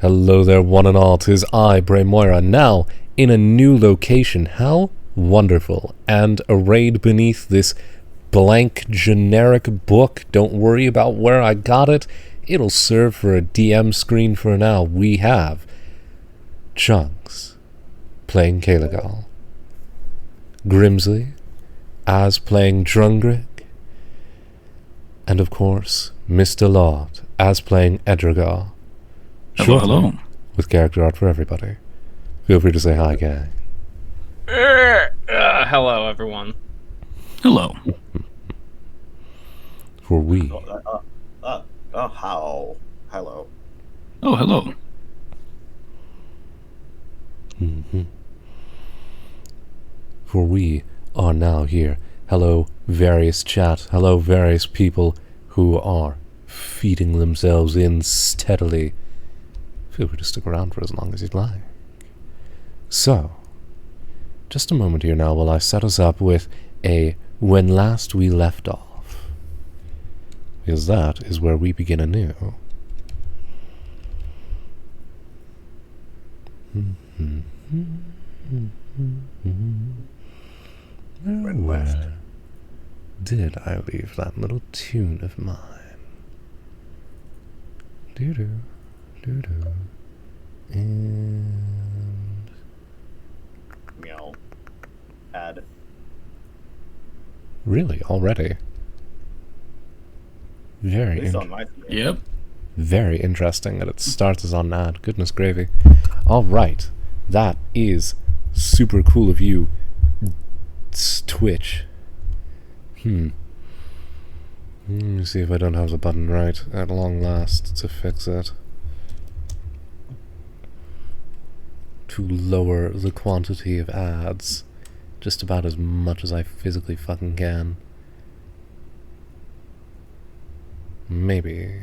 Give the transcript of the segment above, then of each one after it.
Hello there, one and all. 'Tis I, Bray Moira, now in a new location. How wonderful. And arrayed beneath this blank generic book. Don't worry about where I got it. It'll serve for a DM screen for now. We have Chunks playing Caeligal, Grimsley as playing Drungrick, and of course Mr. Lord as playing Edrigar. Hello. With character art for everybody. Feel free to say hi, gang. Hello, everyone. Hello. For we how? Hello. Oh, hello. For we are now here. Hello, various chat. Hello, various people who are feeding themselves in steadily. Feel free to stick around for as long as you'd like. So, just a moment here now while I set us up with a when last we left off. Because that is where we begin anew. Where did I leave that little tune of mine? Doo-doo, doo-doo. And Meow. Add. really, already? At least on my screen. Yep. Very interesting that it starts as on ad. Goodness gravy. Alright. That is super cool of you, Twitch. Let me see if I don't have the button right at long last to fix it. To lower the quantity of ads just about as much as I physically fucking can. Maybe.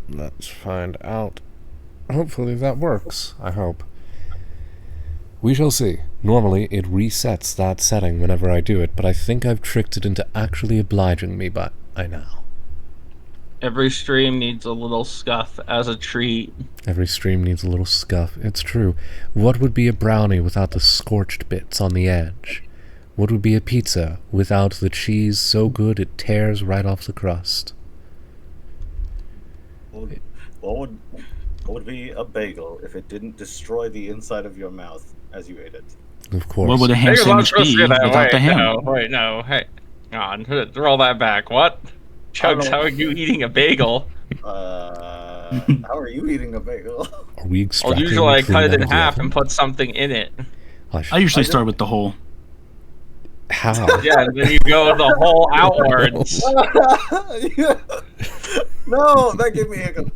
Let's find out. Hopefully that works. I hope. We shall see. Normally it resets that setting whenever I do it, but I think I've tricked it into actually obliging me by now. Every stream needs a little scuff as a treat. Every stream needs a little scuff. It's true. What would be a brownie without the scorched bits on the edge? What would be a pizza without the cheese so good it tears right off the crust? What would be a bagel if it didn't destroy the inside of your mouth as you ate it? Of course. What would a ham sandwich be without the ham? No, hey, on, roll that back. What? Chugs, how are you eating a bagel? How are you eating a bagel? Are we extracting Usually I the cut it in clean half oven? and put something in it. I usually start with the whole. How? Yeah, and then you go the whole outwards. No, that gave me a hiccup.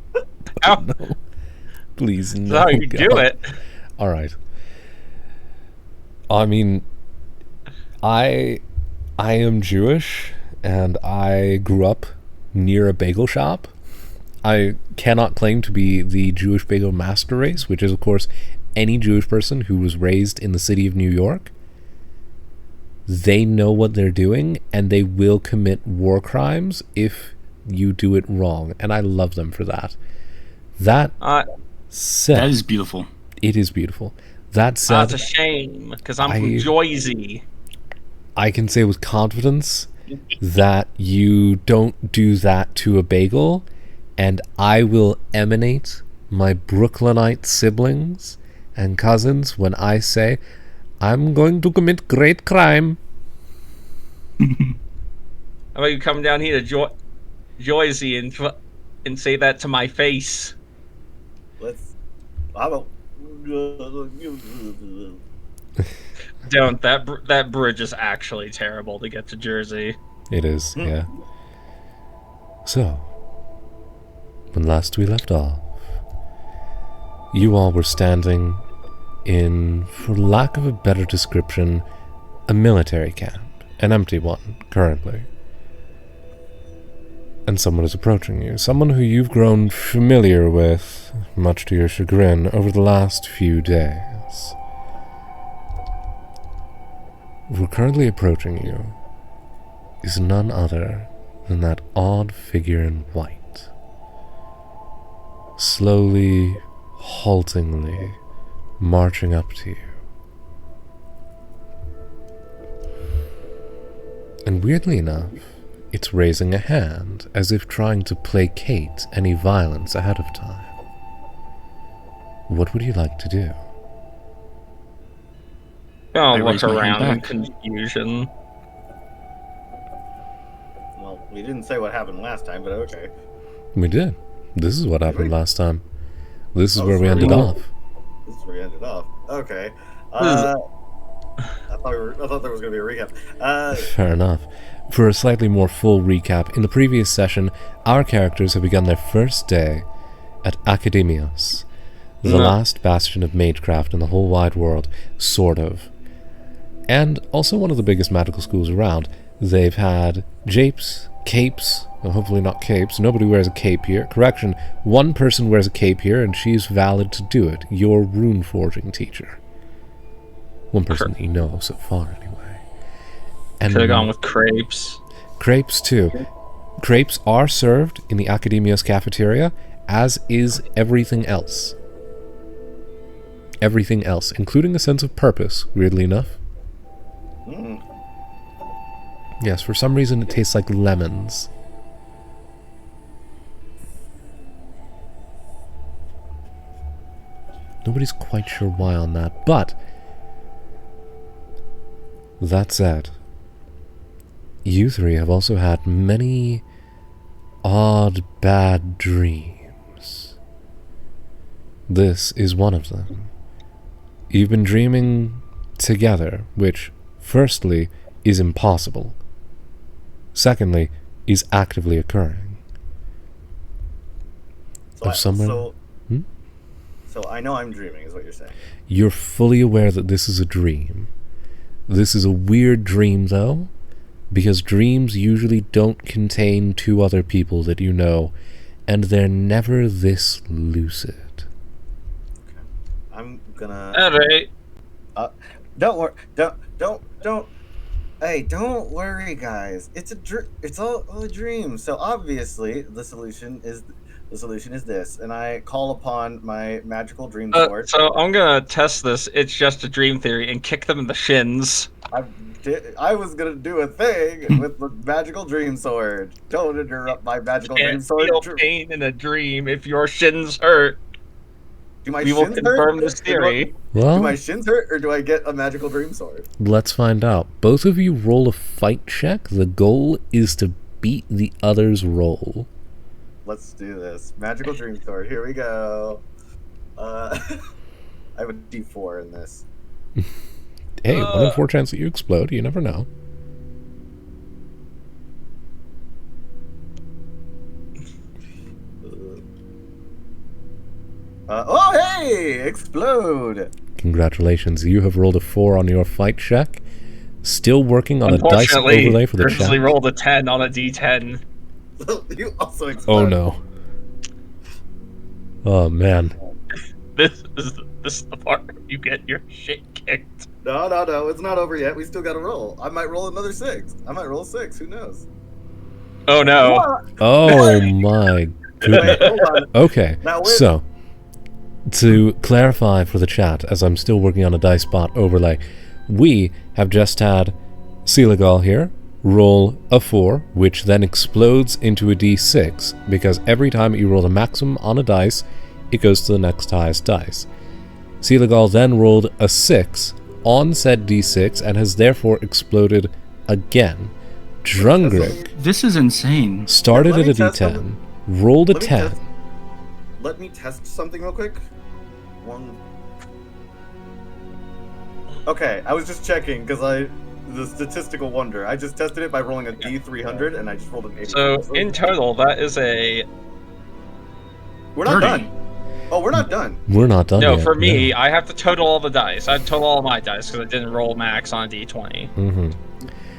No. Please, no. That's how you do it. Alright. I mean, I am Jewish, and I grew up near a bagel shop. I cannot claim to be the Jewish bagel master race, which is, of course, any Jewish person who was raised in the city of New York. They know what they're doing, and they will commit war crimes if you do it wrong, and I love them for that. That said, That is beautiful. it is beautiful. That said, It's a shame, because I'm from Jersey. I can say with confidence that you don't do that to a bagel, and I will emanate my Brooklynite siblings and cousins when I say, I'm going to commit great crime. How about you come down here to Jersey and say that to my face? How about... Don't. That bridge is actually terrible to get to Jersey. It is, yeah. So, when last we left off, you all were standing in, for lack of a better description, a military camp. An empty one, currently. And someone is approaching you. Someone who you've grown familiar with, much to your chagrin, over the last few days. Who currently approaching you is none other than that odd figure in white. slowly, haltingly, marching up to you. And weirdly enough, it's raising a hand, as if trying to placate any violence ahead of time. What would you like to do? I'll look around in confusion. Well, we didn't say what happened last time, but okay. We did. This is what happened last time. This is where we ended off. This is where we ended off. Okay. I thought there was going to be a recap. Fair enough. For a slightly more full recap, in the previous session, our characters have begun their first day at Akademios, the last bastion of magecraft in the whole wide world, sort of. And also one of the biggest magical schools around. They've had japes, capes, well, hopefully not capes. Nobody wears a cape here. Correction, one person wears a cape here, and she's valid to do it. Your rune forging teacher. One person that you know of so far, anyway. And should have gone with crepes. Crepes, too. Crepes are served in the Akademios cafeteria, as is everything else. Everything else, including a sense of purpose, weirdly enough. Mm. Yes, for some reason it tastes like lemons. Nobody's quite sure why on that, but that said, you three have also had many odd, bad dreams. This is one of them. You've been dreaming together, which, firstly, is impossible. Secondly, is actively occurring. So I know I'm dreaming, is what you're saying. You're fully aware that this is a dream. This is a weird dream, though, because dreams usually don't contain two other people that you know, and they're never this lucid. Okay. I'm gonna... Alright. Don't worry. Don't. Hey, don't worry, guys. It's all a dream. So obviously, the solution is this, and I call upon my magical dream sword. So I'm gonna test this. It's just a dream theory, and kick them in the shins. I was gonna do a thing with the magical dream sword. Don't interrupt my magical dream sword. Feel pain in a dream if your shins hurt. Do my we shins will confirm hurt? this theory. Well, do my shins hurt, or do I get a magical dream sword? Let's find out. Both of you roll a fight check. The goal is to beat the other's roll. Let's do this. Magical dream sword. Here we go. I have a D4 in this. Hey, 1 in 4 chance that you explode. You never know. Oh, hey! Explode! Congratulations. You have rolled a 4 on your fight check. Still working on a dice overlay for the chat. I rolled a 10 on a D10. You also explode. Oh, no. Oh, man. This is the part where you get your shit kicked. No. It's not over yet. We still got to roll. I might roll another 6. I might roll 6. Who knows? Oh, no. What? Oh, my goodness. Wait, hold on. Okay, so, to clarify for the chat, as I'm still working on a dice bot overlay, we have just had Sealagal here roll a 4, which then explodes into a d6, because every time you roll a maximum on a dice, it goes to the next highest dice. Sealagal then rolled a 6 on said d6, and has therefore exploded again. Drungrick This is insane. started at a d10, rolled a 10. Let me test something real quick. Okay, I was just checking because the statistical wonder. I just tested it by rolling a D300 and I just rolled an 80. So in total, that is a... We're not 30. done. Oh, we're not done. We're not done No, yet. for me, I have to total all the dice. I have to total all my dice because I didn't roll max on a D20. Mm-hmm.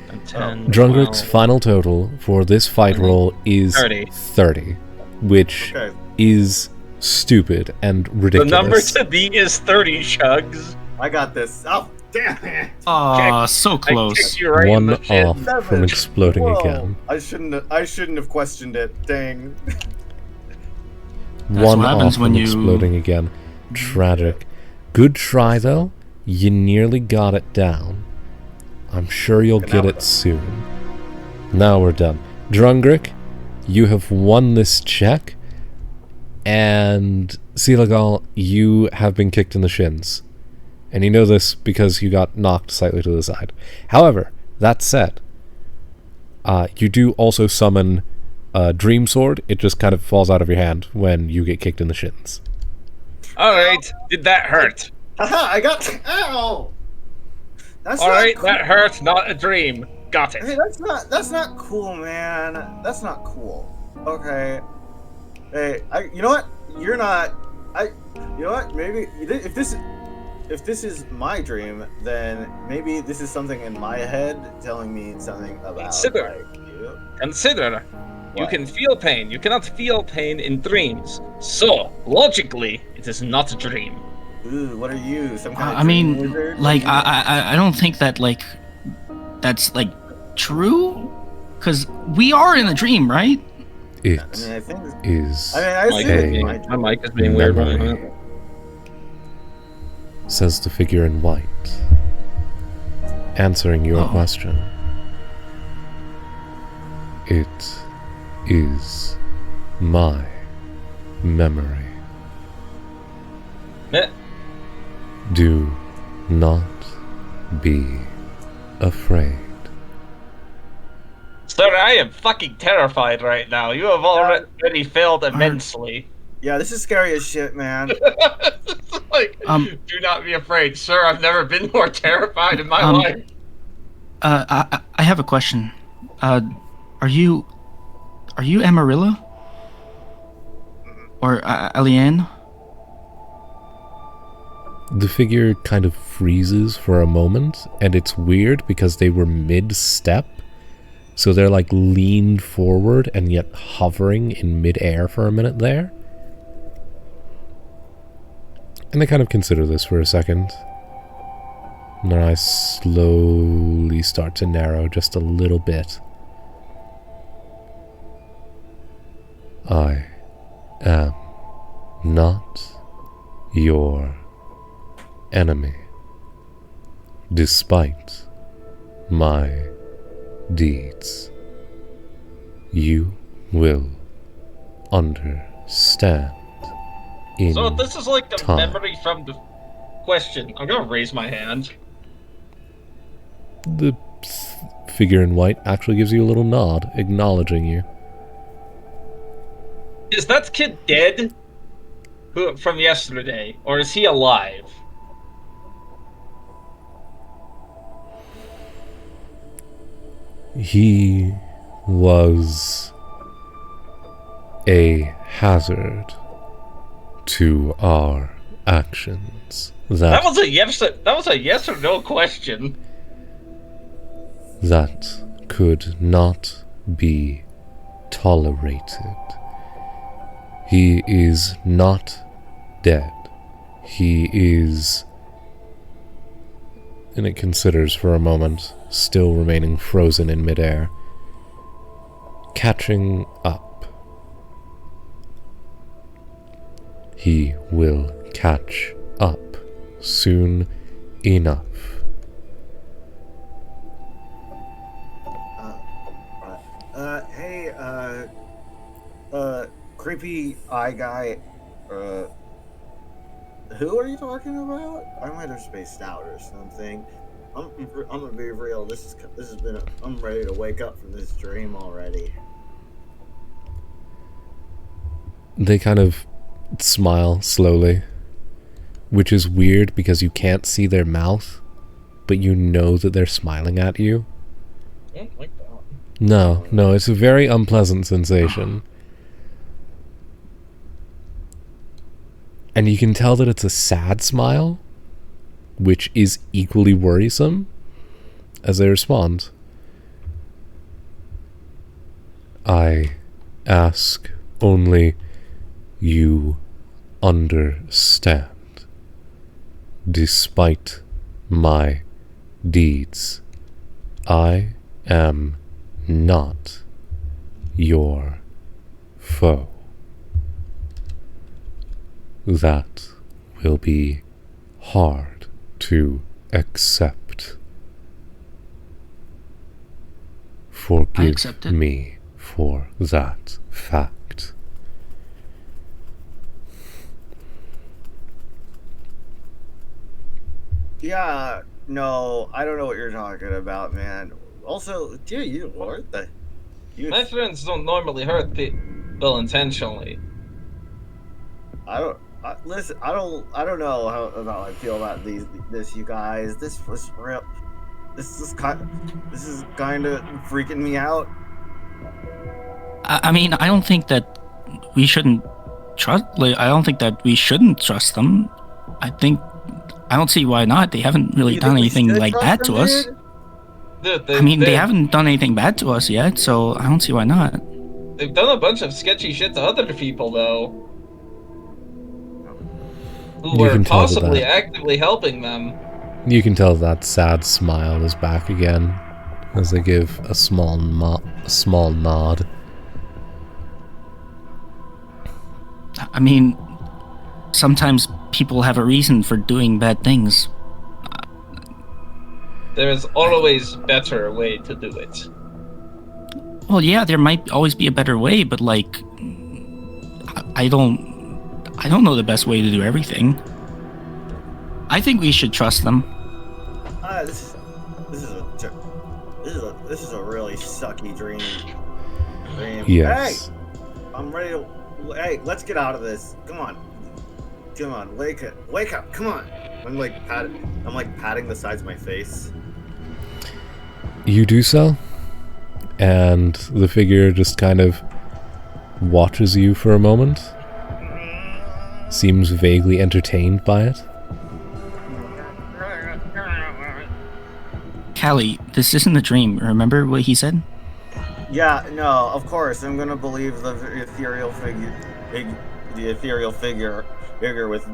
And 10, Drungrick's 12. final total for this fight roll is 30. Which is stupid and ridiculous. The number to beat is 30, Chugs. I got this. Oh, damn it. Aw, so I close. kicked you right in One the chin. off from exploding Whoa. again. I shouldn't have questioned it. Dang. One what happens off when from you- exploding again. Tragic. Good try, though. You nearly got it down. I'm sure you'll Okay, now get we're it done. soon. Now we're done. Drungrick, you have won this check. And Seelagal, you have been kicked in the shins. And you know this because you got knocked slightly to the side. However, that said, you do also summon a Dream Sword. It just kind of falls out of your hand when you get kicked in the shins. Alright, did that hurt? Haha, I got. Ow! That's Alright, not that cool. hurt, not a dream. Got Hey, it. that's not cool, man. That's not cool. Okay. Hey, you know what? You're not. You know what? Maybe if this is my dream, then maybe this is something in my head telling me something about Consider. like you. Consider. You What? can feel pain. You cannot feel pain in dreams. So, logically, it is not a dream. Ooh, what are you? Some kind of I dream mean, wizard? like, What are you? I don't think that, like, that's, like, true? Because we are in a dream, right? It I mean, I think. is, I Mic assume is it's being- my my dream. mic is being weird. memory, says the figure in white, answering your Oh. question. It is my memory. Eh, Do not be afraid. Sir, I am fucking terrified right now. You have already failed immensely. Yeah, this is scary as shit, man. Like, do not be afraid, sir. I've never been more terrified in my life. I have a question. Are you Amarilla? Or Aliane? The figure kind of freezes for a moment, and it's weird because they were mid-step, so they're like leaned forward and yet hovering in mid-air for a minute there. And they kind of consider this for a second. And their eyes slowly start to narrow just a little bit. I am not your enemy, despite my deeds. You will understand in So this is like a time. memory from the question. I'm gonna raise my hand. The figure in white actually gives you a little nod, acknowledging you. Is that kid dead? Who from yesterday, or is he alive? He was a hazard to our actions. That was a yes. That was a yes or no question. That could not be tolerated. He is not dead. He is... And it considers for a moment, still remaining frozen in midair. Catching up. He will catch up soon enough. Hey, creepy eye guy, who are you talking about? I might have spaced out or something. I'm gonna be real. This has been. I'm ready to wake up from this dream already. They kind of smile slowly, which is weird because you can't see their mouth, but you know that they're smiling at you. I don't like that. No, it's a very unpleasant sensation. And you can tell that it's a sad smile, which is equally worrisome, as they respond. I ask only you understand. Despite my deeds, I am not your foe. that will be hard to accept. Forgive accept it. me for that fact. Yeah, no, I don't know what you're talking about, man. Also, dear you, Lord, My friends don't normally hurt people intentionally. Listen. I don't know how I feel about this, you guys. This was real. This is kind of freaking me out. I mean, I don't think that we shouldn't trust. Like, I don't think that we shouldn't trust them. I don't see why not. They haven't really You done think we anything should like trust bad them, to us. dude? Dude, I mean, they haven't done anything bad to us yet, so I don't see why not. They've done a bunch of sketchy shit to other people, though. Who You were can tell possibly that. actively helping them. You can tell that sad smile is back again as they give a small nod. I mean, sometimes people have a reason for doing bad things. There is always a better way to do it. Well, yeah, there might always be a better way, but like, I don't know the best way to do everything. I think we should trust them. This is a really sucky dream. Yes. Hey, I'm ready to. Hey, let's get out of this. Come on, wake up, come on. I'm like patting the sides of my face. You do so, and the figure just kind of watches you for a moment, seems vaguely entertained by it. Callie, this isn't a dream. Remember what he said? Yeah, no, of course I'm gonna believe the ethereal figure. With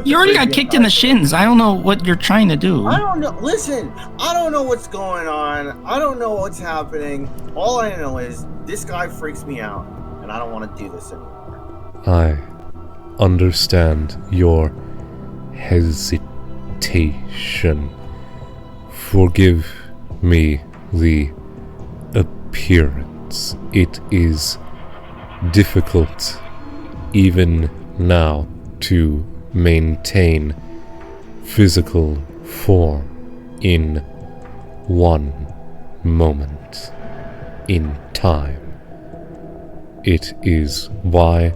You already got kicked in the shins. I don't know what you're trying to do. I don't know. Listen, I don't know what's going on. I don't know what's happening. All I know is this guy freaks me out, and I don't want to do this anymore. I understand your hesitation. Forgive me the appearance. It is difficult, even now, to maintain physical form in one moment in time. It is why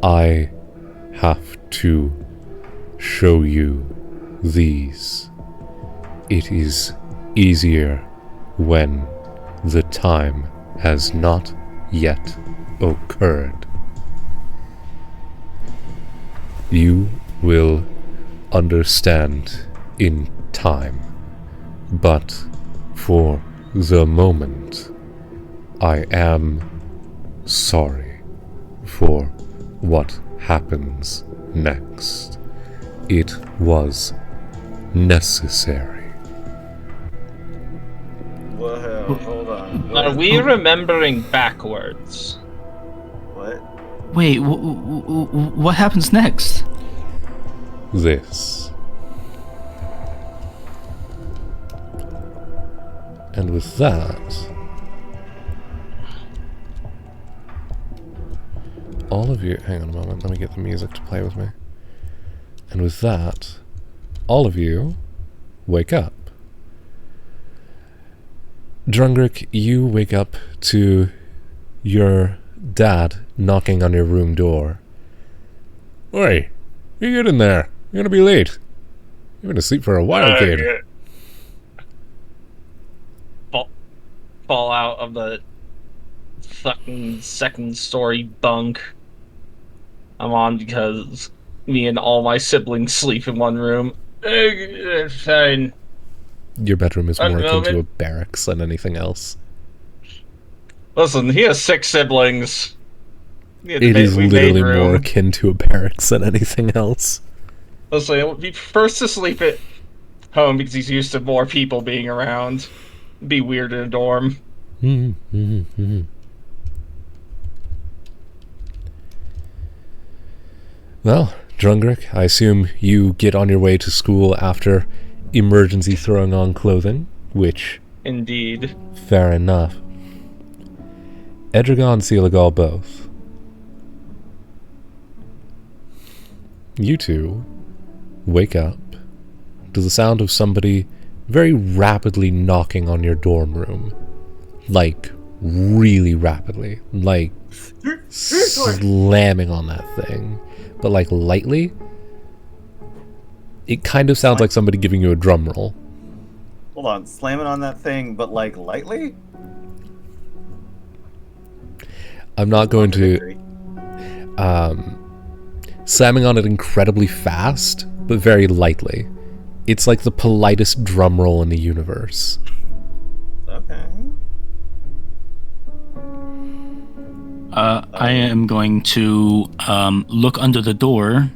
I have to show you these. It is easier when the time has not yet occurred. You will understand in time, but for the moment, I am sorry for what happens next. It was necessary. Whoa, hold on. Are we remembering backwards? What? Wait, what happens next? This. And with that, all of you, hang on a moment, let me get the music to play with me. And with that, all of you wake up. Drungrick, you wake up to your dad knocking on your room door. Oi, you get in there. You're gonna be late. You've been asleep for a while, kid. Fall out of the fucking second story bunk I'm on because me and all my siblings sleep in one room. Fine. Your bedroom is more akin to a moment. barracks than anything else. Listen, he has 6 siblings. It is literally more akin to a barracks than anything else. Listen, it would be first to sleep at home because he's used to more people being around. It'd be weird in a dorm. Well, Drungrick, I assume you get on your way to school after emergency throwing on clothing, which... Indeed. Fair enough. Edragon and Sealagal both. You two wake up to the sound of somebody very rapidly knocking on your dorm room. Like, really rapidly. Like, slamming on that thing. But, like, lightly. It kind of sounds like somebody giving you a drum roll. Hold on, slamming on that thing, but like lightly? I'm not going to... slamming on it incredibly fast, but very lightly. It's like the politest drum roll in the universe. Okay. I am going to look under the door.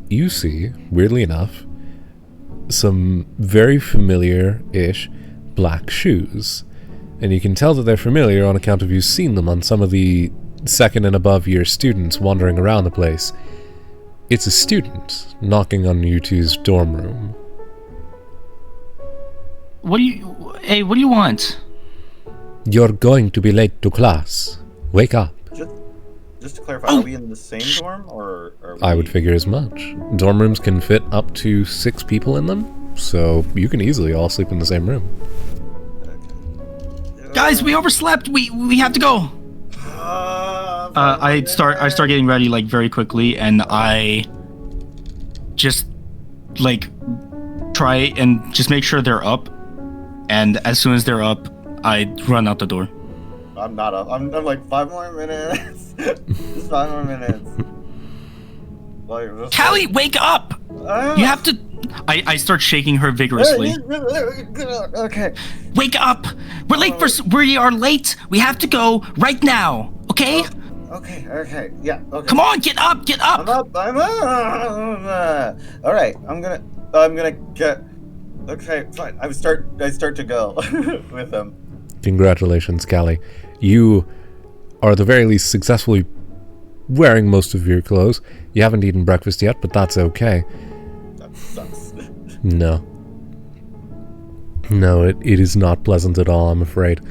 You see, weirdly enough, some very familiar-ish black shoes. And you can tell that they're familiar on account of you've seen them on some of the second and above year students wandering around the place. It's a student knocking on you two's dorm room. What do you want? You're going to be late to class. Wake up. Just to clarify, are we in the same dorm, or are we... I would figure as much. Dorm rooms can fit up to 6 people in them, so you can easily all sleep in the same room. Okay. Guys, we overslept. We have to go. I start getting ready like very quickly, and I just like try and just make sure they're up. And as soon as they're up, I run out the door. I'm not up. I'm like 5 more minutes. Just 5 more minutes. Like, Callie, wake up! You have to. I start shaking her vigorously. Okay. Wake up! We are late. We have to go right now. Okay? Okay. Yeah. Okay. Come on, get up! I'm up. All right. I'm gonna get. Okay, fine. I start to go with them. Congratulations, Callie. You are at the very least successfully wearing most of your clothes. You haven't eaten breakfast yet, but that's okay. That sucks. No, it is not pleasant at all, I'm afraid.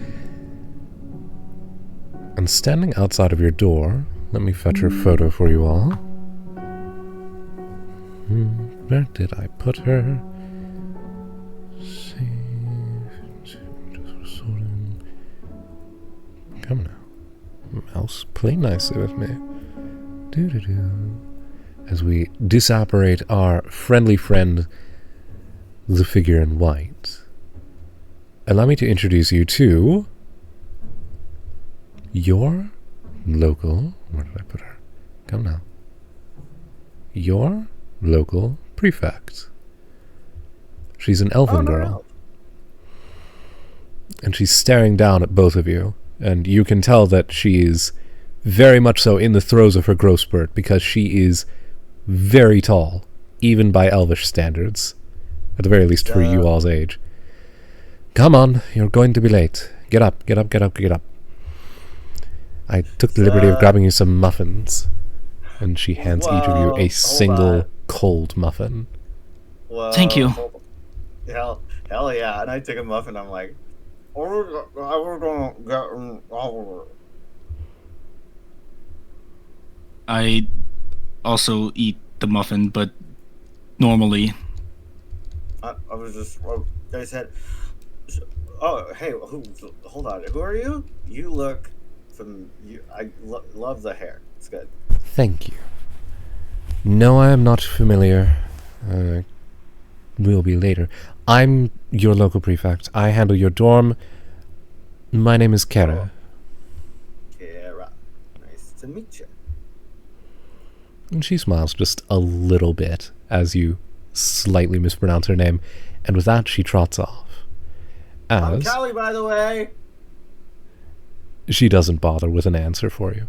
And standing outside of your door, let me fetch her photo for you all. Where did I put her? Come now. Mouse, play nicely with me. As we disapparate our friendly friend, the figure in white. Allow me to introduce you to your local... Where did I put her? Come now. Your local prefect. She's an elven girl. And she's staring down at both of you. And you can tell that she is very much so in the throes of her growth spurt, because she is very tall, even by elvish standards. At the very least for you all's age. Come on, you're going to be late. Get up. I took the liberty of grabbing you some muffins. And she hands each of you a single cold muffin. Whoa. Thank you. Hell yeah. And I took a muffin, I'm like, we're gonna get over. I also eat the muffin, but normally. I was just... I said... Oh, hey, hold on. Who are you? You look... I love the hair. It's good. Thank you. No, I am not familiar. Will be later. I'm your local prefect. I handle your dorm. My name is Kara. Kara. Nice to meet you. And she smiles just a little bit as you slightly mispronounce her name, and with that she trots off. I'm Callie, by the way. She doesn't bother with an answer for you.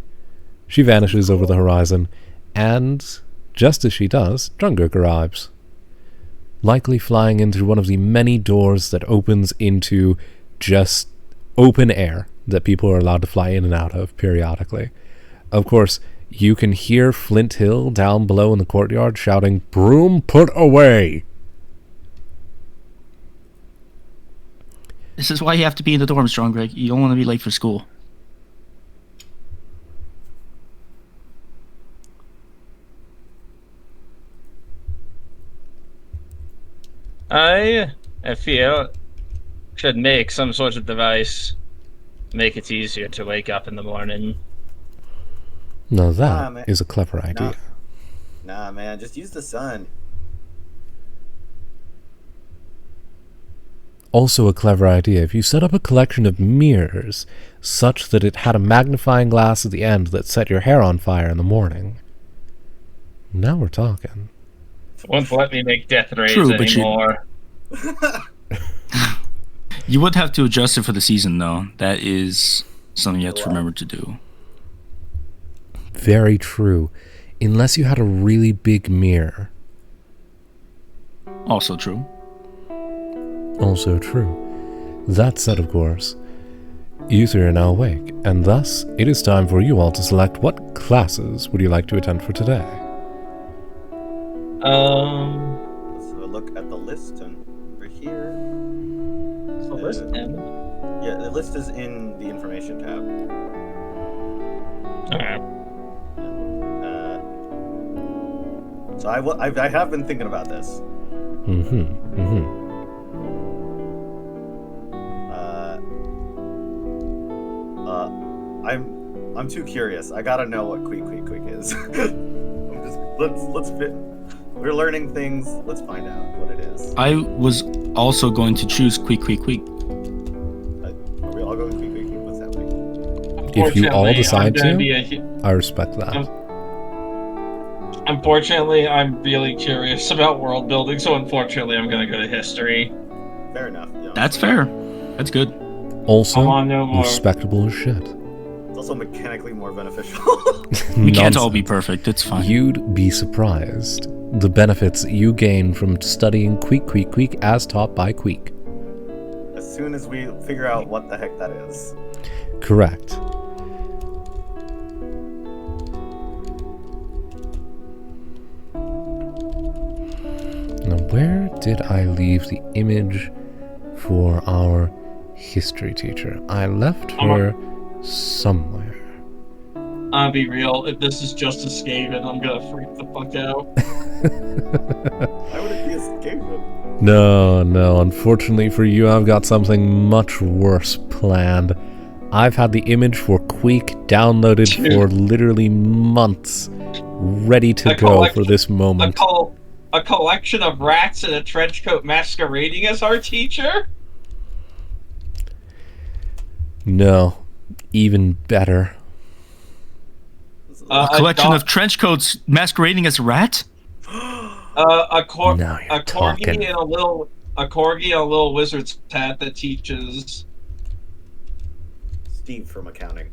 She vanishes over the horizon, and just as she does, Drungrick arrives. Likely flying in through one of the many doors that opens into just open air that people are allowed to fly in and out of periodically. Of course, You can hear Flint Hill down below in the courtyard shouting, "Broom put away!" This is why you have to be in the dorm, Strong Greg. You don't want to be late for school. I feel should make some sort of device, make it easier to wake up in the morning. Now that is a clever idea. Nah, man, just use the sun. Also a clever idea, if you set up a collection of mirrors such that it had a magnifying glass at the end that set your hair on fire in the morning. Now we're talking. Won't let me make death rays True, but anymore. You would have to adjust it for the season, though. That is something you have to remember to do. Very true. Unless you had a really big mirror. Also true. Also true. That said, of course, you three are now awake, and thus it is time for you all to select what classes would you like to attend for today. Let's have a look at the list and over here. The list end? Yeah, the list is in the information tab. Okay. So I have been thinking about this. I'm too curious. I gotta know what quick is. let's fit. We're learning things. Let's find out what it is. I was also going to choose quick. Are we all going quick? What's happening? If you all decide I'm to, I respect that. Unfortunately, I'm really curious about world building, so unfortunately, I'm going to go to history. Fair enough. Yeah. That's fair. That's good. Also, I want no more. respectable as shit. It's also mechanically more beneficial. We can't all be perfect. It's fine. You'd be surprised the benefits you gain from studying Queek as taught by Queek. As soon as we figure out what the heck that is. Correct. Now, where did I leave the image for our history teacher? I left her somewhere. I'll be real, if this is just a Skaven, I'm gonna freak the fuck out. Why would it be a Skaven? No, unfortunately for you, I've got something much worse planned. I've had the image for Queek downloaded for literally months, ready to go for this moment. A collection of rats in a trench coat masquerading as our teacher? No, even better. A collection of trench coats masquerading as a rat? A corgi talking. and a little wizard's hat that teaches. Steve from accounting.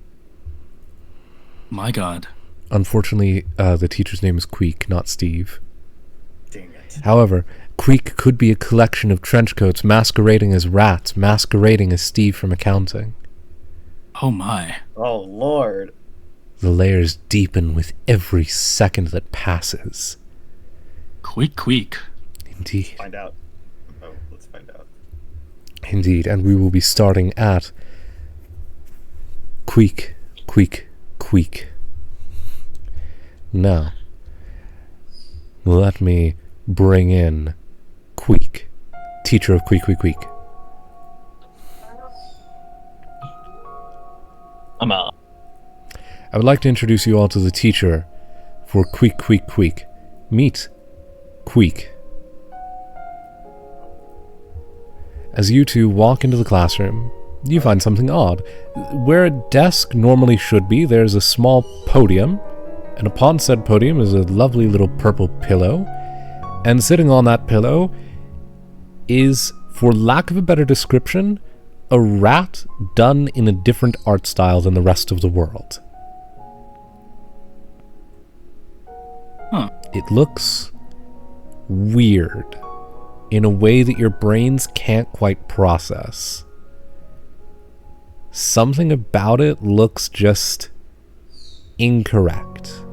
My God. Unfortunately, the teacher's name is Queek, not Steve. Dang it. However, Queek could be a collection of trench coats masquerading as rats, masquerading as Steve from accounting. Oh my. Oh Lord. The layers deepen with every second that passes. Queek. Indeed. Find out. Oh, let's find out. Indeed, and we will be starting at Queek. Now, let me bring in Queek, teacher of Queek. I'm out. I would like to introduce you all to the teacher for Queek. Meet Queek. As you two walk into the classroom, you find something odd. Where a desk normally should be, there's a small podium, and upon said podium is a lovely little purple pillow, and sitting on that pillow is, for lack of a better description, a rat done in a different art style than the rest of the world. Huh. It looks weird in a way that your brains can't quite process. Something about it looks just incorrect.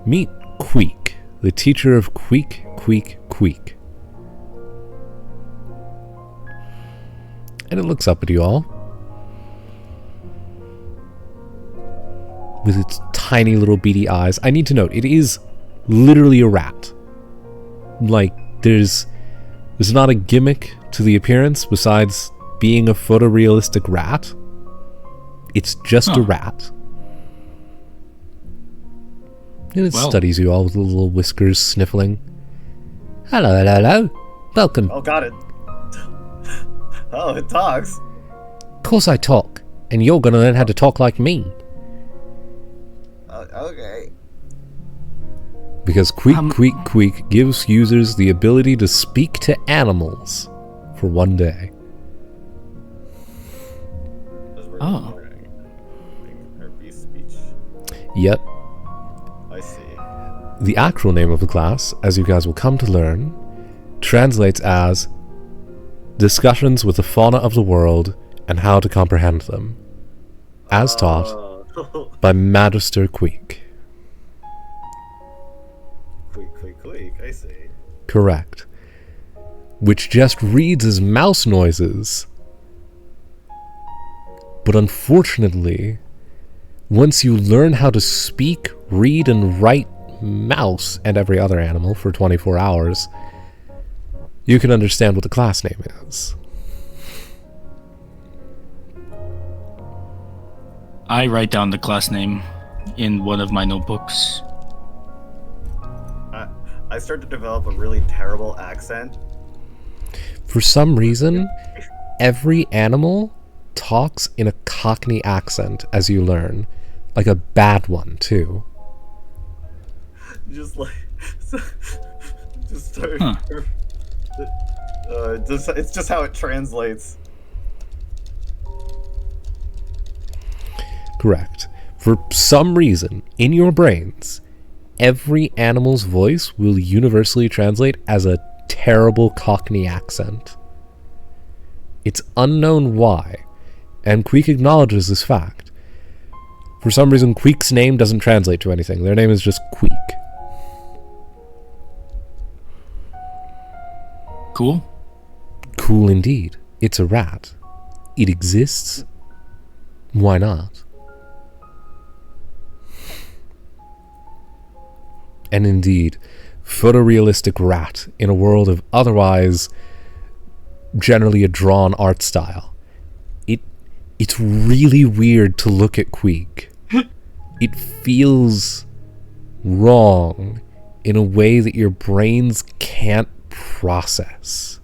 Meet Queek, the teacher of Queek, Queek, Queek. And it looks up at you all with its tiny little beady eyes. I need to note, it is literally a rat. Like, there's not a gimmick to the appearance besides being a photorealistic rat. It's just a rat. And it studies you all with little whiskers sniffling. Hello, hello, hello. Welcome. Oh, got it. Oh, it talks. Of course I talk, and you're gonna learn how to talk like me. Okay. Because Queek, Queek, Queek gives users the ability to speak to animals for one day. Oh. Or beast speech. Yep. I see. The actual name of the class, as you guys will come to learn, translates as Discussions with the Fauna of the World and How to Comprehend Them, as taught by Magister Queek. Queek, I see. Correct. Which just reads as mouse noises. But unfortunately, once you learn how to speak, read, and write mouse and every other animal for 24 hours, you can understand what the class name is. I write down the class name in one of my notebooks. I start to develop a really terrible accent. For some reason, every animal talks in a Cockney accent as you learn. Like a bad one, too. Just like... just start... Huh. It's just how it translates. Correct. For some reason, in your brains, every animal's voice will universally translate as a terrible Cockney accent. It's unknown why, and Queek acknowledges this fact. For some reason, Queek's name doesn't translate to anything. Their name is just Queek. Cool. Cool indeed. It's a rat. It exists. Why not? And indeed, photorealistic rat in a world of otherwise generally a drawn art style. It's really weird to look at Queek. It feels wrong in a way that your brains can't process.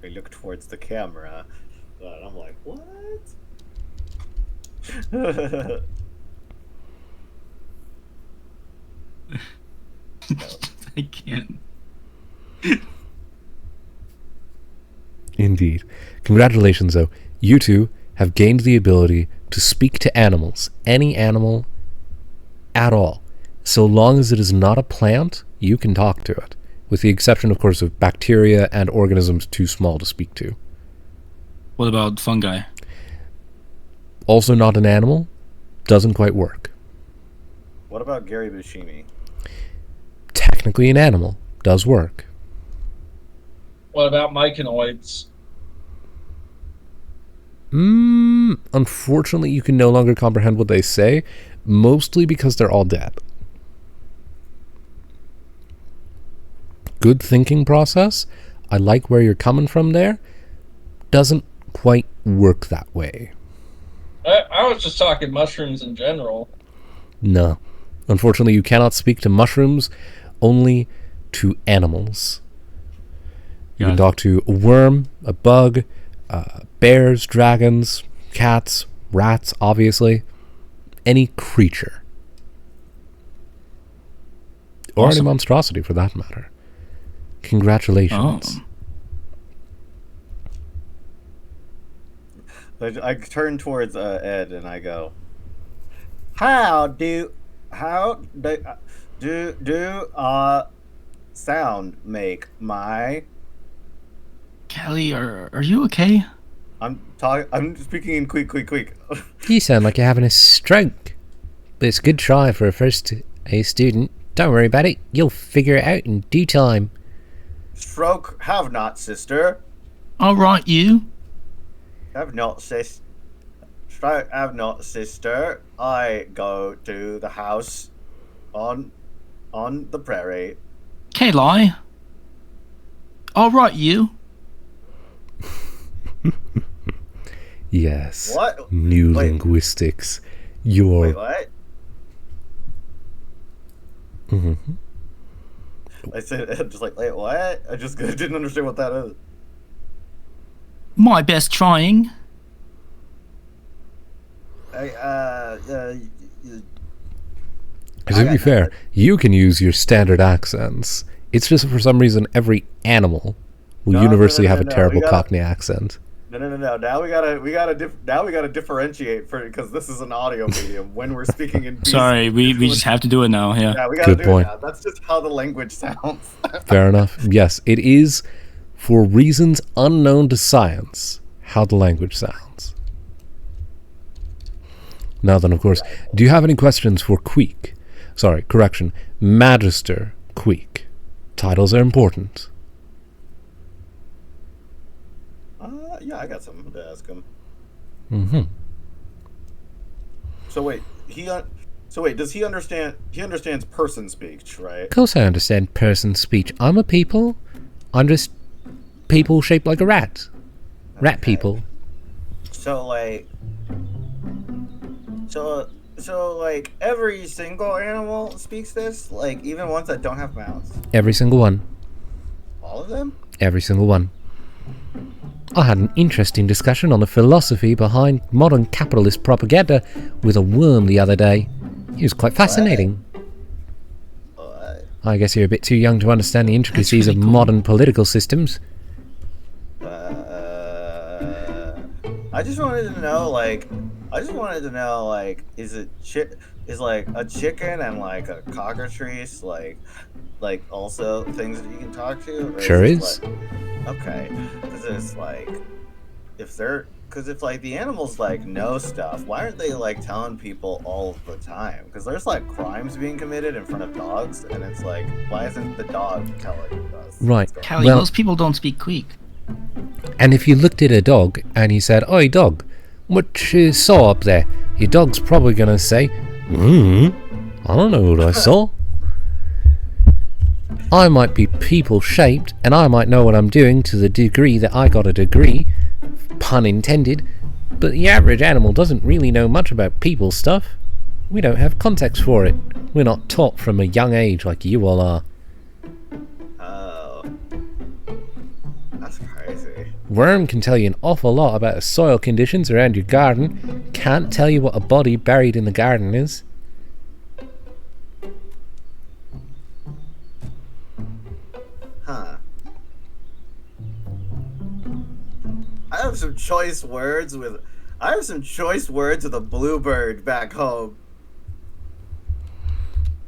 I look towards the camera, and I'm like, what? I can't. Indeed. Congratulations, though. You two have gained the ability to speak to animals. Any animal at all. So long as it is not a plant, you can talk to it. With the exception, of course, of bacteria and organisms too small to speak to. What about fungi? Also not an animal. Doesn't quite work. What about Gary Buscemi? Technically an animal. Does work. What about myconoids? Unfortunately, you can no longer comprehend what they say, mostly because they're all dead. Good thinking process. I like where you're coming from there. Doesn't quite work that way. I was just talking mushrooms in general. No. Unfortunately, you cannot speak to mushrooms, only to animals. You can talk to a worm, a bug, bears, dragons, cats, rats, obviously. Any creature. Or any monstrosity, for that matter. Congratulations. I turn towards Ed and I go, How do sound make my? Kelly, are you okay? I'm speaking in quick. You sound like you're having a stroke. But it's a good try for a first Hey, student, don't worry about it. You'll figure it out in due time. Stroke, have not, sister. All right, you. Have not, sis. Stroke, have not, sister. I go to the house on the prairie. Kayli. All right, you. Yes. What? New Wait. linguistics. Your... Wait, what? Mm-hmm. I said, just like, wait, what? I just didn't understand what that is. My best trying. To be fair, you can use your standard accents. It's just for some reason every animal will universally have a terrible Cockney accent. No. Now we gotta differentiate because this is an audio medium when we're speaking in. Sorry, we just have to do it now. Yeah. Yeah, we gotta Good do point. it now. That's just how the language sounds. Fair enough. Yes, it is, for reasons unknown to science, how the language sounds. Now then, of course, do you have any questions for Queek? Sorry, correction, Magister Queek. Titles are important. Yeah, I got something to ask him. Mm-hmm. So wait, does he understand? He understands person speech, right? Of course I understand person speech. I'm a people. I'm just people shaped like a rat. Rat Okay. people. So like every single animal speaks this, like even ones that don't have mouths. Every single one. All of them? Every single one. I had an interesting discussion on the philosophy behind modern capitalist propaganda with a worm the other day. It was quite fascinating. What? I guess you're a bit too young to understand the intricacies really of cool. modern political systems. I just wanted to know, is like a chicken and like a cockatrice like also things that you can talk to? Or Sure it is. okay, because it's like if like the animals like know stuff, why aren't they like telling people all the time? Because there's like crimes being committed in front of dogs, and it's like, why isn't the dog telling us? Right. what's going on? Callie, Well- most people don't speak Greek. And if you looked at a dog and he said, "Oi, dog, what you saw up there?" Your dog's probably going to say, I don't know what I saw. I might be people-shaped, and I might know what I'm doing to the degree that I got a degree, pun intended, but the average animal doesn't really know much about people stuff. We don't have context for it. We're not taught from a young age like you all are. Oh, that's crazy. Worm can tell you an awful lot about the soil conditions around your garden, can't tell you what a body buried in the garden is. Huh. I have some choice words with a bluebird back home.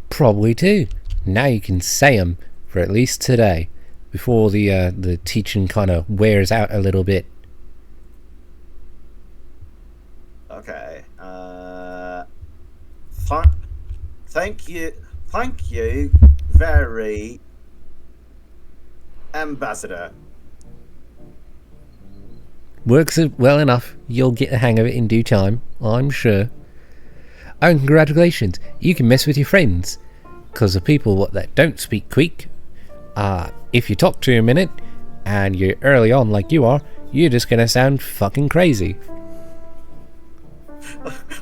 Probably too. Now you can say 'em for at least today, before the teaching kind of wears out a little bit. Okay. Thank you very, Ambassador. Works well enough. You'll get the hang of it in due time, I'm sure. Oh, and congratulations. You can mess with your friends. Because the people that don't speak Greek, if you talk to a minute, and you're early on like you are, you're just going to sound fucking crazy.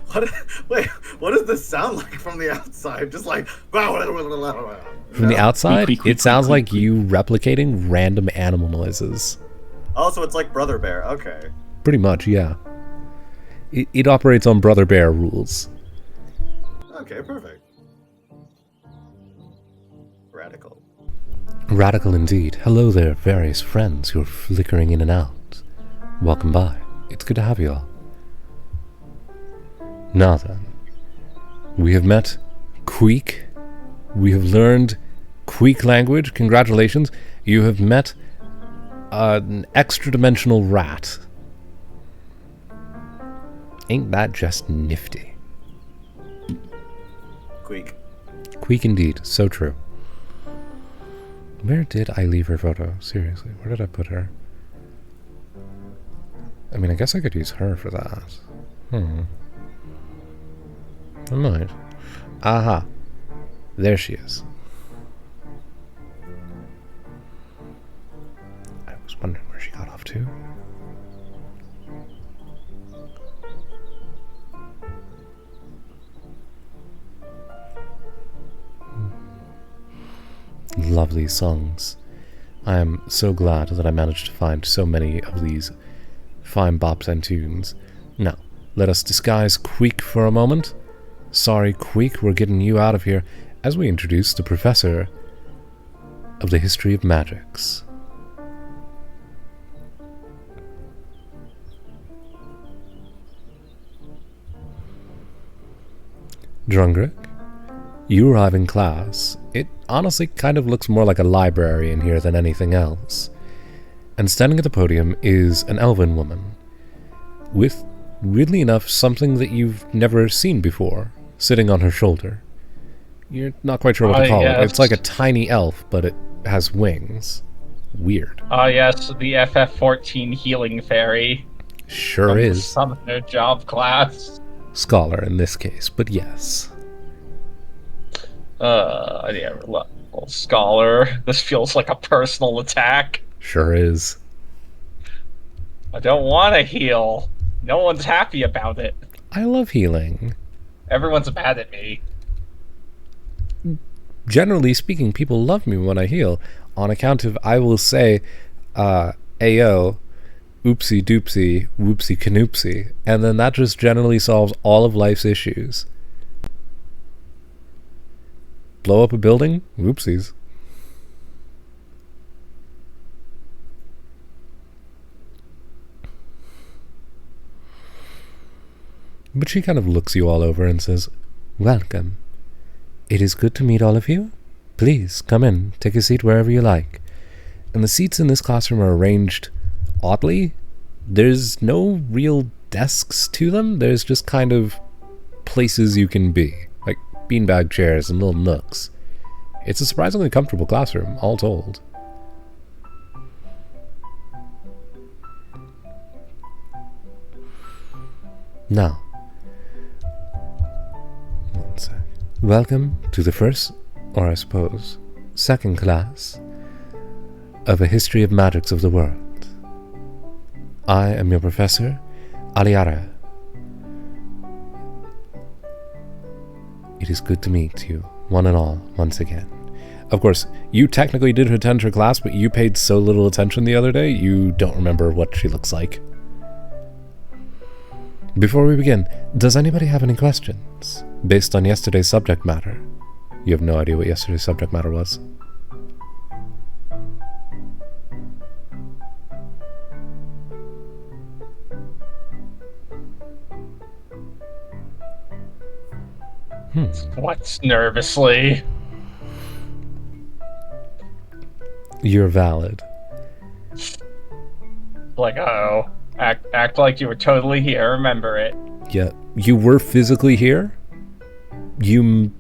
What does this sound like from the outside? Just like From the outside, Queek, queek, it sounds queek, like queek. you replicating random animal noises. Also, it's like Brother Bear. Okay. Pretty much, yeah. It operates on Brother Bear rules. Okay, perfect. Radical. Radical indeed. Hello there, various friends who are flickering in and out. Welcome by. It's good to have you all. Now then, we have met Queek. We have learned Queek language. Congratulations. You have met an extra-dimensional rat. Ain't that just nifty? Queek. Queek indeed. So true. Where did I leave her photo? Seriously, where did I put her? I mean, I guess I could use her for that. I might. Aha. There she is. I was wondering where she got off to. Lovely songs. I am so glad that I managed to find so many of these fine bops and tunes. Now, let us disguise Queek for a moment. Sorry, Queek, we're getting you out of here as we introduce the professor of the history of magics. Drungrick, you arrive in class. It honestly kind of looks more like a library in here than anything else. And standing at the podium is an elven woman with, weirdly enough, something that you've never seen before, sitting on her shoulder. You're not quite sure what to call it. It's like a tiny elf, but it has wings. Weird. Yes, the FF14 healing fairy. Sure from is. The summoner job class. Scholar in this case, but yes. Yeah, scholar. This feels like a personal attack. Sure is. I don't want to heal. No one's happy about it. I love healing. Everyone's mad at me. Generally speaking, people love me when I heal, on account of, I will say, Ayo, oopsie doopsie, whoopsie canoopsie, and then that just generally solves all of life's issues. Blow up a building? Whoopsies. But she kind of looks you all over and says, "Welcome. It is good to meet all of you. Please, come in, take a seat wherever you like." And the seats in this classroom are arranged oddly. There's no real desks to them. There's just kind of places you can be, like beanbag chairs and little nooks. It's a surprisingly comfortable classroom, all told. Now, one sec. Welcome to the first, or I suppose, second class of a history of magics of the world. I am your professor, Aliara. It is good to meet you, one and all, once again. Of course, you technically did attend her class, but you paid so little attention the other day, you don't remember what she looks like. Before we begin, does anybody have any questions based on yesterday's subject matter? You have no idea what yesterday's subject matter was. What's nervously? You're valid. Like, oh, act like you were totally here. Remember it. Yeah, you were physically here? You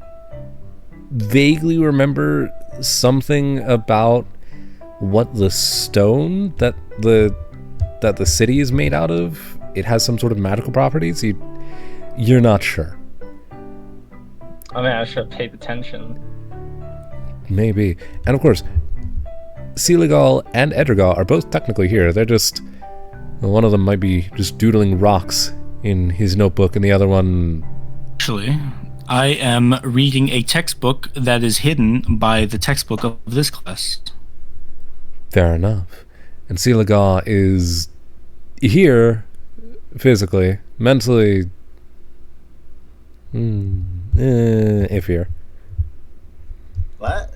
vaguely remember something about what the stone that the city is made out of? It has some sort of magical properties? You're not sure. I mean, I should have paid attention. Maybe. And of course, Sealigal and Edrigal are both technically here. They're just... One of them might be just doodling rocks in his notebook, and the other one... Actually, I am reading a textbook that is hidden by the textbook of this class. Fair enough. And Sealigal is here, physically. Mentally... iffier. What?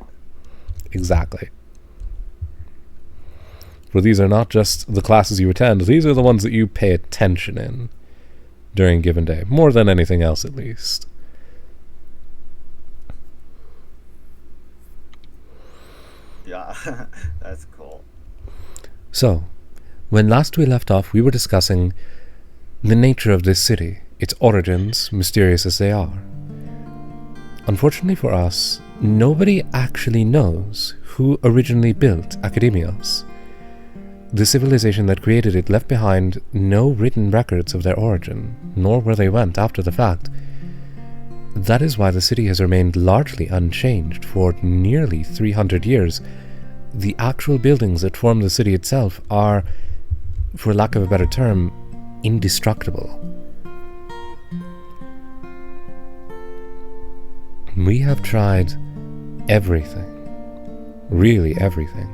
Exactly. For these are not just the classes you attend, these are the ones that you pay attention in during a given day. More than anything else, at least. Yeah, that's cool. So, when last we left off, we were discussing the nature of this city, its origins, mysterious as they are. Unfortunately for us, nobody actually knows who originally built Akademios. The civilization that created it left behind no written records of their origin, nor where they went after the fact. That is why the city has remained largely unchanged for nearly 300 years. The actual buildings that form the city itself are, for lack of a better term, indestructible. We have tried everything. Really everything.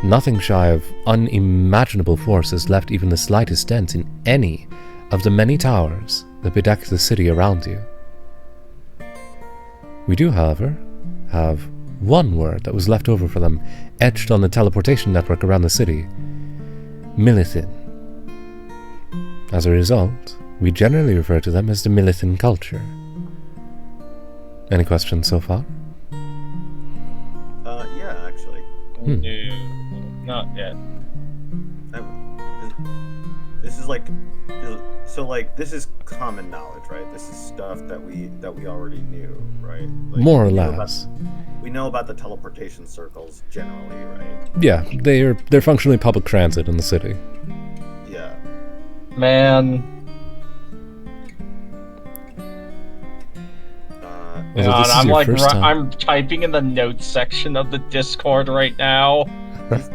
Nothing shy of unimaginable force has left even the slightest dent in any of the many towers that bedeck the city around you. We do, however, have one word that was left over for them, etched on the teleportation network around the city: Milithin. As a result, we generally refer to them as the Milithin culture. Any questions so far? Yeah, actually. No, not yet. This is like, so like this is common knowledge, right? This is stuff that we already knew, right? Like, More or less. We know about the teleportation circles generally, right? Yeah, they're functionally public transit in the city. Yeah. Man. Although God, this is I'm your like first time- I'm typing in the notes section of the Discord right now.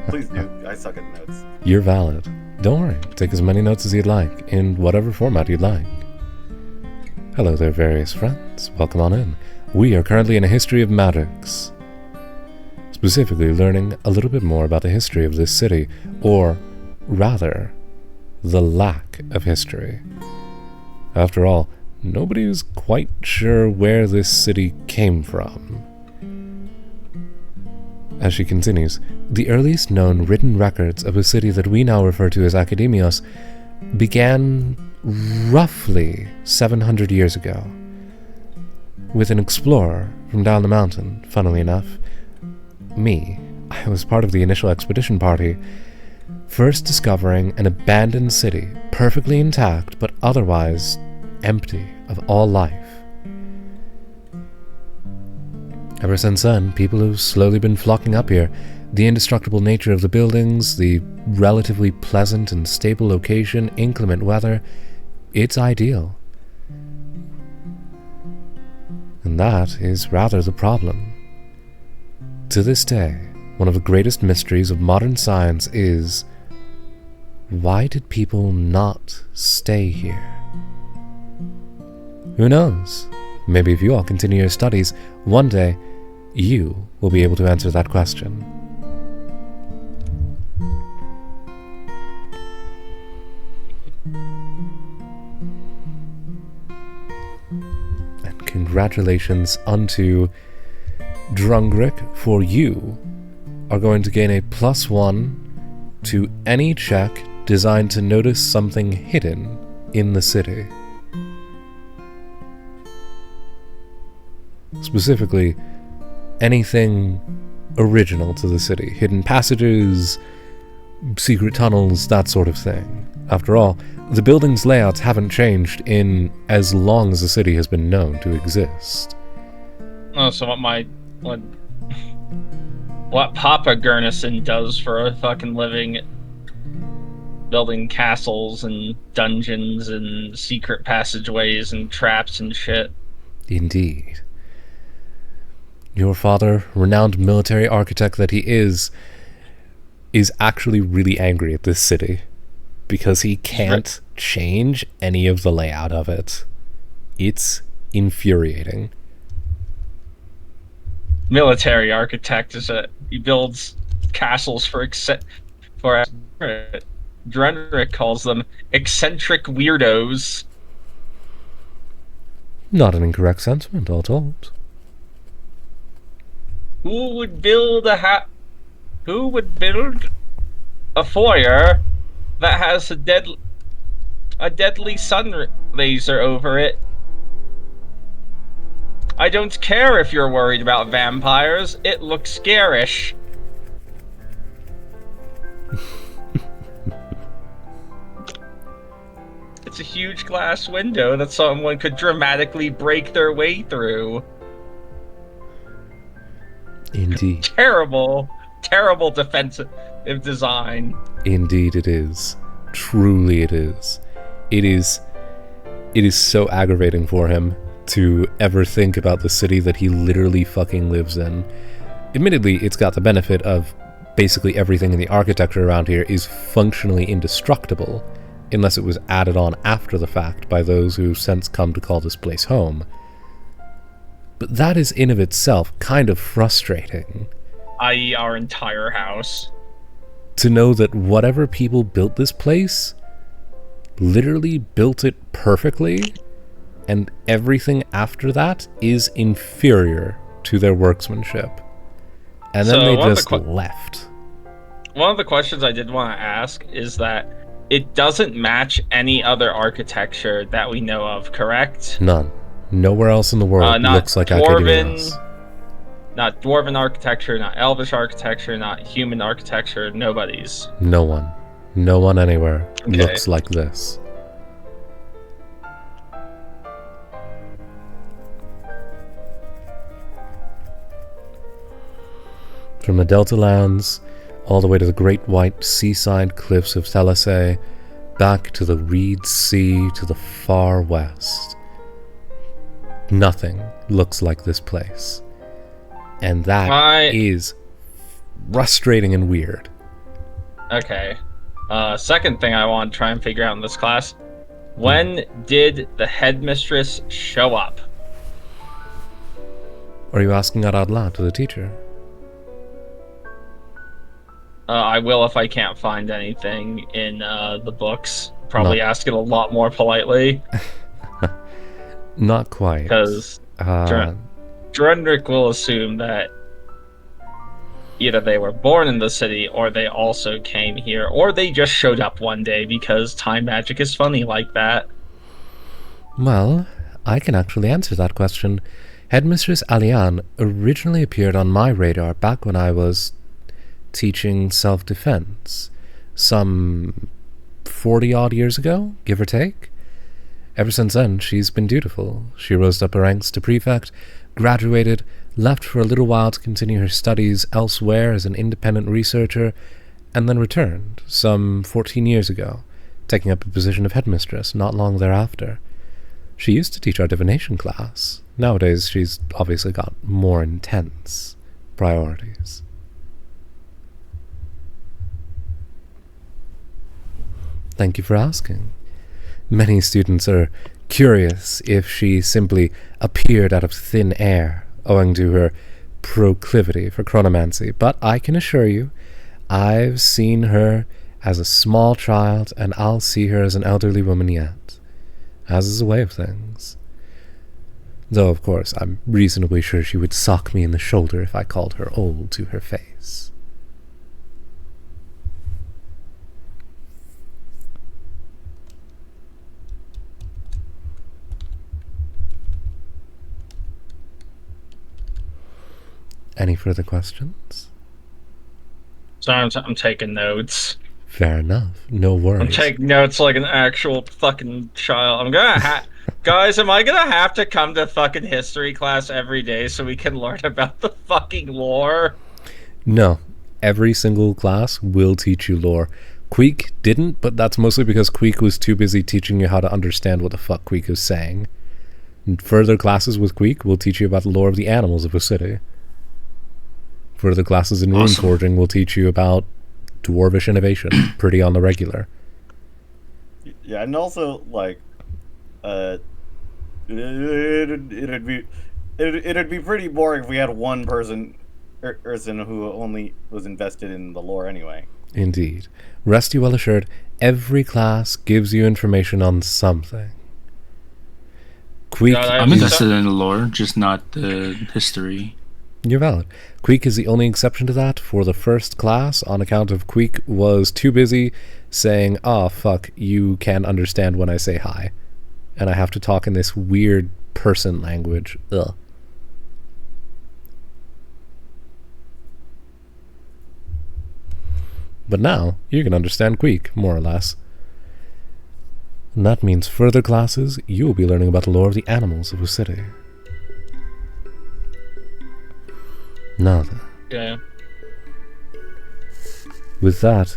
Please do. I suck at notes. You're valid. Don't worry, take as many notes as you'd like, in whatever format you'd like. Hello there, various friends. Welcome on in. We are currently in a history of Maddox. Specifically learning a little bit more about the history of this city, or rather, the lack of history. After all, nobody is quite sure where this city came from. As she continues, the earliest known written records of a city that we now refer to as Akademios began roughly 700 years ago, with an explorer from down the mountain, funnily enough. Me. I was part of the initial expedition party, first discovering an abandoned city, perfectly intact but otherwise empty of all life. Ever since then, people have slowly been flocking up here. The indestructible nature of the buildings, the relatively pleasant and stable location, inclement weather, it's ideal. And that is rather the problem. To this day, one of the greatest mysteries of modern science is, why did people not stay here? Who knows? Maybe if you all continue your studies, one day you will be able to answer that question. And congratulations unto Drungrick, for you are going to gain a +1 to any check designed to notice something hidden in the city. Specifically, anything original to the city. Hidden passages, secret tunnels, that sort of thing. After all, the building's layouts haven't changed in as long as the city has been known to exist. Oh, so what Papa Gurnison does for a fucking living, building castles and dungeons and secret passageways and traps and shit. Indeed. Your father, renowned military architect that he is actually really angry at this city because he can't change any of the layout of it. It's infuriating. Military architect he builds castles for Drenrick calls them eccentric weirdos. Not an incorrect sentiment, all told. Who would build a foyer that has a deadly sun laser over it? I don't care if you're worried about vampires. It looks garish. It's a huge glass window that someone could dramatically break their way through. Indeed. Terrible, terrible defensive design. Indeed it is. Truly it is. It is so aggravating for him to ever think about the city that he literally fucking lives in. Admittedly, it's got the benefit of basically everything in the architecture around here is functionally indestructible, unless it was added on after the fact by those who've since come to call this place home. But that is in of itself kind of frustrating. I.e. our entire house. To know that whatever people built this place literally built it perfectly, and everything after that is inferior to their workmanship. And then they just left. One of the questions I did want to ask is that it doesn't match any other architecture that we know of, correct? None. Nowhere else in the world looks like Akademios. Not dwarven architecture, not elvish architecture, not human architecture, nobody's. No one. No one anywhere looks like this. From the Delta lands, all the way to the great white seaside cliffs of Thalassé, back to the Reed Sea to the far west. Nothing looks like this place. And that is frustrating and weird. Okay. Second thing I want to try and figure out in this class. When did the headmistress show up? Are you asking out loud to the teacher? I will if I can't find anything in the books. Probably ask it a lot more politely. Not quite. Because Drendrick will assume that either they were born in the city, or they also came here, or they just showed up one day, because time magic is funny like that. Well, I can actually answer that question. Headmistress Alian originally appeared on my radar back when I was teaching self-defense, some 40-odd years ago, give or take. Ever since then, she's been dutiful. She rose up her ranks to prefect, graduated, left for a little while to continue her studies elsewhere as an independent researcher, and then returned, some 14 years ago, taking up a position of headmistress not long thereafter. She used to teach our divination class. Nowadays, she's obviously got more intense priorities. Thank you for asking. Many students are curious if she simply appeared out of thin air, owing to her proclivity for chronomancy, but I can assure you, I've seen her as a small child, and I'll see her as an elderly woman yet, as is the way of things. Though, of course, I'm reasonably sure she would sock me in the shoulder if I called her old to her face. Any further questions? Sorry, I'm taking notes. Fair enough. No worries. I'm taking notes like an actual fucking child. I'm gonna guys, am I gonna have to come to fucking history class every day so we can learn about the fucking lore? No. Every single class will teach you lore. Queek didn't, but that's mostly because Queek was too busy teaching you how to understand what the fuck Queek is saying. And further classes with Queek will teach you about the lore of the animals of a city. Further classes in rune forging will teach you about dwarvish innovation, pretty on the regular. Yeah, and also like, it'd be pretty boring if we had one person who only was invested in the lore anyway. Indeed. Rest you well assured, every class gives you information on something. Queek, I'm invested in the lore, just not the history. You're valid. Queek is the only exception to that for the first class, on account of Queek was too busy saying, "Ah, fuck, you can't understand when I say hi. And I have to talk in this weird person language. Ugh." But now, you can understand Queek, more or less. And that means further classes, you will be learning about the lore of the animals of a city. Now then, Yeah. With that,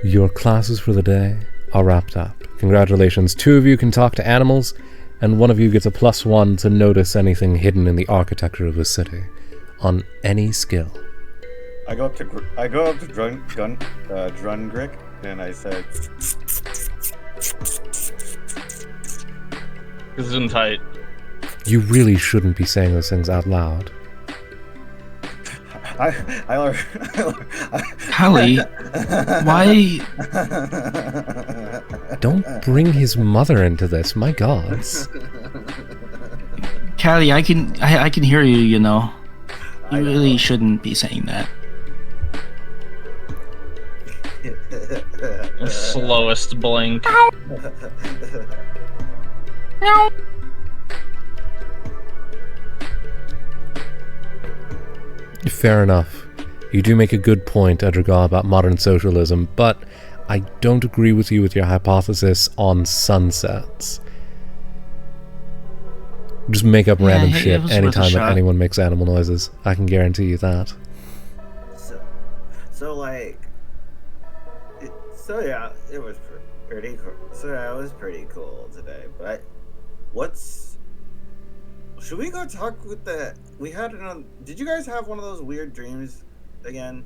your classes for the day are wrapped up. Congratulations. 2 of you can talk to animals, and 1 of you gets a +1 to notice anything hidden in the architecture of the city on any skill. I go up to Drungrick and I say, Gesundheit. You really shouldn't be saying those things out loud. Callie, why? Don't bring his mother into this, my gods. Callie, I can hear you. You know, I you know. really shouldn't be saying that. The slowest blink. Fair enough. You do make a good point, Edrigal, about modern socialism, but I don't agree with you with your hypothesis on sunsets. Just make up random hey, it shit was worth a anytime that shot. anyone makes animal noises. I can guarantee you that. So like, yeah, it was pretty cool. So yeah, it was pretty cool today. But should we go talk with we had it on? Did you guys have one of those weird dreams again?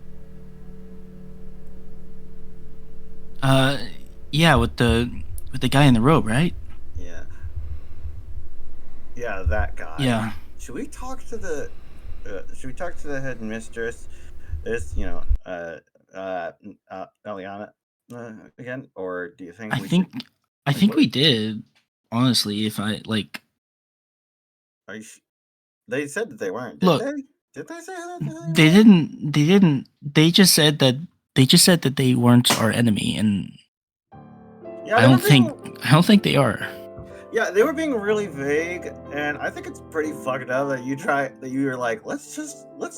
Yeah, with the guy in the robe, right? Yeah. Yeah, that guy. Yeah. Should we talk to the headmistress? Eliana, again, or do you think I we think should? I think we did. Honestly, if I like, Are you? They said that they weren't. Did look, they? Did they say that? they didn't. They didn't. They just said that. They just said that they weren't our enemy, and Yeah, I don't think they are. Yeah, they were being really vague, and I think it's pretty fucked up that you were like, let's see what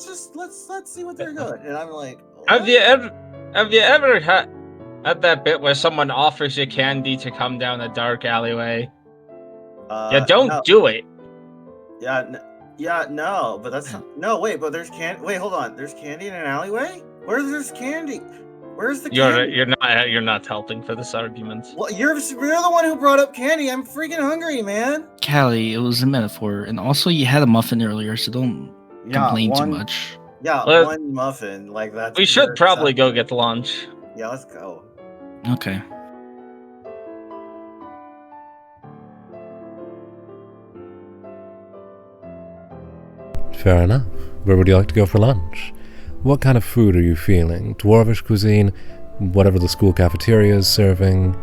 they're doing, and I'm like, what? Have you ever had that bit where someone offers you candy to come down a dark alleyway? Don't No. do it. No, but that's no. Wait, but there's Wait, hold on. There's candy in an alleyway. There's candy? Where's the candy? You're not helping for this argument. Well, you're the one who brought up candy. I'm freaking hungry, man. Callie, it was a metaphor, and also you had a muffin earlier, so don't complain too much. Yeah, Well, one muffin. Like that's. We should probably go get lunch. Yeah, let's go. Okay. Fair enough. Where would you like to go for lunch? What kind of food are you feeling? Dwarvish cuisine? Whatever the school cafeteria is serving?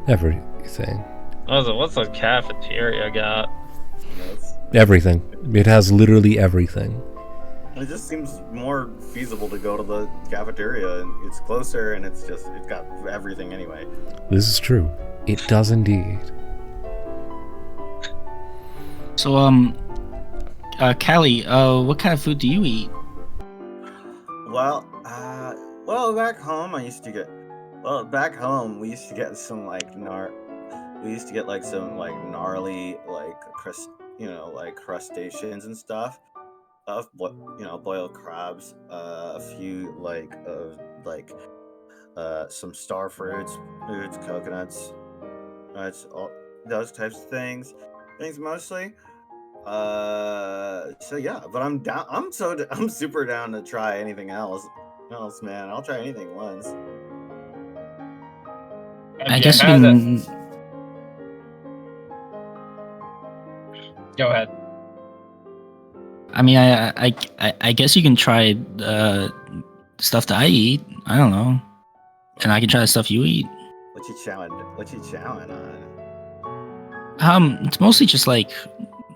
Everything. What's the cafeteria got? Everything. It has literally everything. It just seems more feasible to go to the cafeteria, and it's closer, and it's got everything anyway. This is true. It does indeed. So, Callie, what kind of food do you eat? Back home we used to get some gnarly crustaceans and stuff. Boiled crabs, a few some star fruits, coconuts, all those types of things mostly. So yeah, but I'm down. I'm super down to try anything else, man. I'll try anything once. I guess you can. Go ahead. I mean, I guess you can try stuff that I eat. I don't know, and I can try the stuff you eat. What you chowing on? It's mostly just like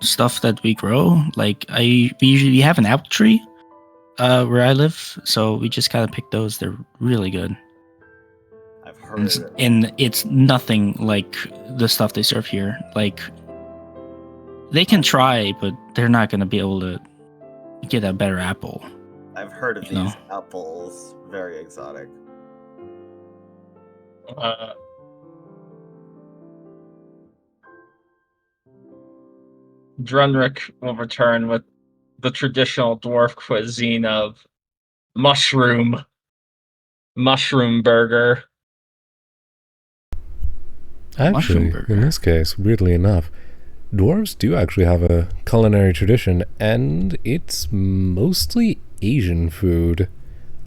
stuff that we grow. Like we usually have an apple tree, where I live, so we just kind of pick those. They're really good. I've heard. And it's nothing like the stuff they serve here. Like they can try, but they're not going to be able to get a better apple. I've heard of these apples. Very exotic. Drunrick will return with the traditional dwarf cuisine of mushroom burger. Actually, burger. in this case, weirdly enough, dwarves do actually have a culinary tradition, and it's mostly Asian food.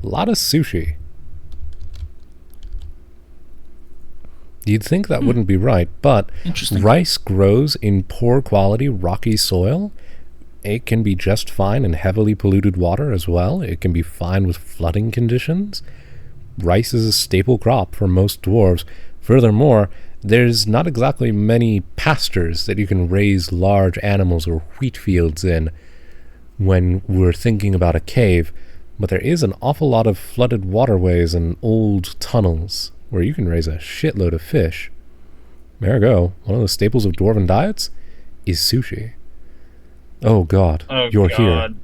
A lot of sushi. You'd think that wouldn't be right, but Interesting. rice grows in poor quality rocky soil. It can be just fine in heavily polluted water as well. It can be fine with flooding conditions. Rice is a staple crop for most dwarves. Furthermore, there's not exactly many pastures that you can raise large animals or wheat fields in when we're thinking about a cave, but there is an awful lot of flooded waterways and old tunnels where you can raise a shitload of fish. There you go. One of the staples of dwarven diets is sushi. Oh god, Oh you're here. god.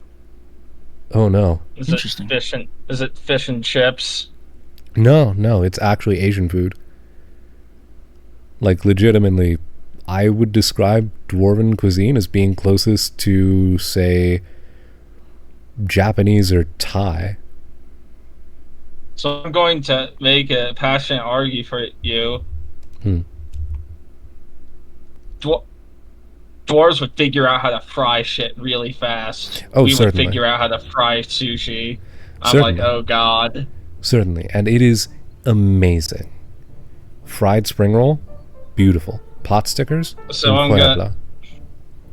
Oh no. Is Interesting. it fish and chips? No, it's actually Asian food. Like, legitimately, I would describe dwarven cuisine as being closest to, say, Japanese or Thai. So I'm going to make a passionate argue for you. Hmm. Dwarves would figure out how to fry shit really fast. Oh, we certainly. would figure out how to fry sushi. I'm Certainly. like, oh god. Certainly, and it is amazing. Fried spring roll, beautiful. Pot stickers, So incredible.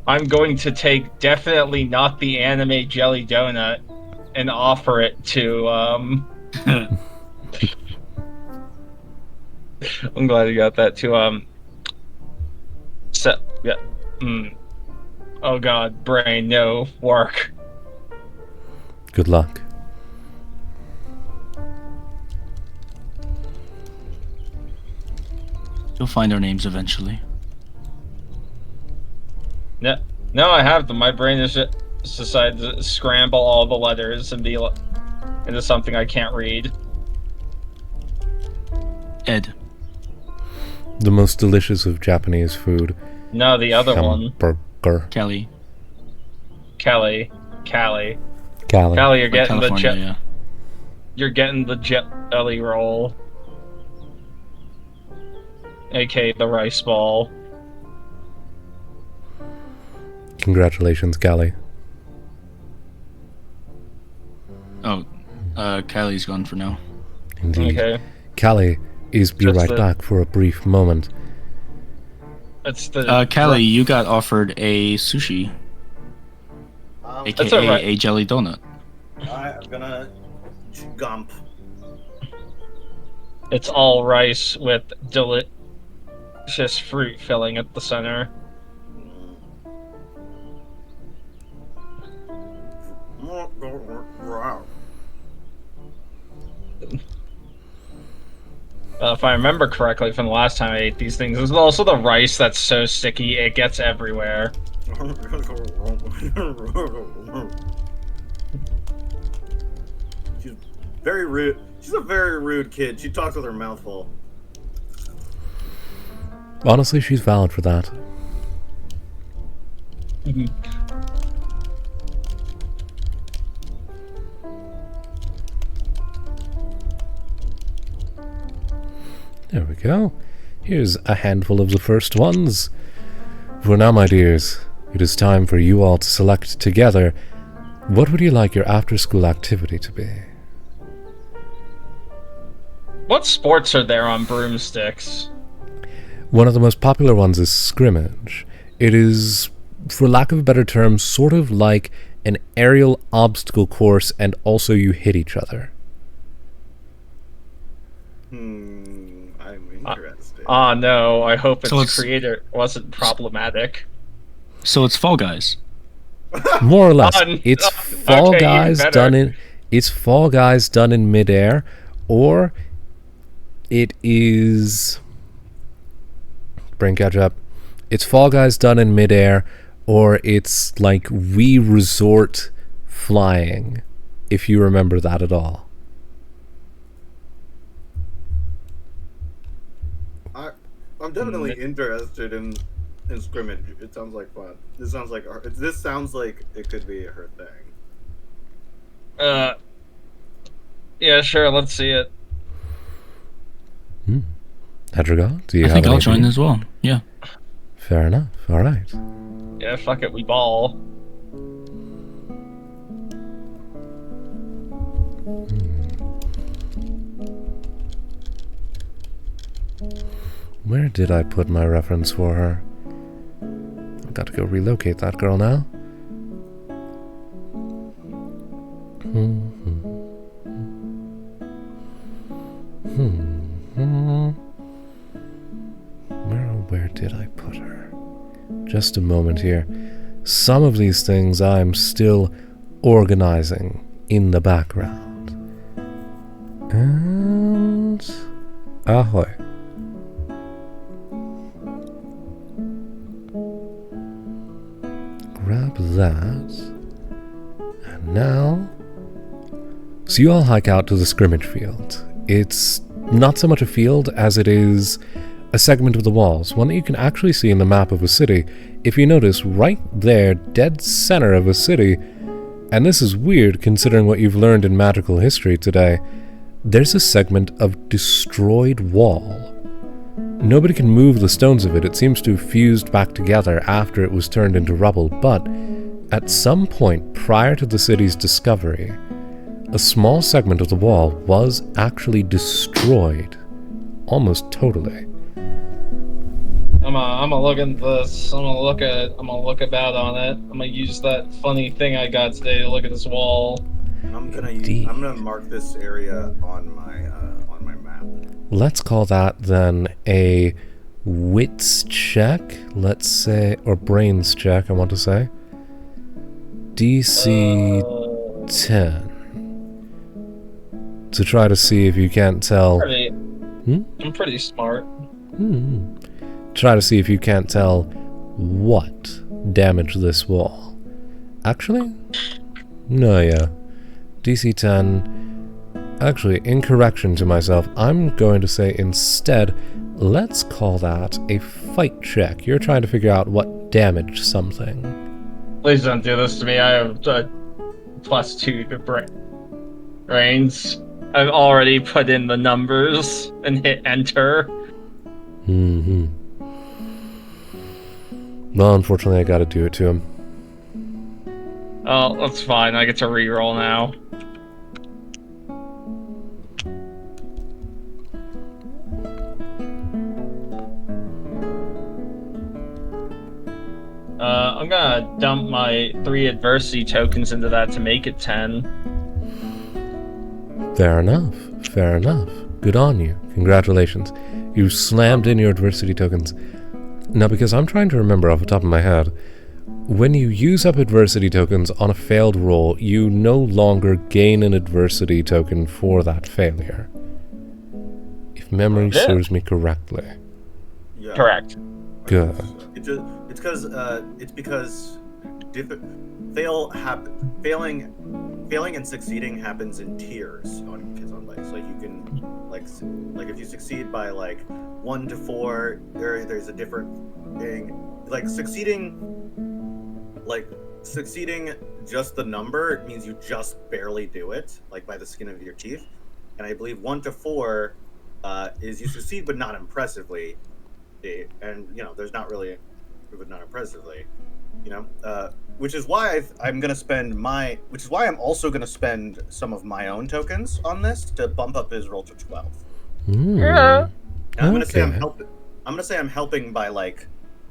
I'm going to take definitely not the anime jelly donut and offer it to I'm glad you got that to yeah. Oh god, brain, no work. Good luck. You'll find our names eventually. No, I have them. My brain has just decided to scramble all the letters and be into something I can't read. Ed. The most delicious of Japanese food. No, the other one. Hamburger. Kelly. Callie, Cali. you're Like getting the California, you're getting the jelly roll, aka the rice ball. Congratulations, Cali. yeah. Oh, Kylie's gone for now. Indeed. Okay, Cali is be Just right the- back for a brief moment. that's the Callie, you got offered a sushi, That's aka alright. a jelly donut. I'm gonna gump. It's all rice with delicious fruit filling at the center. If I remember correctly from the last time I ate these things, there's also the rice that's so sticky it gets everywhere. She's very rude. She's a very rude kid. She talks with her mouth full. Honestly, she's valid for that. There we go. Here's a handful of the first ones. For now, my dears, it is time for you all to select together what would you like your after-school activity to be? What sports are there on broomsticks? One of the most popular ones is scrimmage. It is, for lack of a better term, sort of like an aerial obstacle course, and also you hit each other. I'm interested. Ah, no, I hope its So it's- creator wasn't problematic. So it's Fall Guys. More or less, Fun. it's Okay, Fall even Guys better. done in midair, or it is brain catch up. It's Fall Guys done in midair, or it's like Wii Resort flying, if you remember that at all. I'm definitely interested in in scrimmage. It sounds like fun. This sounds like it could be her thing. Yeah, sure. Let's see it. Hedrigar, do you I have think I'll any join opinion? as well. Yeah. Fair enough. All right. Yeah, fuck it. We ball. Where did I put my reference for her? I've got to go relocate that girl now. Where did I put her? Just a moment here. Some of these things I'm still organizing in the background. And ahoy. Grab that. And now... So you all hike out to the scrimmage field. It's not so much a field as it is a segment of the walls, one that you can actually see in the map of a city. If you notice, right there, dead center of a city, and this is weird considering what you've learned in magical history today, there's a segment of destroyed wall. Nobody can move the stones of it. It seems to have fused back together after it was turned into rubble, but at some point prior to the city's discovery, a small segment of the wall was actually destroyed, almost totally. I'm gonna look at this. I'm gonna look about on it. I'm gonna use that funny thing I got today to look at this wall. I'm gonna mark this area on my map. Let's call that then a wits check, let's say, or brains check, I want to say. DC 10. To try to see if you can't tell... I'm pretty smart. Try to see if you can't tell what damaged this wall. Actually? No, yeah. DC 10. Actually, in correction to myself, I'm going to say instead, let's call that a fight check. You're trying to figure out what damaged something. Please don't do this to me. I have +2 to brains. I've already put in the numbers and hit enter. Well, unfortunately, I gotta do it to him. Oh, that's fine. I get to reroll now. I'm gonna dump my 3 adversity tokens into that to make it 10. Fair enough. Fair enough. Good on you. Congratulations. You slammed in your adversity tokens. Now, because I'm trying to remember off the top of my head, when you use up adversity tokens on a failed roll, you no longer gain an adversity token for that failure. If memory serves me correctly. Yeah. Correct. Good. It's because failing and succeeding happens in tiers on kids on lights. Like you can like if you succeed by 1 to 4, there's a different thing. Like succeeding just the number means you just barely do it, like by the skin of your teeth. And I believe 1 to 4 is you succeed but not impressively. And there's not really but not impressively. Which is why I'm also gonna spend some of my own tokens on this to bump up his roll to 12. Yeah. And I'm gonna say I'm helping by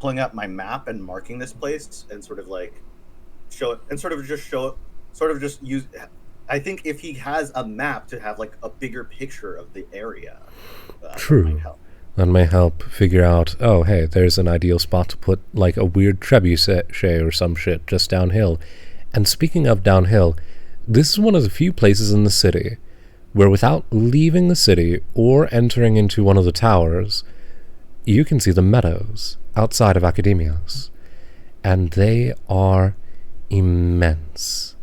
pulling up my map and marking this place and sort of show it and sort of just use. I think if he has a map to have a bigger picture of the area, True. That might help. That may help figure out, oh, hey, there's an ideal spot to put, a weird trebuchet or some shit just downhill. And speaking of downhill, this is one of the few places in the city where without leaving the city or entering into one of the towers, you can see the meadows outside of Akademios. And they are immense.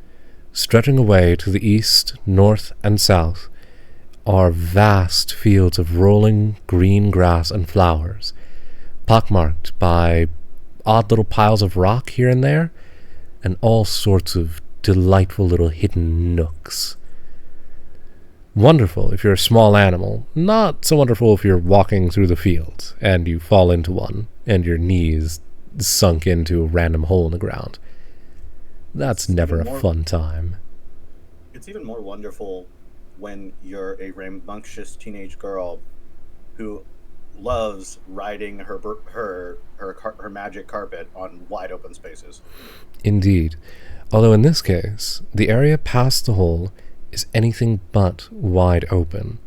Stretching away to the east, north, and south are vast fields of rolling green grass and flowers, pockmarked by odd little piles of rock here and there, and all sorts of delightful little hidden nooks. Wonderful if you're a small animal, not so wonderful if you're walking through the fields and you fall into one and your knees sunk into a random hole in the ground. That's never a fun time. It's even more wonderful when you're a rambunctious teenage girl who loves riding her magic carpet on wide open spaces. Indeed. Although in this case, the area past the hole is anything but wide open.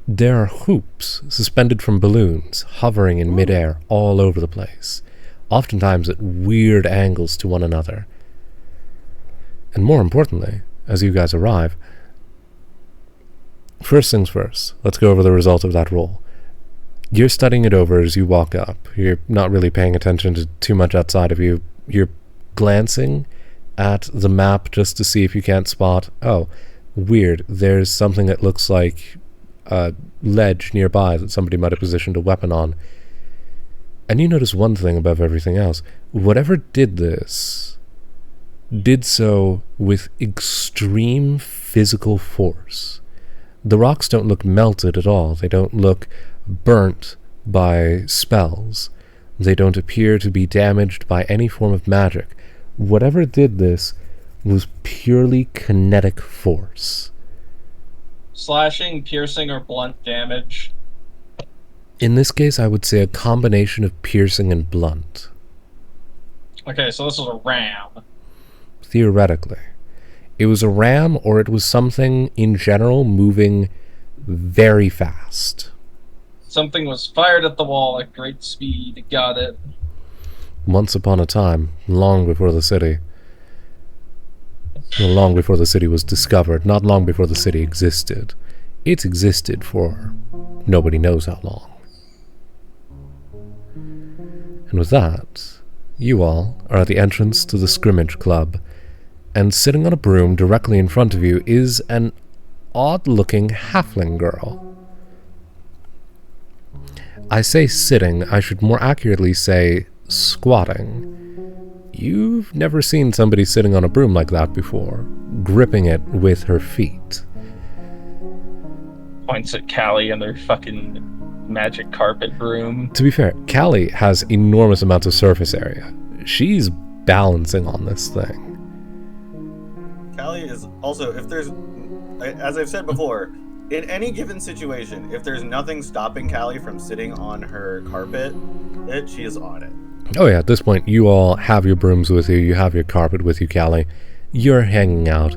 There are hoops suspended from balloons hovering in midair all over the place, oftentimes at weird angles to one another. And more importantly, as you guys arrive, first things first, let's go over the result of that roll. You're studying it over as you walk up. You're not really paying attention to too much outside of you. You're glancing at the map just to see if you can't spot, oh, weird, there's something that looks like a ledge nearby that somebody might have positioned a weapon on. And you notice one thing above everything else. Whatever did this did so with extreme physical force. The rocks don't look melted at all. They don't look burnt by spells. They don't appear to be damaged by any form of magic. Whatever did this was purely kinetic force. Slashing, piercing, or blunt damage. In this case, I would say a combination of piercing and blunt. Okay, so this is a ram. Theoretically. It was a ram, or it was something in general moving very fast. Something was fired at the wall at great speed. Got it. Once upon a time, long before the city. Well, long before the city was discovered, not long before the city existed. It's existed for nobody knows how long. And with that, you all are at the entrance to the scrimmage club, and sitting on a broom directly in front of you is an odd-looking halfling girl. I say sitting, I should more accurately say squatting. You've never seen somebody sitting on a broom like that before, gripping it with her feet. Points at Callie and their fucking magic carpet broom. To be fair, Callie has enormous amounts of surface area. She's balancing on this thing. Callie is also, if there's, as I've said before, in any given situation, if there's nothing stopping Callie from sitting on her carpet, she is on it. Oh yeah, at this point, you all have your brooms with you, you have your carpet with you, Callie. You're hanging out.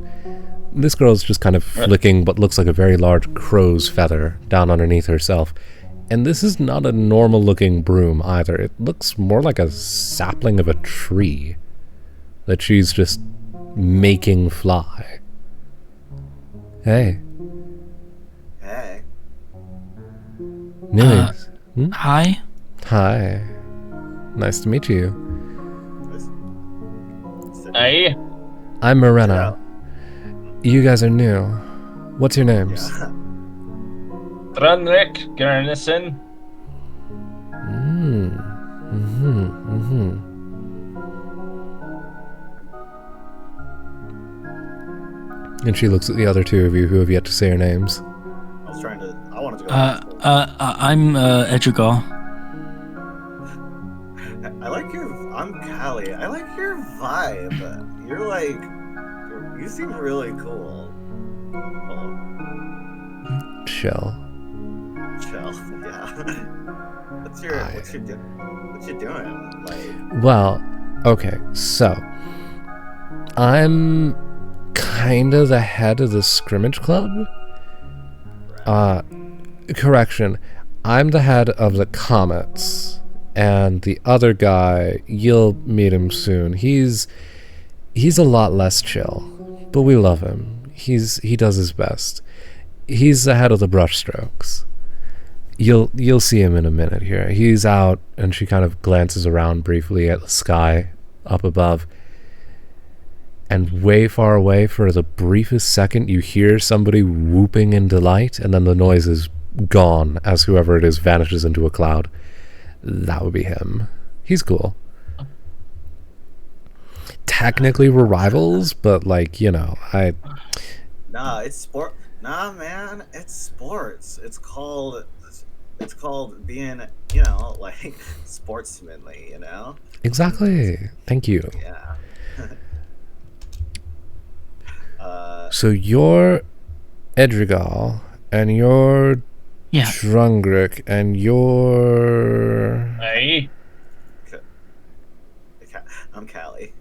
This girl's just kind of flicking what looks like a very large crow's feather down underneath herself. And this is not a normal-looking broom either. It looks more like a sapling of a tree that she's just making fly. Hey. Hey. News. Hi. Hi. Nice to meet you. Hey. I'm Morena. You guys are new. What's your names? Yeah. Drunrik Gernison. And she looks at the other two of you who have yet to say your names. I wanted to go to school. I'm Edgar. I'm Callie. I like your vibe. You seem really cool. Chill. Chill, yeah. What you doing? Like, well, okay, so I'm kind of the head of the scrimmage club. Correction, I'm the head of the Comets, and the other guy, you'll meet him soon. He's a lot less chill, but we love him. He does his best. He's the head of the brushstrokes. You'll see him in a minute here. He's out, and she kind of glances around briefly at the sky up above. And way far away, for the briefest second, you hear somebody whooping in delight, and then the noise is gone as whoever it is vanishes into a cloud. That would be him. He's cool. technically we're rivals, but like, you know, Nah, it's sport. Nah, man, it's sports. It's called being, you know, like sportsmanly. You know. exactly. Thank you. Yeah. So you're Edrigal, and you're Yeah. Drungrick, and you're... Hey, I'm Callie.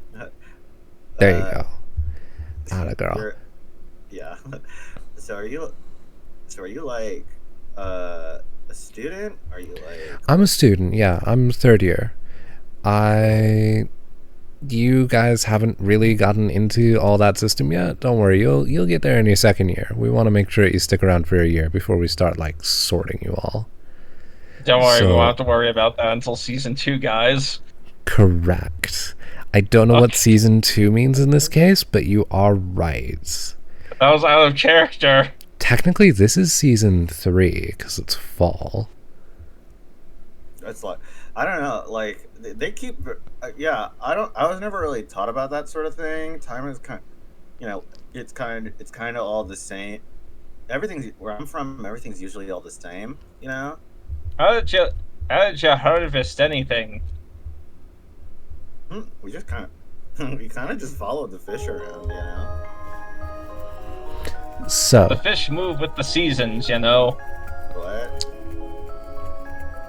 There you go. Atta girl. Yeah. So are you like a student? Are you like? I'm a student, yeah. I'm third year. You guys haven't really gotten into all that system yet. Don't worry, you'll get there in your second year. We want to make sure you stick around for a year before we start like sorting you all. don't worry, we So- won't have to worry about that until season 2, guys. Correct. I don't know what season 2 means in this case, but you are right. That was out of character. Technically, this is season 3 because it's fall. It's like I don't know. Like they keep. Yeah, I don't. I was never really taught about that sort of thing. Time is kind. You know, it's kind of all the same. Everything's where I'm from. Everything's usually all the same. You know. How did you harvest anything? We just kind of. We kind of just followed the fish around. You know. So, The fish move with the seasons, you know. What?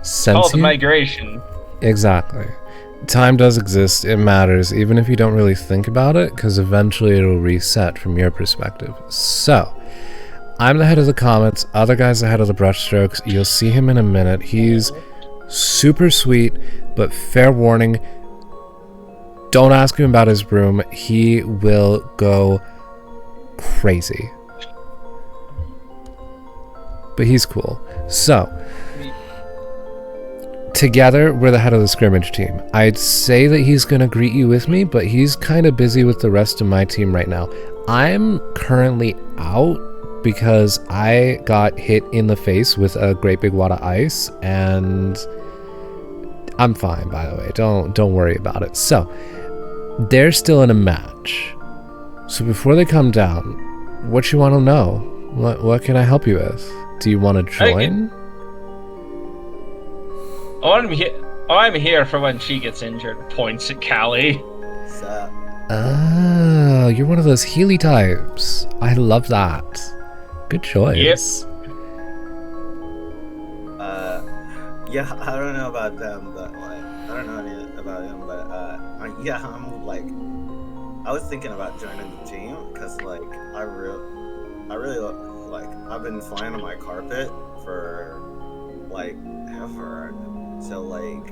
since Called you... migration. Exactly. Time does exist, it matters, even if you don't really think about it, because eventually it'll reset from your perspective. So, I'm the head of the comets, other guy's the head of the brushstrokes. You'll see him in a minute. He's super sweet, but fair warning, don't ask him about his broom. He will go crazy. But he's cool. So, together, we're the head of the scrimmage team. I'd say that he's going to greet you with me, but he's kind of busy with the rest of my team right now. I'm currently out because I got hit in the face with a great big wad of ice, and I'm fine, by the way. Don't worry about it. So, they're still in a match. So before they come down, what you want to know? What can I help you with? Do you want to join? I'm here for when she gets injured. Points at Callie. So, Oh, you're one of those Healy types. I love that. Good choice. yeah, I don't know about them, but like, I don't know anything about them, but yeah, I'm like, I was thinking about joining the team because like I really like I've been flying on my carpet for like ever, so like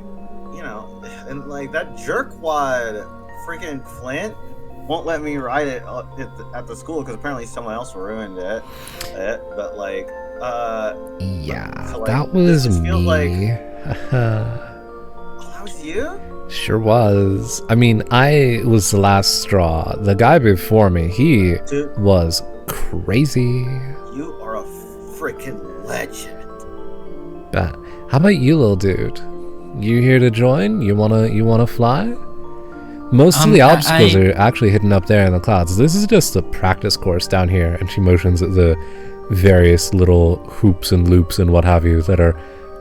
you know, and like that jerkwad freaking Flint won't let me ride it at the school because apparently someone else ruined it. But like, Yeah, so, like, that was this me. feels like- oh, that was you? Sure was. I mean, I was the last straw. The guy before me, he Dude, was crazy. you are a freaking legend. But how about you, little dude? You here to join? You wanna fly? Most of the obstacles are actually hidden up there in the clouds. This is just a practice course down here, and she motions at the various little hoops and loops and what have you that are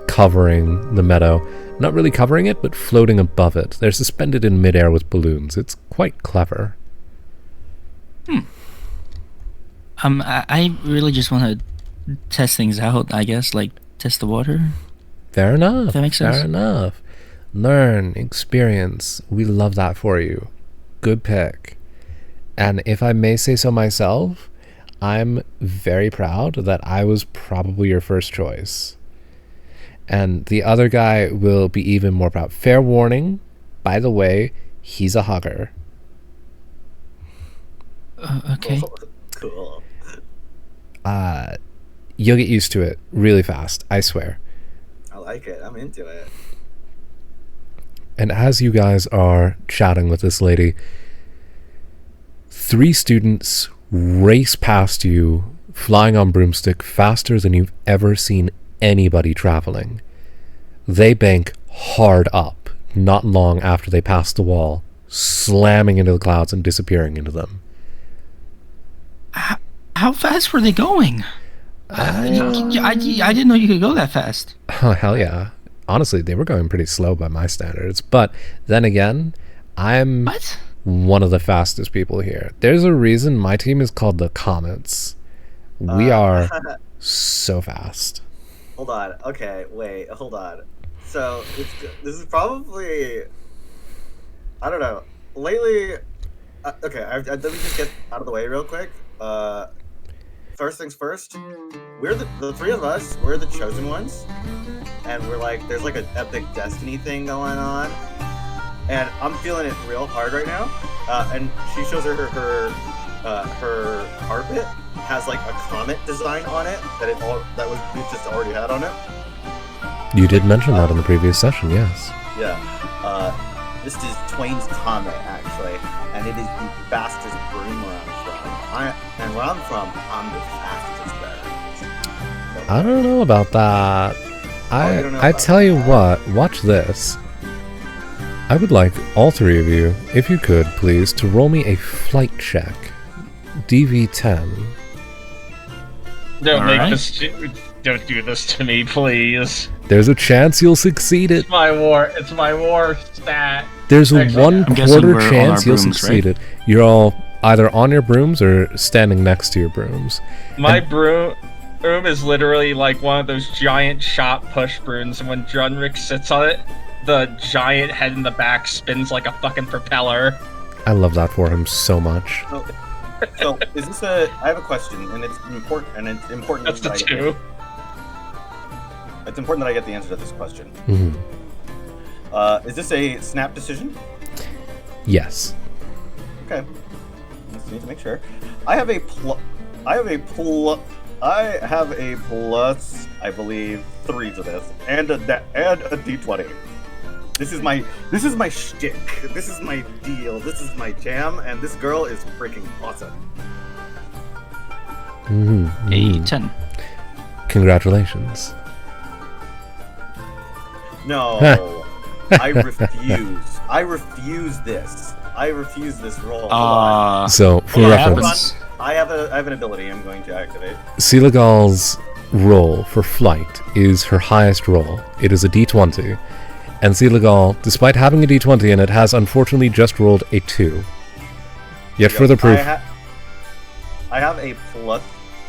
covering the meadow. Not really covering it, but floating above it. They're suspended in midair with balloons. It's quite clever. I really just want to test things out, I guess, like test the water. Fair enough. That makes sense. Fair enough. Learn, experience. We love that for you. Good pick. And if I may say so myself, I'm very proud that I was probably your first choice. And the other guy will be even more proud. Fair warning, by the way, he's a hugger. Okay. Cool. You'll get used to it really fast, I swear. I like it. I'm into it. And as you guys are chatting with this lady, 3 students race past you, flying on broomstick faster than you've ever seen anybody traveling. They bank hard up, not long after they pass the wall, slamming into the clouds and disappearing into them. How fast were they going? I didn't know you could go that fast. Oh, hell yeah. Honestly, they were going pretty slow by my standards. But then again, I'm What? one of the fastest people here. There's a reason my team is called the Comets. We are so fast. Hold on. Okay, wait. Hold on. So this is probably, I don't know. Lately, okay. Let me just get out of the way real quick. First things first. We're the three of us. We're the chosen ones, and we're like, there's like an epic destiny thing going on, and I'm feeling it real hard right now. And she shows her carpet has like a comet design on it it just already had on it. You did mention that in the previous session, yes. Yeah. This is Twain's Comet, actually, and it is the fastest broom where I'm from. And where I'm from, I'm the fastest there. So, I don't know about that. you don't know I about tell you that. what, watch this. I would like all three of you, if you could, please, to roll me a flight check. DV10. Don't do this to me, please. There's a chance you'll succeed it. It's my war stat. There's a Actually, one I'm guessing quarter we're on chance our you'll brooms, succeed right? it. You're all either on your brooms or standing next to your brooms. My broom is literally like one of those giant shot push brooms, and when Drunrick sits on it, the giant head in the back spins like a fucking propeller. I love that for him so much. So is this I have a question, and it's important. That's the that two. It's important that I get the answer to this question. Mhm. Is this a snap decision? Yes. Okay. Just need to make sure. I have a plus, I believe, 3 to this, and a D20. This is my shtick. This is my deal. This is my jam, and this girl is freaking awesome. Mm-hmm. A 10. Congratulations. No, I refuse. I refuse this. I refuse this roll. Hold on. So, for Hold on, reference, hold on. I have an ability I'm going to activate. Sealagal's roll for flight is her highest roll. It is a D20. And Sealagal, despite having a D20 in it, has unfortunately just rolled a 2. Yet further proof... I have a plus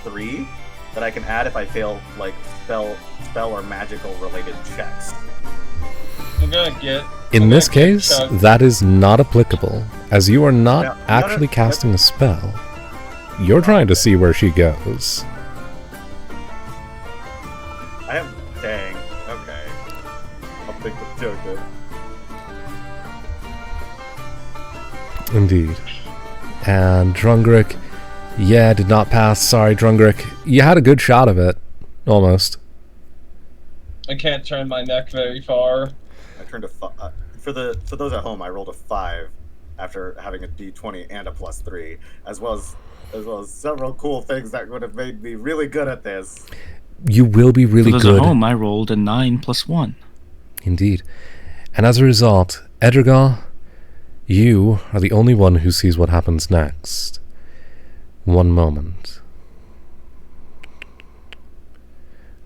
3 that I can add if I fail, like, spell or magical related checks. I'm gonna get. In this case, Chug. that is not applicable, as you are not No, actually no, casting a spell. You're trying to see where she goes. I have. Dang. Okay. I'll think the joke. Indeed. And Drungrick, yeah, did not pass. Sorry, Drungrick. You had a good shot of it. Almost. I can't turn my neck very far. I turned a for those at home. I rolled a 5 after having a D20 and a plus 3, as well as several cool things that would have made me really good at this. You will be really For those good. at home, I rolled a 9 plus 1. Indeed. And as a result, Edrigal, you are the only one who sees what happens next. One moment.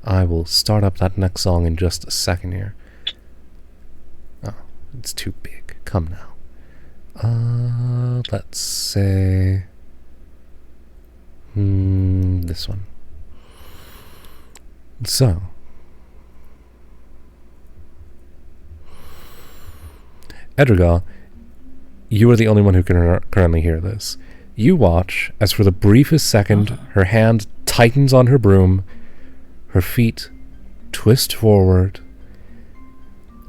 I will start up that next song in just a second here. Oh, it's too big. Come now. Let's say... this one. So... Edrigal, you are the only one who can currently hear this. You watch as for the briefest second, her hand tightens on her broom, her feet twist forward,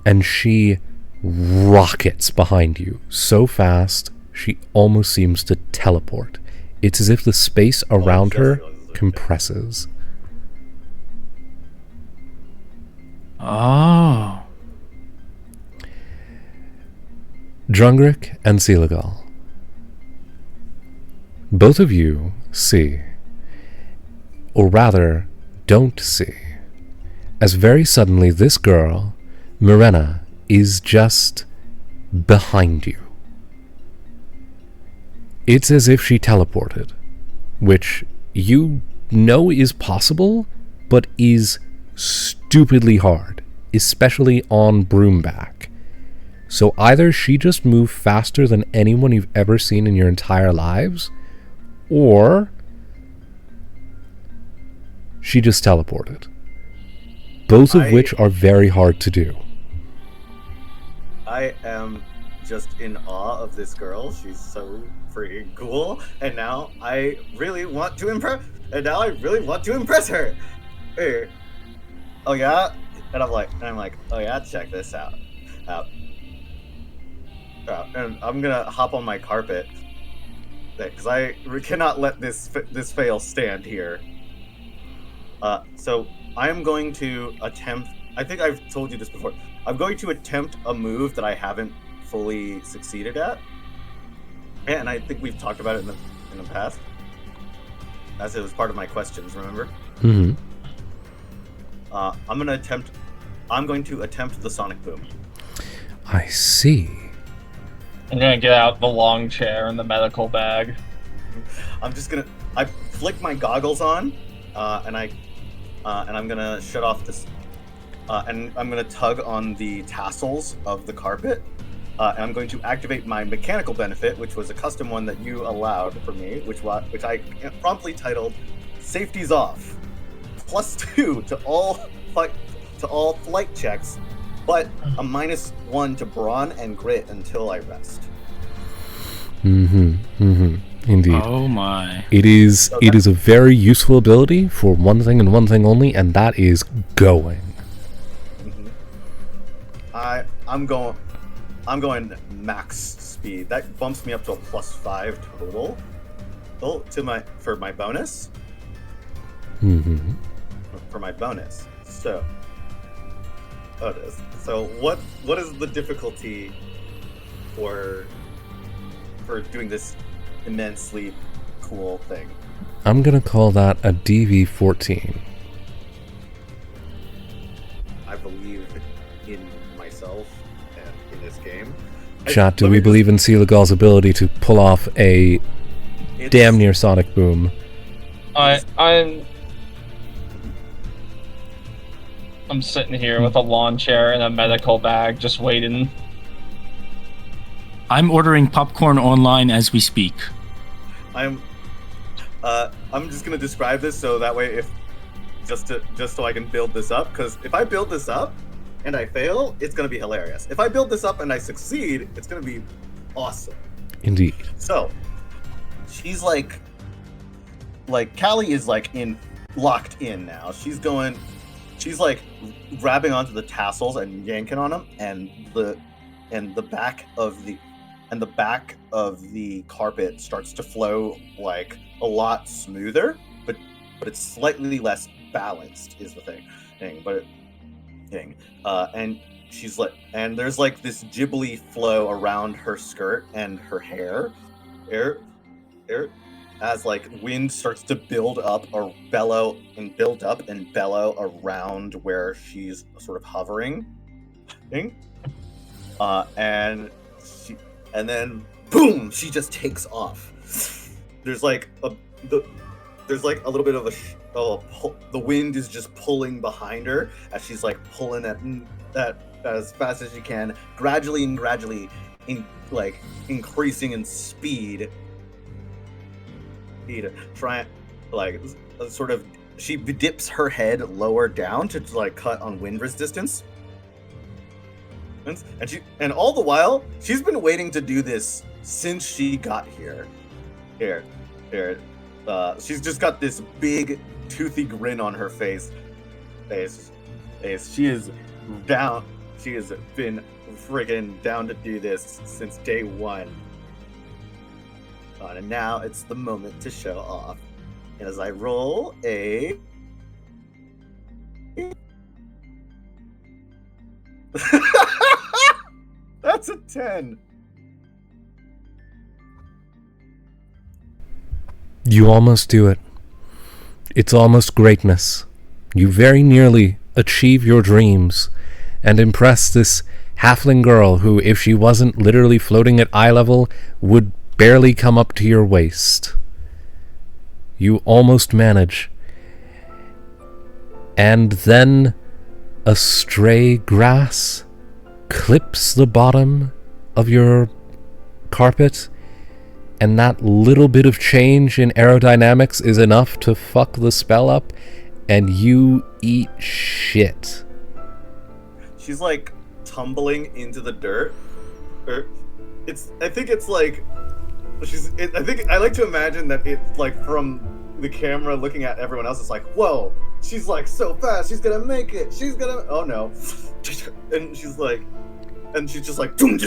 and she rockets behind you so fast she almost seems to teleport. It's as if the space around her compresses. Oh. Drungrick and Sealagal, both of you see, or rather, don't see, as very suddenly this girl, Mirena, is just behind you. It's as if she teleported, which you know is possible, but is stupidly hard, especially on Broomback. So either she just moved faster than anyone you've ever seen in your entire lives, or she just teleported. Both of which are very hard to do. I am just in awe of this girl. She's so freaking cool, and now I really want to impress. Her. Hey. Oh yeah, and I'm like, oh yeah, check this out. And I'm gonna hop on my carpet because I cannot let this fail stand here. So I am going to attempt. I think I've told you this before. I'm going to attempt a move that I haven't fully succeeded at, and I think we've talked about it in the past, as it was part of my questions. Remember? Mm-hmm. I'm going to attempt the sonic boom. I see. I'm gonna get out the long chair and the medical bag. I flick my goggles on, and I'm gonna shut off this. And I'm going to tug on the tassels of the carpet, and I'm going to activate my mechanical benefit, which was a custom one that you allowed for me, which I promptly titled "Safety's Off," +2 to all flight checks, but a -1 to brawn and grit until I rest. Indeed. Oh my! It is a very useful ability for one thing and one thing only, and that is going. I'm going max speed. That bumps me up to a +5 total. For my bonus. Mm-hmm. For my bonus. So what is the difficulty for doing this immensely cool thing? I'm gonna call that a DV14. I believe in myself and in this game. Chat, do we believe in Sealagal's ability to pull off a damn near sonic boom? I'm sitting here with a lawn chair and a medical bag, just waiting. I'm ordering popcorn online as we speak. I'm just gonna describe this so that way just so I can build this up, because if I build this up and I fail, it's gonna be hilarious. If I build this up and I succeed, it's gonna be awesome. Indeed. So she's like Callie is locked in now. She's like grabbing onto the tassels and yanking on them, and the back of the carpet starts to flow like a lot smoother, but it's slightly less balanced is the thing. And she's like, and there's like this gibbly flow around her skirt and her hair, as like wind starts to build up or bellow around where she's sort of hovering. And then boom, she just takes off. There's like a little bit of the wind is just pulling behind her as she's like pulling at as fast as she can, gradually increasing in speed. She dips her head lower down to like cut on wind resistance. And all the while, she's been waiting to do this since she got here. She's just got this big, toothy grin on her face. She is down. She has been friggin' down to do this since day one. And now it's the moment to show off. And as I roll a... That's a 10. You almost do it. It's almost greatness. You very nearly achieve your dreams and impress this halfling girl who, if she wasn't literally floating at eye level, would barely come up to your waist. You almost manage. And then a stray grass clips the bottom of your carpet, and that little bit of change in aerodynamics is enough to fuck the spell up, and you eat shit. She's like tumbling into the dirt. I think it's like I think I like to imagine that it's like from the camera looking at everyone else. It's like, whoa, she's like so fast. She's gonna make it. She's gonna. Oh no, and she's like. And she's just like, and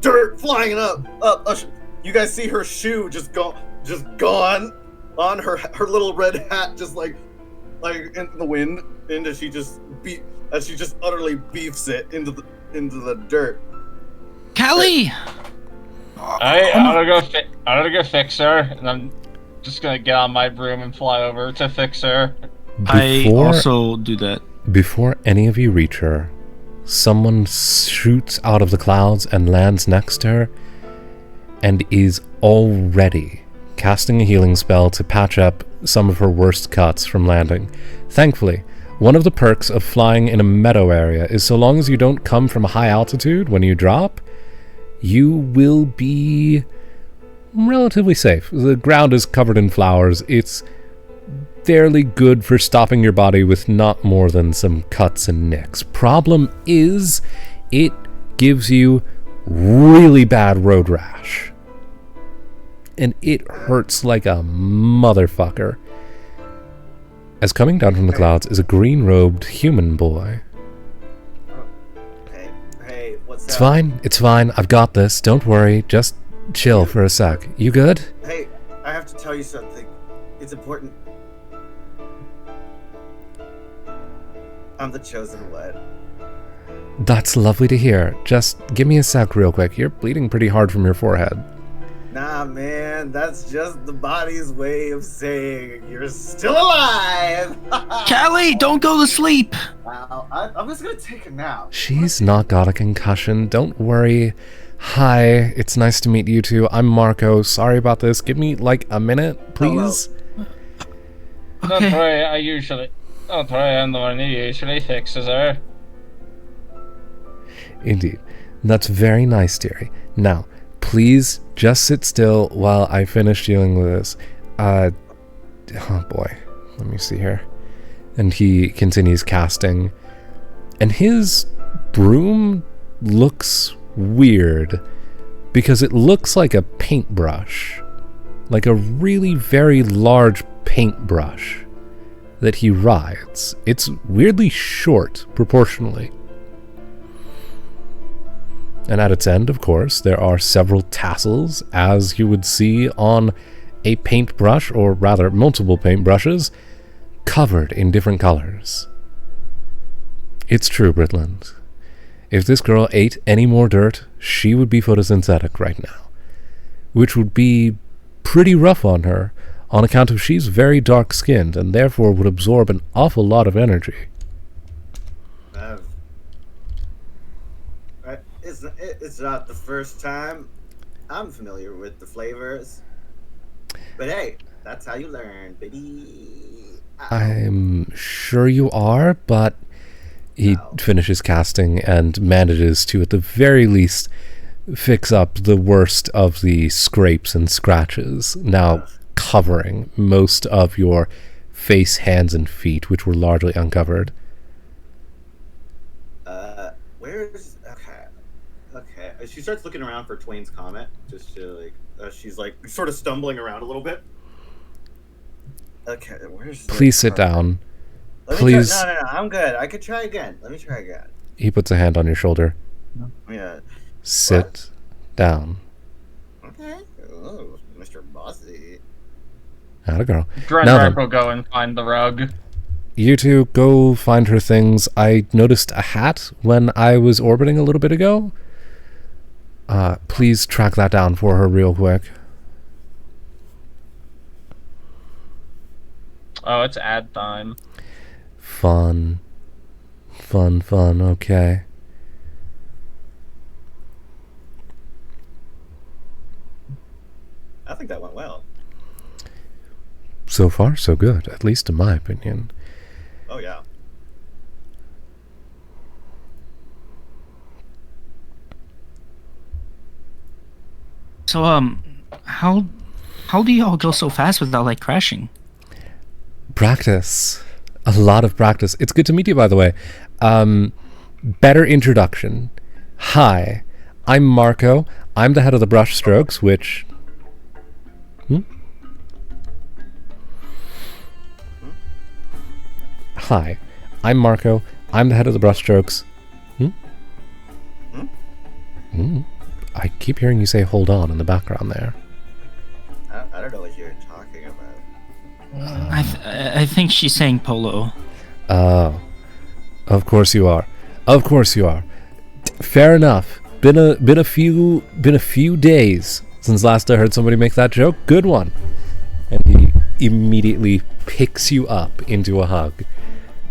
dirt flying up. You guys see her shoe just gone on her little red hat, just like in the wind, and as she just utterly beefs it into the dirt. Callie! I'm gonna go fix her, and I'm just gonna get on my broom and fly over to fix her. I also do that. Before any of you reach her, someone shoots out of the clouds and lands next to her, and is already casting a healing spell to patch up some of her worst cuts from landing. Thankfully, one of the perks of flying in a meadow area is so long as you don't come from a high altitude when you drop, you will be relatively safe. The ground is covered in flowers. It's fairly good for stopping your body with not more than some cuts and nicks. Problem is, it gives you really bad road rash. And it hurts like a motherfucker. As coming down from the clouds is a green-robed human boy. Hey, what's up? It's fine, I've got this, don't worry, just chill for a sec. You good? Hey, I have to tell you something. It's important. I'm the chosen one. That's lovely to hear. Just give me a sec real quick. You're bleeding pretty hard from your forehead. Nah, man, that's just the body's way of saying you're still alive. Callie, don't go to sleep! Wow, I'm just gonna take a nap. She's not got a concussion. Don't worry. Hi, it's nice to meet you two. I'm Marco. Sorry about this. Give me like a minute, please. Don't worry, I'm the one who usually fixes her. Indeed. That's very nice, dearie. Now, please just sit still while I finish dealing with this. Oh boy. Let me see here. And he continues casting. And his broom looks weird because it looks like a paintbrush. Like a really very large paintbrush that he rides. It's weirdly short proportionally. And at its end, of course, there are several tassels, as you would see on a paintbrush, or rather multiple paintbrushes, covered in different colors. It's true, Britland. If this girl ate any more dirt, she would be photosynthetic right now, which would be pretty rough on her, on account of she's very dark-skinned and therefore would absorb an awful lot of energy. It's not the first time. I'm familiar with the flavors. But hey, that's how you learn, baby. I'm sure you are, but he finishes casting and manages to, at the very least, fix up the worst of the scrapes and scratches, now covering most of your face, hands, and feet, which were largely uncovered. Where's... Okay. She starts looking around for Twain's comment, just to, like, she's, like, sort of stumbling around a little bit. Okay, where's... Please sit down. Please. No, I'm good. I could try again. Let me try again. He puts a hand on your shoulder. Yeah. Sit down. Okay. Oh, Mr. Bossy. Atta girl. Drenrek will go and find the rug. You two go find her things. I noticed a hat when I was orbiting a little bit ago. Please track that down for her real quick. Oh, it's ad time. Fun. Okay. think that went well. So far, so good, at least in my opinion. Oh yeah. So, how do you all go so fast without like crashing? Practice. A lot of practice. It's good to meet you, by the way. Better introduction. Hi, I'm Marco. I'm the head of the brushstrokes, which... Hi, I'm Marco. I'm the head of the brushstrokes. I keep hearing you say "hold on" in the background there. I don't know what you're talking about. I think she's saying polo. Oh, of course you are. Of course you are. Fair enough. Been a few days since last I heard somebody make that joke. Good one. And he immediately picks you up into a hug,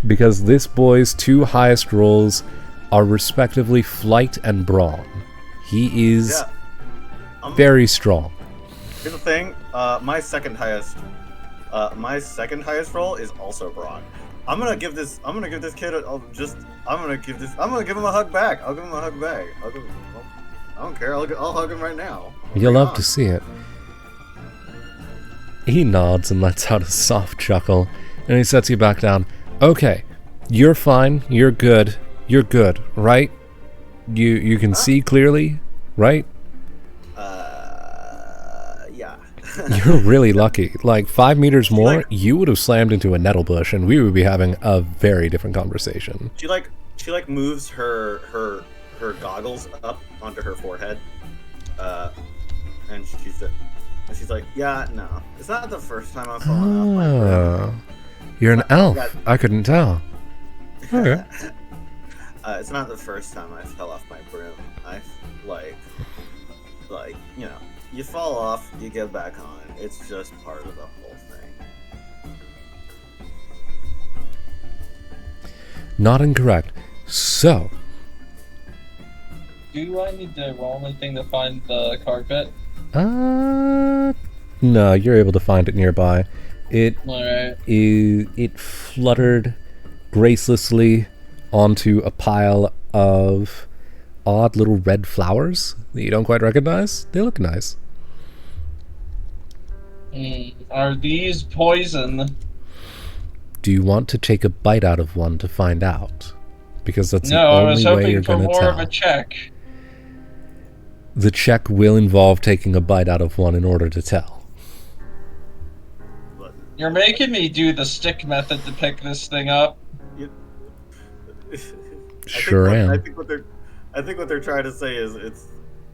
because this boy's two highest rolls are respectively flight and brawn. He is very strong. Here's the thing. My second highest roll is also brawn. I'm gonna give this kid I'm gonna give him a hug back. I'll give him a hug back. I don't care. I'll hug him right now. You'll love to see it. He nods and lets out a soft chuckle, and he sets you back down. Okay, you're fine. You're good. You're good, right? You can see clearly, right? Yeah. You're really lucky. Like 5 meters more, you would have slammed into a nettle bush, and we would be having a very different conversation. She moves her goggles up onto her forehead, and she's like, yeah, no, it's not the first time I've fallen off my broom. You're an elf. I couldn't tell. Okay. It's not the first time I fell off my broom. I you fall off, you get back on. It's just part of the whole thing. Not incorrect. So, Do I need to roll anything to find the carpet? no, you're able to find it nearby. Alright. It fluttered gracelessly onto a pile of odd little red flowers that you don't quite recognize. They look nice. Are these poison? Do you want to take a bite out of one to find out? Because that's No, the I only was way hoping you're for going to more tell. of a check. The check will involve taking a bite out of one in order to tell. You're making me do the stick method to pick this thing up. Sure am. I think what they're trying to say is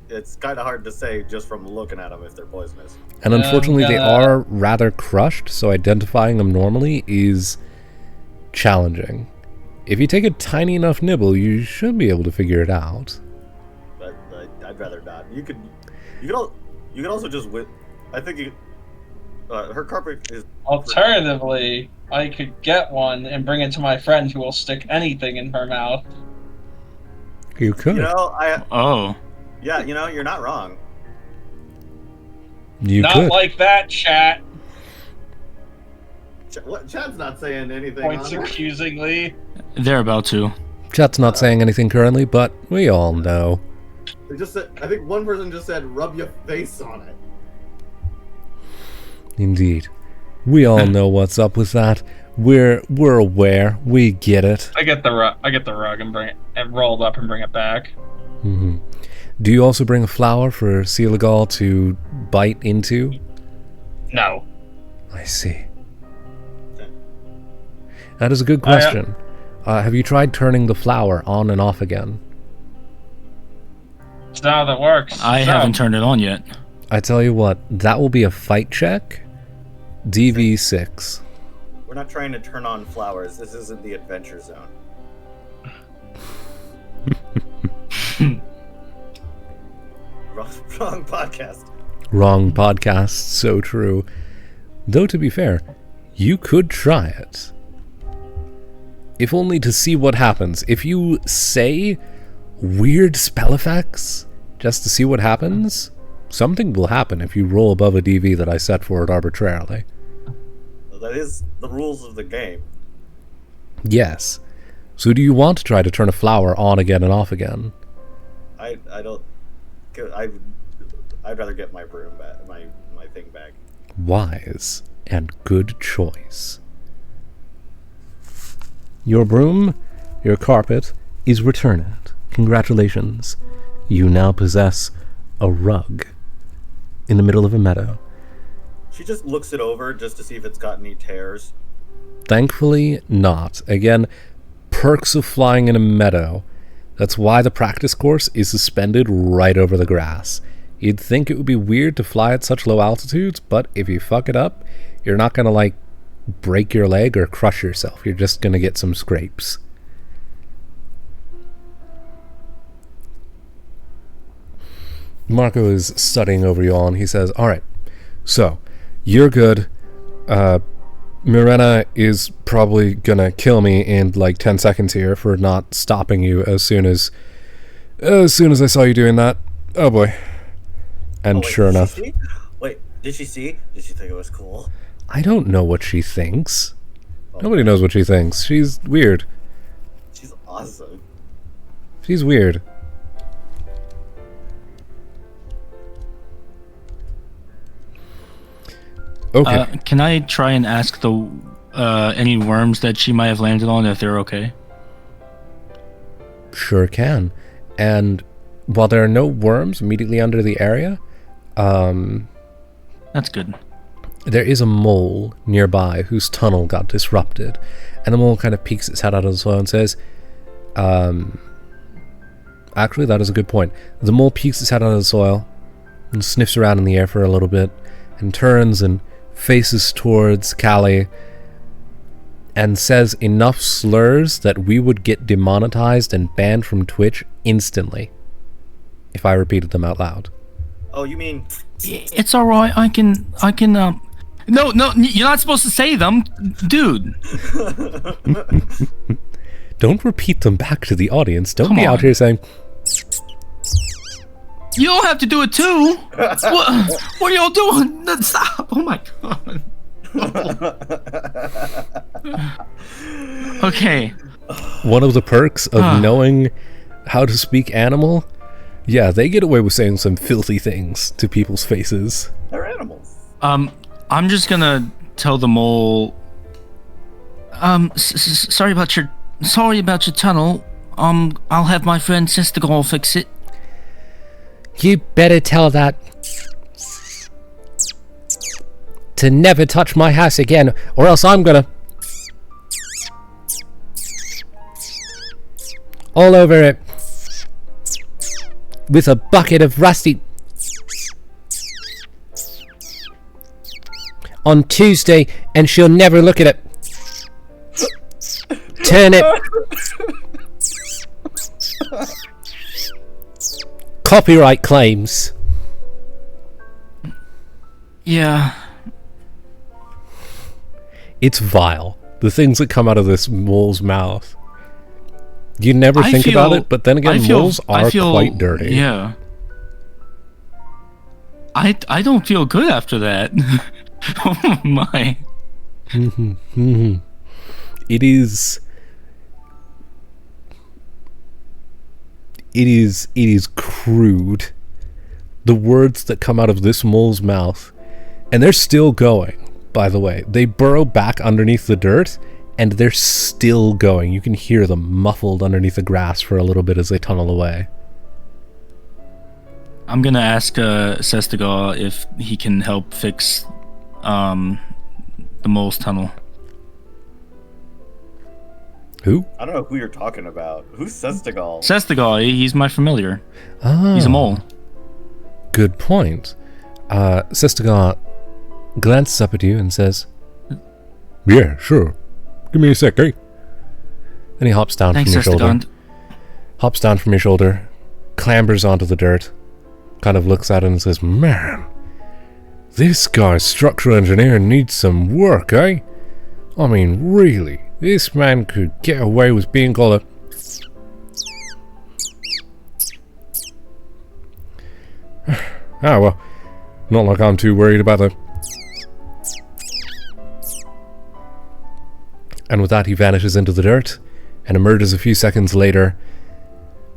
it's kind of hard to say just from looking at them if they're poisonous. And unfortunately, they are rather crushed, so identifying them normally is challenging. If you take a tiny enough nibble, you should be able to figure it out. But I'd rather not. You could also just I think her carpet is. Alternatively, I could get one and bring it to my friend who will stick anything in her mouth. You could. Yeah, you're not wrong. You Not could. like that, chat. Chad's not saying anything. Points accusingly. They're about to. Chat's not saying anything currently, but we all know. They just said, I think one person just said, "Rub your face on it." Indeed. We all know what's up with that. We're aware. We get it. I get the rug and bring it and roll it up and bring it back. Mm-hmm. Do you also bring a flower for Sealagal to bite into? No. I see. That is a good question. Have you tried turning the flower on and off again? It's not how that works. I haven't turned it on yet. I tell you what, that will be a fight check. DV6. We're not trying to turn on flowers. This isn't the Adventure Zone. Wrong podcast. Wrong podcast, so true. Though to be fair, you could try it. If only to see what happens. If you say weird spell effects just to see what happens, Something will happen if you roll above a DV that I set for it arbitrarily. That is the rules of the game. Yes. So do you want to try to turn a flower on again and off again? I don't. I'd rather get my broom back, my thing back. Wise and good choice. Your broom, your carpet, is returned. Congratulations. You now possess a rug in the middle of a meadow. She just looks it over just to see if it's got any tears. Thankfully, not. Again, perks of flying in a meadow. That's why the practice course is suspended right over the grass. You'd think it would be weird to fly at such low altitudes, but if you fuck it up, you're not going to, like, break your leg or crush yourself. You're just going to get some scrapes. Marco is studying over you all, and he says, alright, so, you're good. Mirena is probably gonna kill me in like 10 seconds here for not stopping you as soon as I saw you doing that. Oh boy. And sure enough. Wait, did she see? Did she think it was cool? I don't know what she thinks. Nobody knows what she thinks. She's weird. She's awesome. She's weird. Okay. Can I try and ask the any worms that she might have landed on if they're okay? Sure can. And while there are no worms immediately under the area, that's good. There is a mole nearby whose tunnel got disrupted, and the mole kind of peeks its head out of the soil and says, actually, that is a good point. The mole peeks its head out of the soil and sniffs around in the air for a little bit and turns and faces towards Callie and says enough slurs that we would get demonetized and banned from Twitch instantly if I repeated them out loud. Oh, you mean... It's alright, I can, No, you're not supposed to say them, dude. Don't repeat them back to the audience. Don't Come be on. out here saying... You don't have to do it too. What are y'all doing? Stop! Oh my god. Okay. One of the perks of knowing how to speak animal, yeah, they get away with saying some filthy things to people's faces. They're animals. I'm just gonna tell the mole. Sorry about your tunnel. I'll have my friend Sister fix it. You better tell that to never touch my house again, or else I'm gonna all over it with a bucket of rusty on Tuesday, and she'll never look at it. Turn it. Copyright claims. Yeah. It's vile. The things that come out of this mole's mouth. You never think about it, but then again, moles are quite dirty. Yeah. I don't feel good after that. Oh my. It is crude. The words that come out of this mole's mouth, and they're still going, by the way. They burrow back underneath the dirt, and they're still going. You can hear them muffled underneath the grass for a little bit as they tunnel away. I'm gonna ask Sestigal if he can help fix the mole's tunnel. Who? I don't know who you're talking about. Who's Sestigal? Sestigal, he's my familiar. Oh, He's a mole. Good point. Sestigal glances up at you and says, "Yeah, sure. Give me a sec, eh?" Then he hops down Thanks, from your shoulder. Sestigal. Hops down from your shoulder, clambers onto the dirt, kind of looks at it and says, "Man, this guy's structural engineer needs some work, eh? I mean, really, this man could get away with being called a..." Ah, well, not like I'm too worried about it. And with that, he vanishes into the dirt and emerges a few seconds later,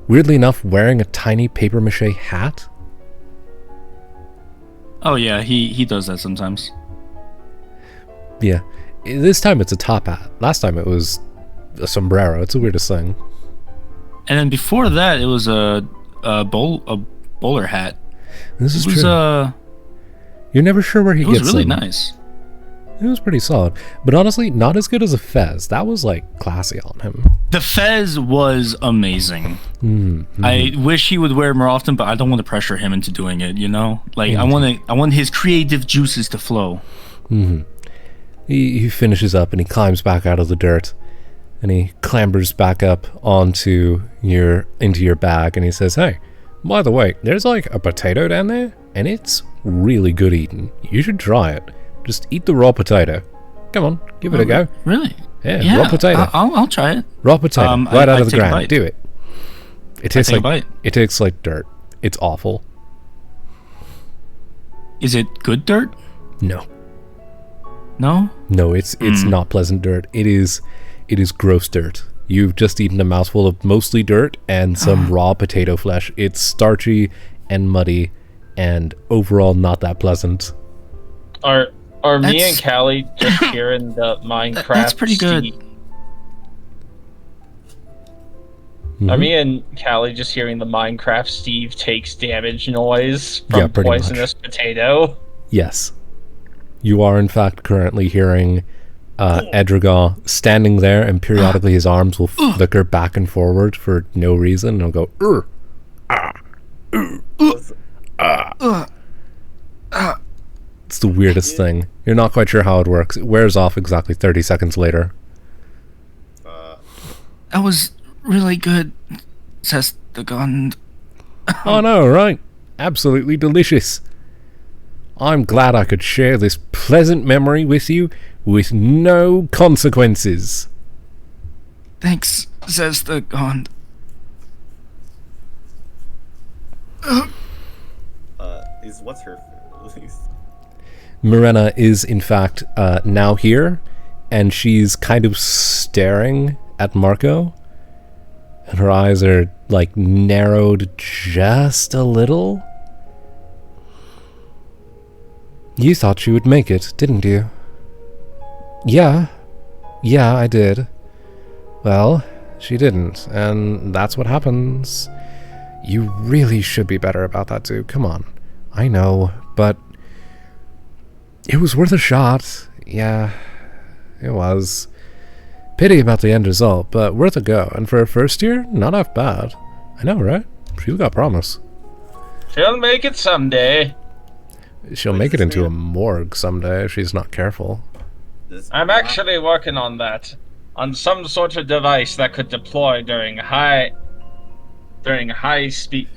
weirdly enough, wearing a tiny papier-mâché hat. Oh yeah, he does that sometimes. Yeah. This time it's a top hat. Last time it was a sombrero. It's the weirdest thing. And then before that, it was a bowler hat. This is It was true. You're never sure where he it was gets really them. nice. It was pretty solid. But honestly, not as good as a fez. That was, like, classy on him. The fez was amazing. Mm-hmm. I wish he would wear it more often, but I don't want to pressure him into doing it, you know? Like, I want his creative juices to flow. Mm-hmm. He finishes up and he climbs back out of the dirt. And he clambers back up into your bag and he says, "Hey, by the way, there's like a potato down there and it's really good eating. You should try it. Just eat the raw potato. Come on, give it a go." Really? Yeah, raw potato. I'll try it. Raw potato, right out of the take a ground. bite. Do it. It tastes take a like bite. it tastes like dirt. It's awful. Is it good dirt? No, No? it's not pleasant dirt. It is gross dirt. You've just eaten a mouthful of mostly dirt and some raw potato flesh. It's starchy and muddy, and overall not that pleasant. Are me That's- and Callie just hearing the Minecraft? That's pretty good. Are Mhm. me and Callie just hearing the Minecraft Steve takes damage noise Yeah, from pretty poisonous potato? Yes. You are, in fact, currently hearing Edragar standing there, and periodically his arms will flicker back and forward for no reason, and he'll go, "Ur, It's the weirdest thing. You're not quite sure how it works. It wears off exactly 30 seconds later. That was really good, says the gun. Oh no, right? Absolutely delicious. I'm glad I could share this pleasant memory with you with no consequences. Thanks, says the gun. Is what's her face? Morena is, in fact, now here, and she's kind of staring at Marco, and her eyes are, like, narrowed just a little. You thought you would make it, didn't you? Yeah, I did. Well, she didn't, and that's what happens. You really should be better about that, too. Come on. I know, but it was worth a shot. Yeah, it was. Pity about the end result, but worth a go. And for a first year, not half bad. I know, right? She's got promise. She'll make it someday. She'll make it into a morgue someday if she's not careful. I'm actually working on that. On some sort of device that could deploy during high speed.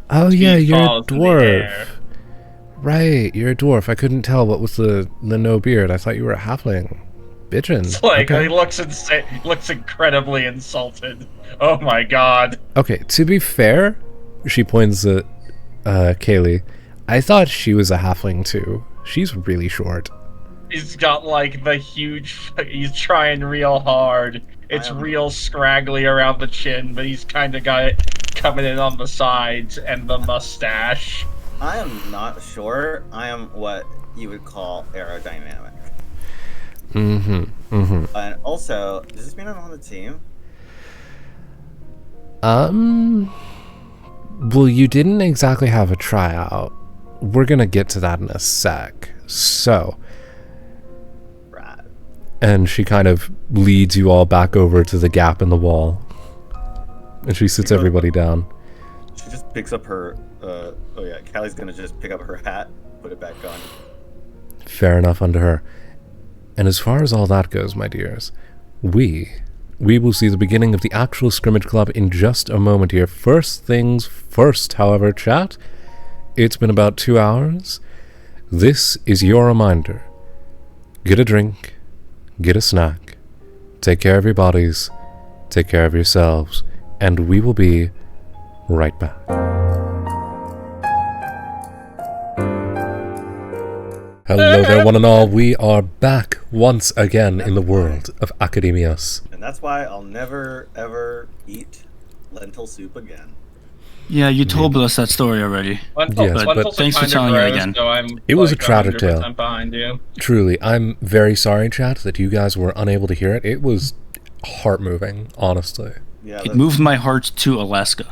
Oh yeah, you're a falls in the air. dwarf. Right, you're a dwarf. I couldn't tell what was the no beard. I thought you were a halfling. Bitchin'. It's like Okay. he looks insane. Looks incredibly insulted. Oh my god. Okay, to be fair, she points at Kaylee. I thought she was a halfling too. She's really short. He's got like the huge. He's trying real hard. It's real scraggly around the chin, but he's kind of got it coming in on the sides and the mustache. I am not sure. I am what you would call aerodynamic. Mm-hmm. And also, does this mean I'm on the team? Well, you didn't exactly have a tryout. We're gonna get to that in a sec. So, Right. and she kind of leads you all back over to the gap in the wall. And she sits everybody down. She just picks up her. Oh yeah, Callie's gonna just pick up her hat, put it back on. Fair enough unto her. And as far as all that goes, my dears, we will see the beginning of the actual scrimmage club in just a moment here. First things first, however, chat. It's been about 2 hours. This is your reminder. Get a drink, get a snack, take care of your bodies, take care of yourselves, and we will be right back. Hello there, one and all. We are back once again in the world of Akademios. And that's why I'll never, ever eat lentil soup again. Yeah, you told us that story already. Yes, but Lentils are thanks for kinda telling it gross, again. So I'm It was a like tragic tale. 100% behind you. Truly, I'm very sorry, chat, that you guys were unable to hear it. It was heart-moving, honestly. Yeah, It moved my heart to Alaska.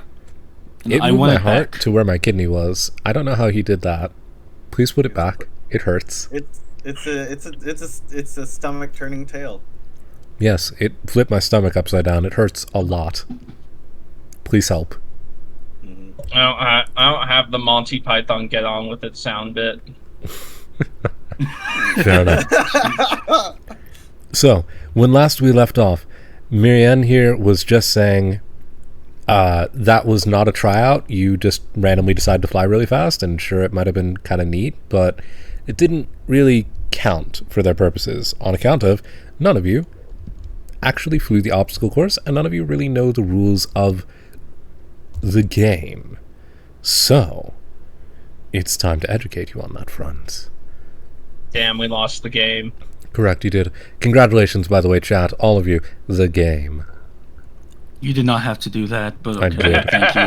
And It I moved want my it heart back. to where my kidney was. I don't know how he did that. Please put it back. It hurts. it's a stomach turning tale. Yes, it flipped my stomach upside down. It hurts a lot. Please help. I don't have the Monty Python get on with it sound bit. Fair enough. So, when last we left off, Miriam here was just saying that was not a tryout. You just randomly decided to fly really fast, and sure, it might have been kind of neat, but it didn't really count for their purposes on account of none of you actually flew the obstacle course, and none of you really know the rules of the game. So, it's time to educate you on that front. Damn, we lost the game. Correct, you did. Congratulations, by the way, chat, all of you. The game. You did not have to do that, but I okay. did. Thank you.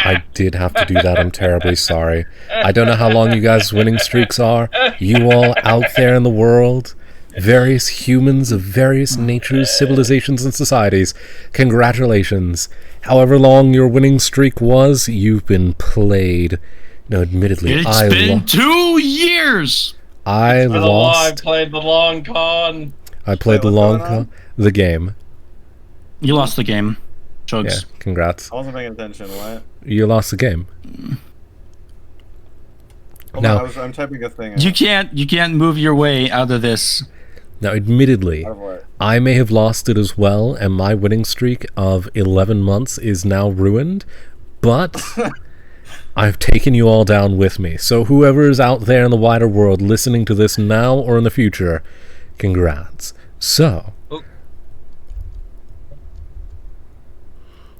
I did have to do that. I'm terribly sorry. I don't know how long you guys' winning streaks are. You all out there in the world, various humans of various natures, civilizations, and societies, congratulations. However long your winning streak was, you've been played. No, admittedly, It's been 2 years! I I lost. played the long con. I played the what's long going on? con. The game. You lost the game. Yeah, Chugs. congrats. I wasn't paying attention. What? You lost the game. Hold Now- on, I'm typing a thing. You can't move your way out of this. Now, admittedly, Out of what? I may have lost it as well, and my winning streak of 11 months is now ruined, but I've taken you all down with me. So whoever is out there in the wider world listening to this now or in the future, congrats. So,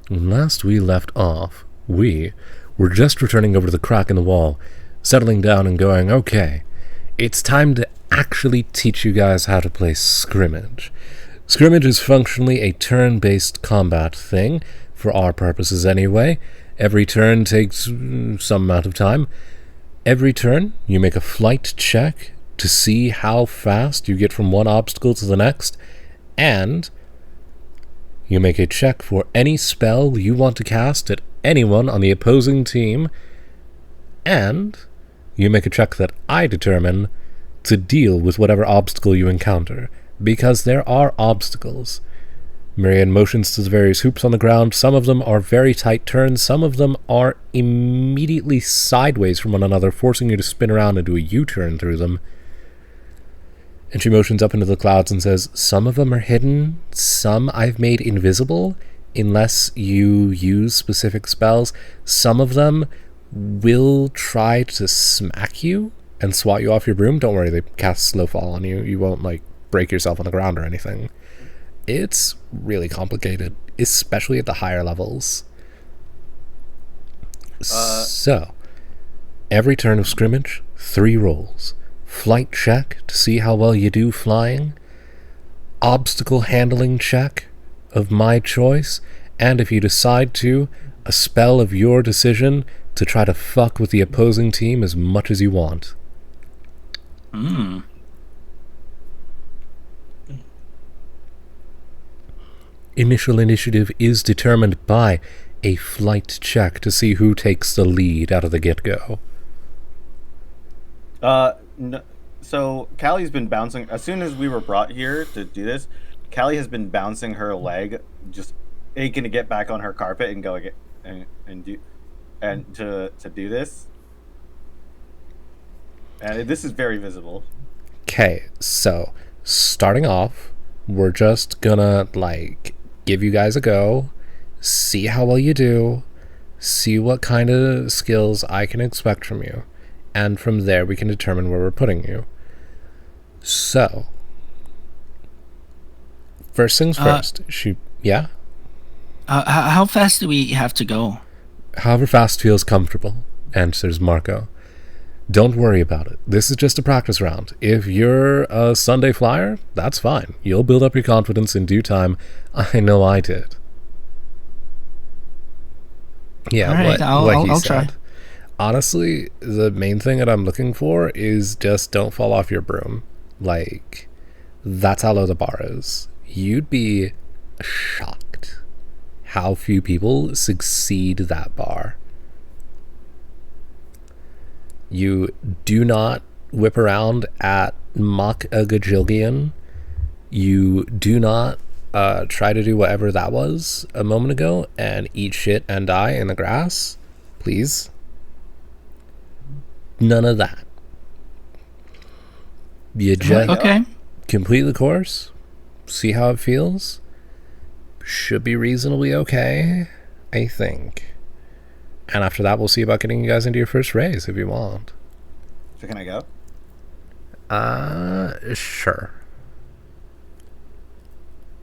when last we left off, we were just returning over to the crack in the wall, settling down and going, okay, it's time to actually teach you guys how to play scrimmage. Scrimmage is functionally a turn-based combat thing, for our purposes anyway. Every turn takes some amount of time. Every turn, you make a flight check to see how fast you get from one obstacle to the next, and you make a check for any spell you want to cast at anyone on the opposing team, and you make a check that I determine to deal with whatever obstacle you encounter, because there are obstacles. Miriam motions to the various hoops on the ground. Some of them are very tight turns, some of them are immediately sideways from one another, forcing you to spin around and do a U-turn through them. And she motions up into the clouds and says, some of them are hidden, some I've made invisible, unless you use specific spells. Some of them will try to smack you and swat you off your broom. Don't worry, they cast slow fall on you. You won't, break yourself on the ground or anything. It's really complicated, especially at the higher levels. So, every turn of scrimmage, 3 rolls. Flight check to see how well you do flying. Obstacle handling check of my choice. And if you decide to, a spell of your decision to try to fuck with the opposing team as much as you want. Initial initiative is determined by a flight check to see who takes the lead out of the get-go. No, so Callie's been bouncing as soon as we were brought here to do this. Callie has been bouncing her leg, just aching to get back on her carpet and go again and to do this. And this is very visible. Okay, so starting off, we're just gonna give you guys a go, see how well you do, see what kind of skills I can expect from you, and from there we can determine where we're putting you. So, first things first, yeah? How fast do we have to go? However fast feels comfortable, answers Marco. Don't worry about it. This is just a practice round. If you're a Sunday flyer, that's fine. You'll build up your confidence in due time. I know I did. Yeah, All right, I'll try. Honestly, the main thing that I'm looking for is just don't fall off your broom. Like, that's how low the bar is. You'd be shocked how few people succeed that bar. You do not whip around at Mach a Gajillion. You do not try to do whatever that was a moment ago and eat shit and die in the grass. Please. None of that. You just complete the course, see how it feels. Should be reasonably okay, I think. And after that, we'll see about getting you guys into your first race if you want. So can I go? Sure.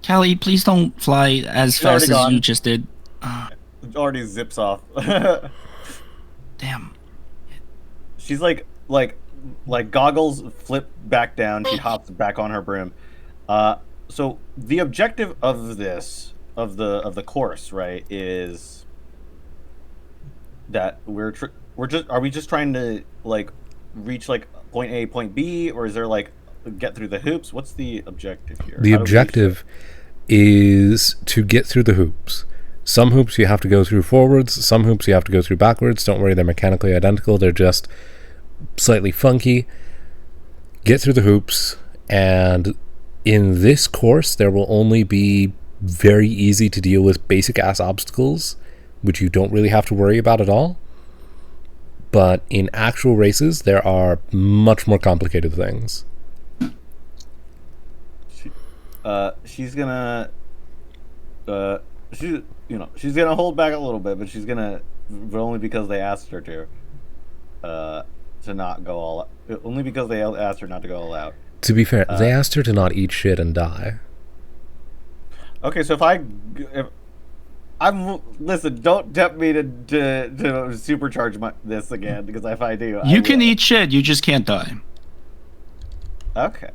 Callie, please don't fly as fast as you just did. It already zips off. Damn. She's like goggles flip back down. She hops back on her broom. So the objective of this of the course, right, is that are we just trying to like reach like point A, point B, or is there like get through the hoops? What's the objective here? The objective is to get through the hoops. Some hoops you have to go through forwards, some hoops you have to go through backwards. Don't worry, they're mechanically identical. They're just slightly funky. Get through the hoops, and in this course there will only be very easy to deal with basic ass obstacles, which you don't really have to worry about at all. But in actual races, there are much more complicated things. She's gonna she's gonna hold back a little bit, but only because they asked her to not go all out. Only because they asked her not to go all out. To be fair, they asked her to not eat shit and die. Okay, so if listen, don't tempt me to supercharge this again, because if I do, you can eat shit, you just can't die. Okay.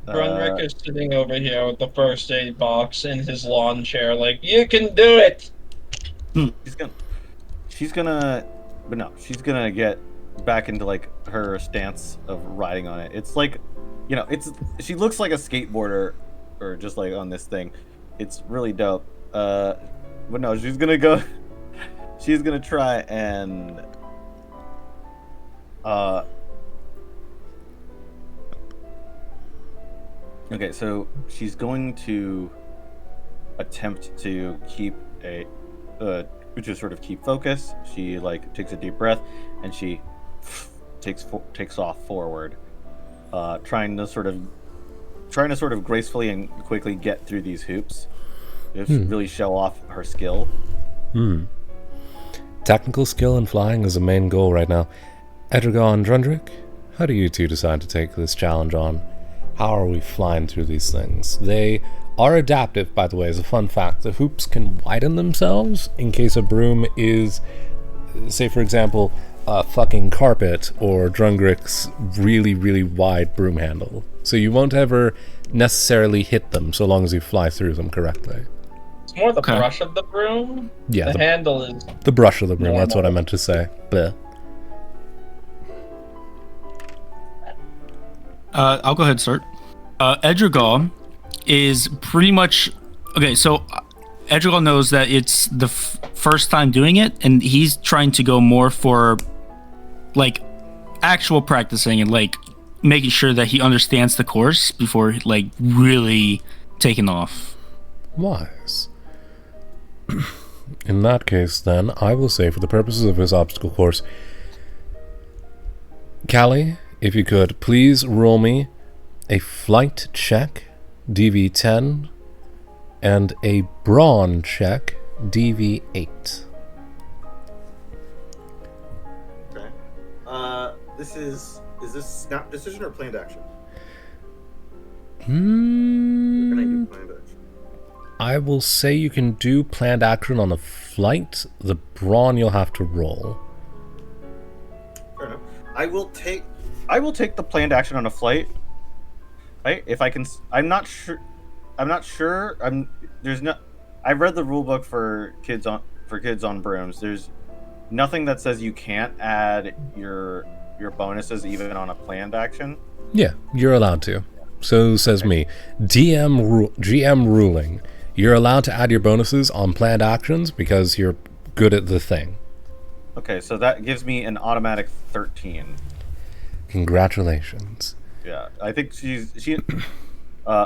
Brunrick is sitting over here with the first aid box in his lawn chair, like, you can do it! She's gonna get back into like her stance of riding on it. It's like, she looks like a skateboarder, or just like on this thing. It's really dope. But no, she's gonna try and okay, so she's going to attempt to keep keep focus. She like takes a deep breath and she takes off forward, trying to sort of gracefully and quickly get through these hoops. Just really show off her skill. Technical skill and flying is the main goal right now. Edrigar and Drundrick, how do you two decide to take this challenge on? How are we flying through these things? They are adaptive, by the way, as a fun fact. The hoops can widen themselves in case a broom is, say for example, a fucking carpet, or Drundrick's really, really wide broom handle. So you won't ever necessarily hit them so long as you fly through them correctly. It's more the brush of the broom. Yeah, the handle is the brush of the broom. normal. That's what I meant to say. Bleh. I'll go ahead, start. Edrigal is pretty much okay. So Edrigal knows that it's the first time doing it, and he's trying to go more for like actual practicing and like making sure that he understands the course before like really taking off. Wise. In that case, then, I will say, for the purposes of this obstacle course, Callie, if you could, please roll me a flight check, DV10, and a brawn check, DV8. Okay. Is this snap decision or planned action? Hmm. Or can I do planned action? I will say you can do planned action on the flight. The brawn you'll have to roll. Fair I will take the planned action on a flight. Right? If I can, I'm not sure. There's no. I read the rule book for kids on brooms. There's nothing that says you can't add your bonuses even on a planned action. Yeah, you're allowed to. So says me. GM ruling. You're allowed to add your bonuses on planned actions because you're good at the thing. Okay, so that gives me an automatic 13. Congratulations. Yeah, I think she.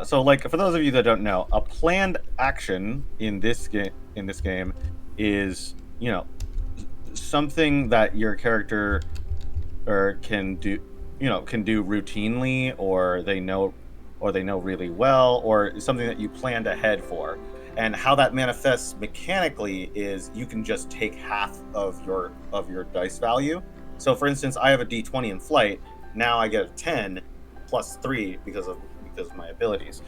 So, like, for those of you that don't know, a planned action in this game is, something that your character can do routinely, or they know really well, or something that you planned ahead for. And how that manifests mechanically is you can just take half of your dice value. So, for instance, I have a D20 in flight. Now I get a 10 plus 3 because of my abilities.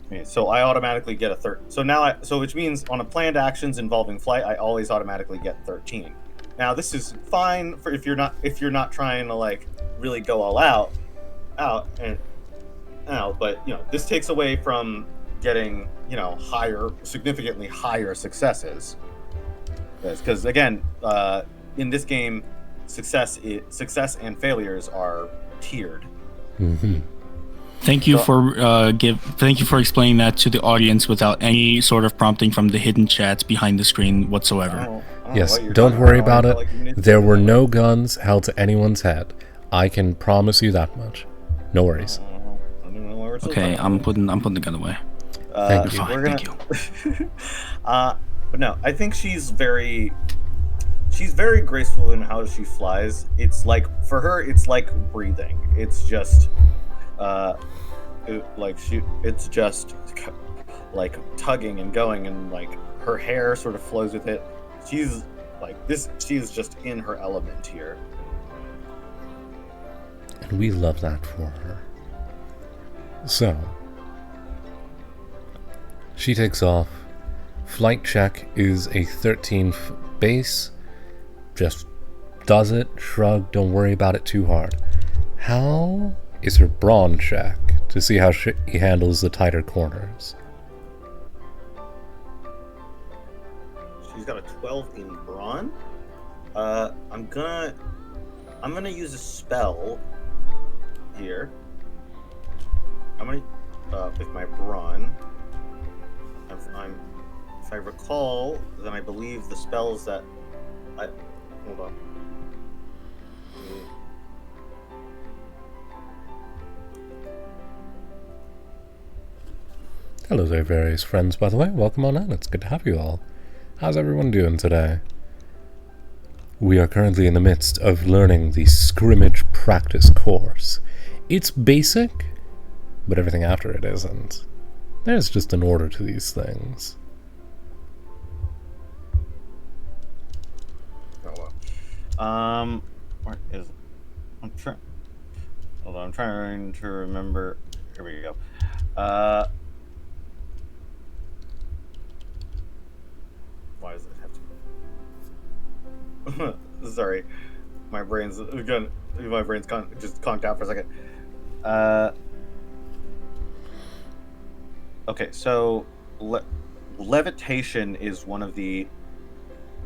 Okay, so I automatically get a 13. So which means on a planned actions involving flight, I always automatically get 13. Now this is fine for if you're not trying to like really go all out, but this takes away from getting significantly higher successes. Because again, in this game, success and failures are tiered. Mm-hmm. Thank you for explaining that to the audience without any sort of prompting from the hidden chats behind the screen whatsoever. Yes, don't worry about it. There were no guns held to anyone's head. I can promise you that much. No worries. Okay, I'm putting the gun away. Thank you. Thank you. But no, I think she's very graceful in how she flies. It's like, for her, it's like breathing. It's just it's just like tugging and going, and like her hair sort of flows with it. She's just in her element here. And we love that for her. So, she takes off. Flight check is a 13 base. Just does it, shrug, don't worry about it too hard. How is her brawn check to see how she handles the tighter corners? She's got a 12 in brawn. I'm gonna use a spell here. I'm gonna with my brawn. If I recall, then I believe the spells that hold on. Hello there, various friends, by the way. Welcome on in. It's good to have you all. How's everyone doing today? We are currently in the midst of learning the scrimmage practice course. It's basic, but everything after it isn't. There's just an order to these things. Where is it? Hold on, I'm trying to remember. Here we go. Why does it have to? Sorry, my brain's just conked out for a second. Okay, so levitation is one of the.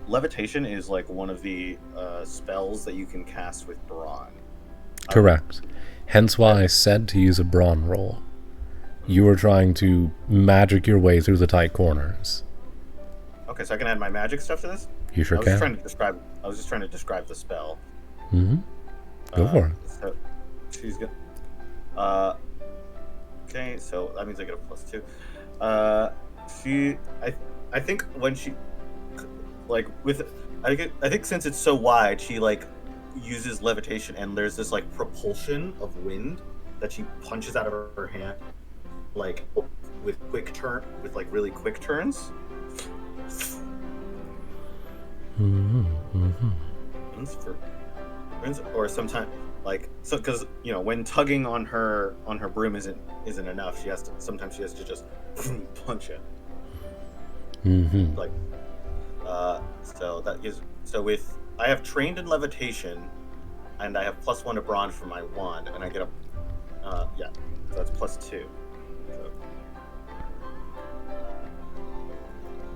Levitation is like one of the spells that you can cast with brawn. Correct. Hence why I said to use a brawn roll. You are trying to magic your way through the tight corners. Okay, so I can add my magic stuff to this? You sure can. I was just trying to describe the spell. Mm-hmm. Go for it. So she's good. Okay, so that means I get a +2. I think when she I think since it's so wide, she like uses levitation, and there's this like propulsion of wind that she punches out of her hand, like with really quick turns. Or sometimes because when tugging on her broom isn't enough, sometimes she has to just punch it. Mm-hmm. So with I have trained in levitation, and I have +1 to bronze for my wand, and I get a yeah, so that's +2. So.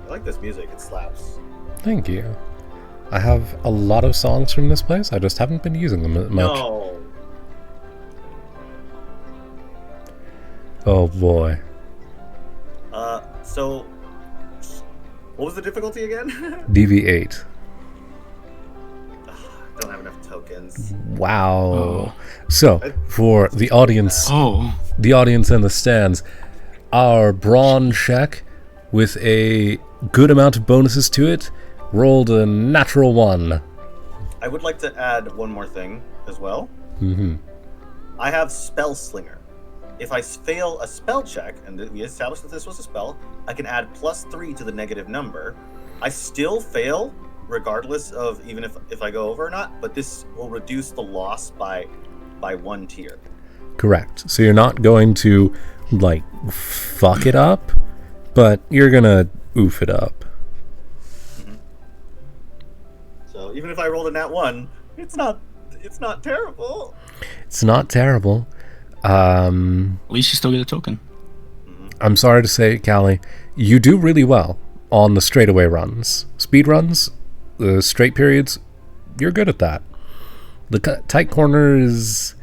I like this music; it slaps. Thank you. I have a lot of songs from this place. I just haven't been using them much. No. Oh boy. So what was the difficulty again? DV8. Don't have enough tokens. Wow. Oh. So, for the audience, Oh. the audience in the stands, our brawn check with a good amount of bonuses to it rolled a natural 1. I would like to add one more thing as well. Mm-hmm. I have Spell Slinger. If I fail a spell check, and we established that this was a spell, I can add +3 to the negative number. I still fail, regardless of even if I go over or not, but this will reduce the loss by 1 tier. Correct. So you're not going to, like, fuck it up, but you're gonna oof it up. Mm-hmm. So even if I rolled a nat 1, it's not terrible. It's not terrible. At least you still get a token. I'm sorry to say, Callie, you do really well on the straightaway runs. Speed runs, the straight periods, you're good at that. The tight corners,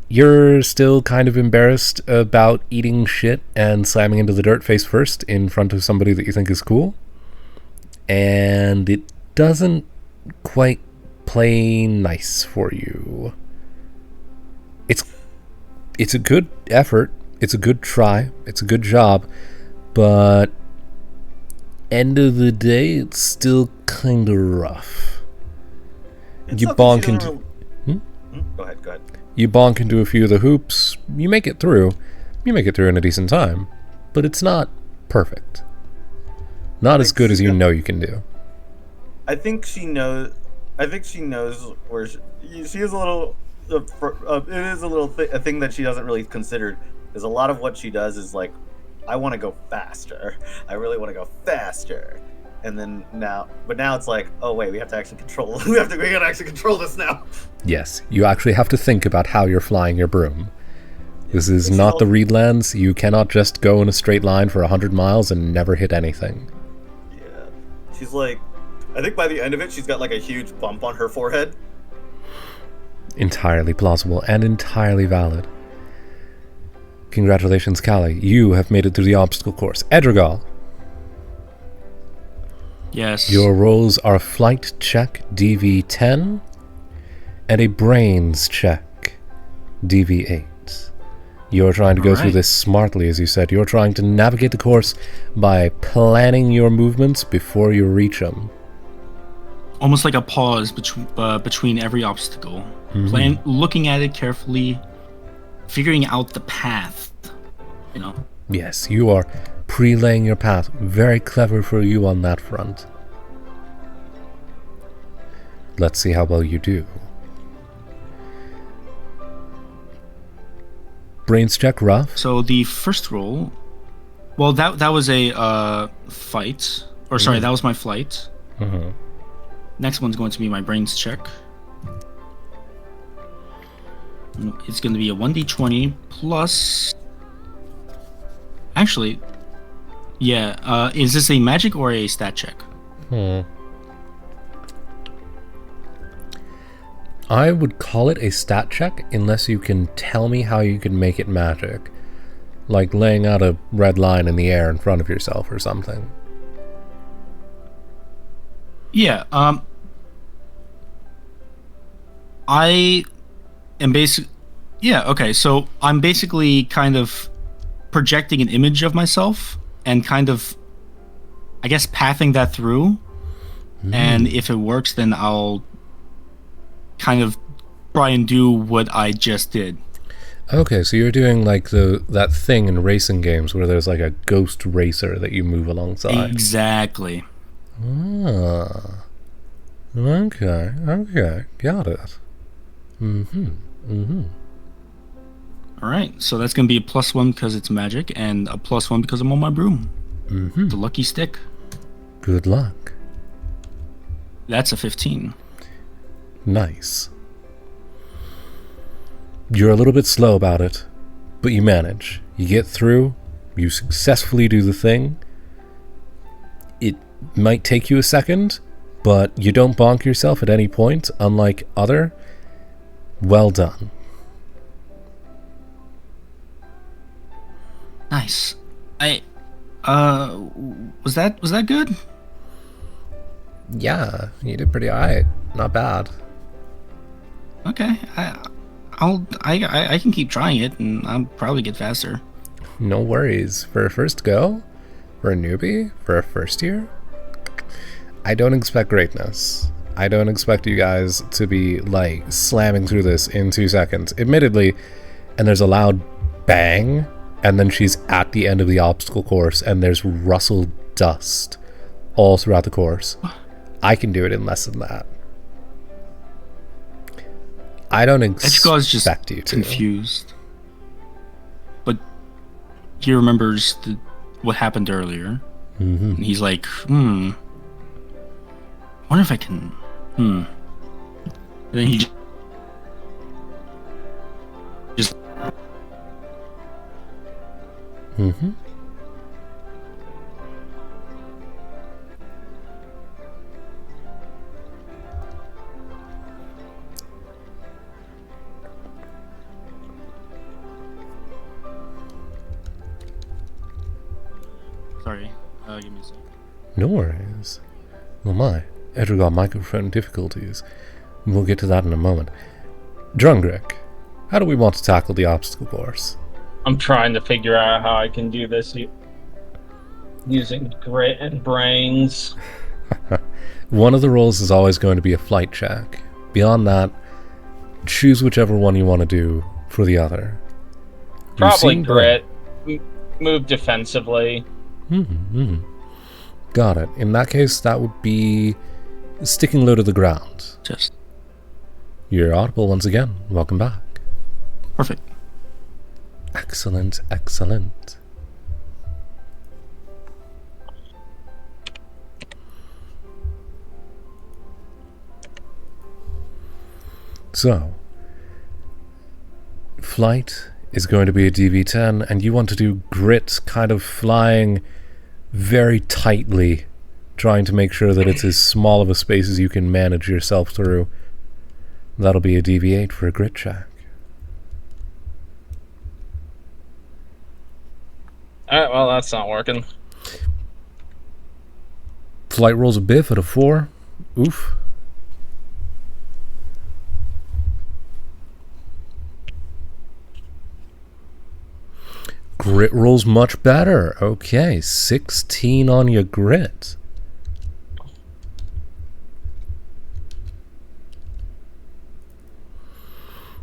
you're still kind of embarrassed about eating shit and slamming into the dirt face first in front of somebody that you think is cool. And it doesn't quite play nice for you. It's a good effort, it's a good try, it's a good job, but end of the day, it's still kind of rough. You bonk into... Go ahead. You bonk into a few of the hoops, you make it through. You make it through in a decent time, but it's not perfect. Not as good as you know you can do. I think she knows where she is a little... it is a thing that she doesn't really consider, because a lot of what she does is like, I want to go faster. I really want to go faster. And then now it's like, oh wait, we have to actually control. we gotta actually control this now. Yes, you actually have to think about how you're flying your broom. This is not the Reedlands. You cannot just go in a straight line for 100 miles and never hit anything. Yeah, she's like, I think by the end of it, she's got like a huge bump on her forehead. Entirely plausible and entirely valid. Congratulations, Callie. You have made it through the obstacle course. Edrigal. Yes. Your rolls are flight check DV10 and a brains check DV8. You're trying to go through this smartly, as you said. You're trying to navigate the course by planning your movements before you reach them. Almost like a pause between every obstacle. Mm-hmm. Looking at it carefully, figuring out the path, you know? Yes, you are pre-laying your path. Very clever for you on that front. Let's see how well you do. Brains check rough. So the first roll, well, that was a fight, or sorry, that was my flight. Mm-hmm. Next one's going to be my brains check. It's going to be a 1d20 plus... Actually, yeah, is this a magic or a stat check? I would call it a stat check unless you can tell me how you can make it magic. Like laying out a red line in the air in front of yourself or something. Yeah, I am so I'm basically kind of projecting an image of myself and kind of, I guess, pathing that through. And if it works, then I'll kind of try and do what I just did. Okay, so you're doing like that thing in racing games where there's like a ghost racer that you move alongside. Exactly. Ah. Okay, got it. All right, so that's going to be a +1 because it's magic, and a +1 because I'm on my broom. The lucky stick. Good luck. That's a 15. Nice. You're a little bit slow about it, but you manage. You get through, you successfully do the thing. It might take you a second, but you don't bonk yourself at any point, unlike other. Well done. Nice. Was that good? Yeah, you did pretty alright. Not bad. Okay. I can keep trying it, and I'll probably get faster. No worries. For a first go, for a newbie, for a first year, I don't expect greatness. I don't expect you guys to be, like, slamming through this in 2 seconds. Admittedly, and there's a loud bang, and then she's at the end of the obstacle course, and there's rustled dust all throughout the course. I can do it in less than that. I don't Ichigo's just expect you to. confused. But he remembers what happened earlier. Mm-hmm. And he's like, I wonder if I can, And then he just... Mm-hmm. Sorry, give me a second. No worries. Oh my, Edgar got microphone difficulties. We'll get to that in a moment. Drungrick, how do we want to tackle the obstacle course? I'm trying to figure out how I can do this using grit and brains. One of the rolls is always going to be a flight check. Beyond that, choose whichever one you want to do for the other. Probably grit. Move defensively. Mm-hmm. Got it. In that case, that would be sticking low to the ground. Just You're audible once again. Welcome back. perfect. Excellent, excellent. So, flight is going to be a DV10, and you want to do grit, kind of flying very tightly, trying to make sure that it's as small of a space as you can manage yourself through. That'll be a DV8 for a grit check. Alright, well, that's not working. Flight rolls a biff at a 4. Oof. Grit rolls much better. Okay, 16 on your grit.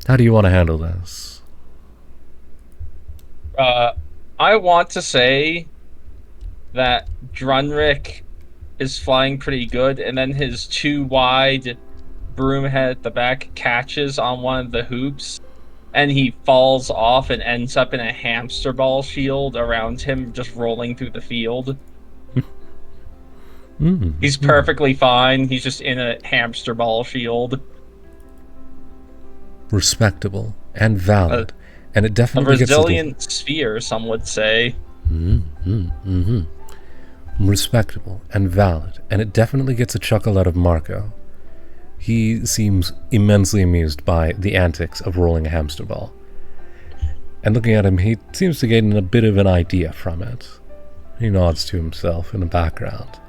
How do you want to handle this? I want to say that Drunrick is flying pretty good, and then his too wide broom head at the back catches on one of the hoops, and he falls off and ends up in a hamster ball shield around him, just rolling through the field. He's perfectly fine. He's just in a hamster ball shield. Respectable and valid. And it A definitely gets resilient sphere, some would say. respectable and valid. And it definitely gets a chuckle out of Marco. He seems immensely amused by the antics of rolling a hamster ball. And looking at him, he seems to gain a bit of an idea from it. He nods to himself in the background.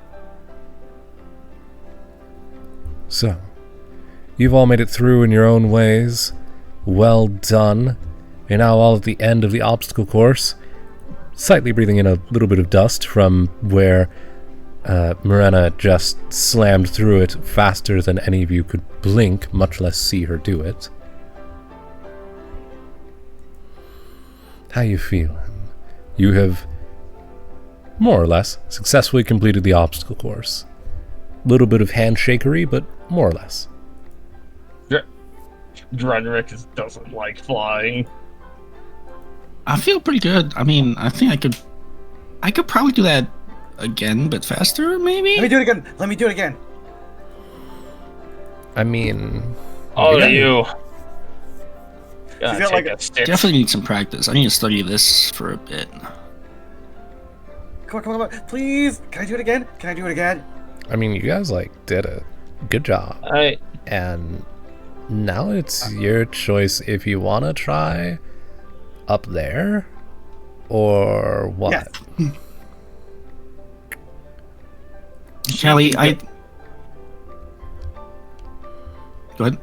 So, you've all made it through in your own ways. Well done. You're now all at the end of the obstacle course, slightly breathing in a little bit of dust from where Morena just slammed through it faster than any of you could blink, much less see her do it. How you feeling? You have, more or less, successfully completed the obstacle course. Little bit of handshakery, but more or less. Drunrick doesn't like flying. I feel pretty good. I mean, I think I could probably do that again, but faster, maybe? Let me do it again. Let me do it again. I mean... Oh, yeah. you. Gonna got take like a stitch. Definitely need some practice. I need to study this for a bit. Come on, please. Can I do it again? Can I do it again? I mean, you guys like did it. Good job. And now it's your choice if you want to try up there or what. Yes. Callie, Go ahead.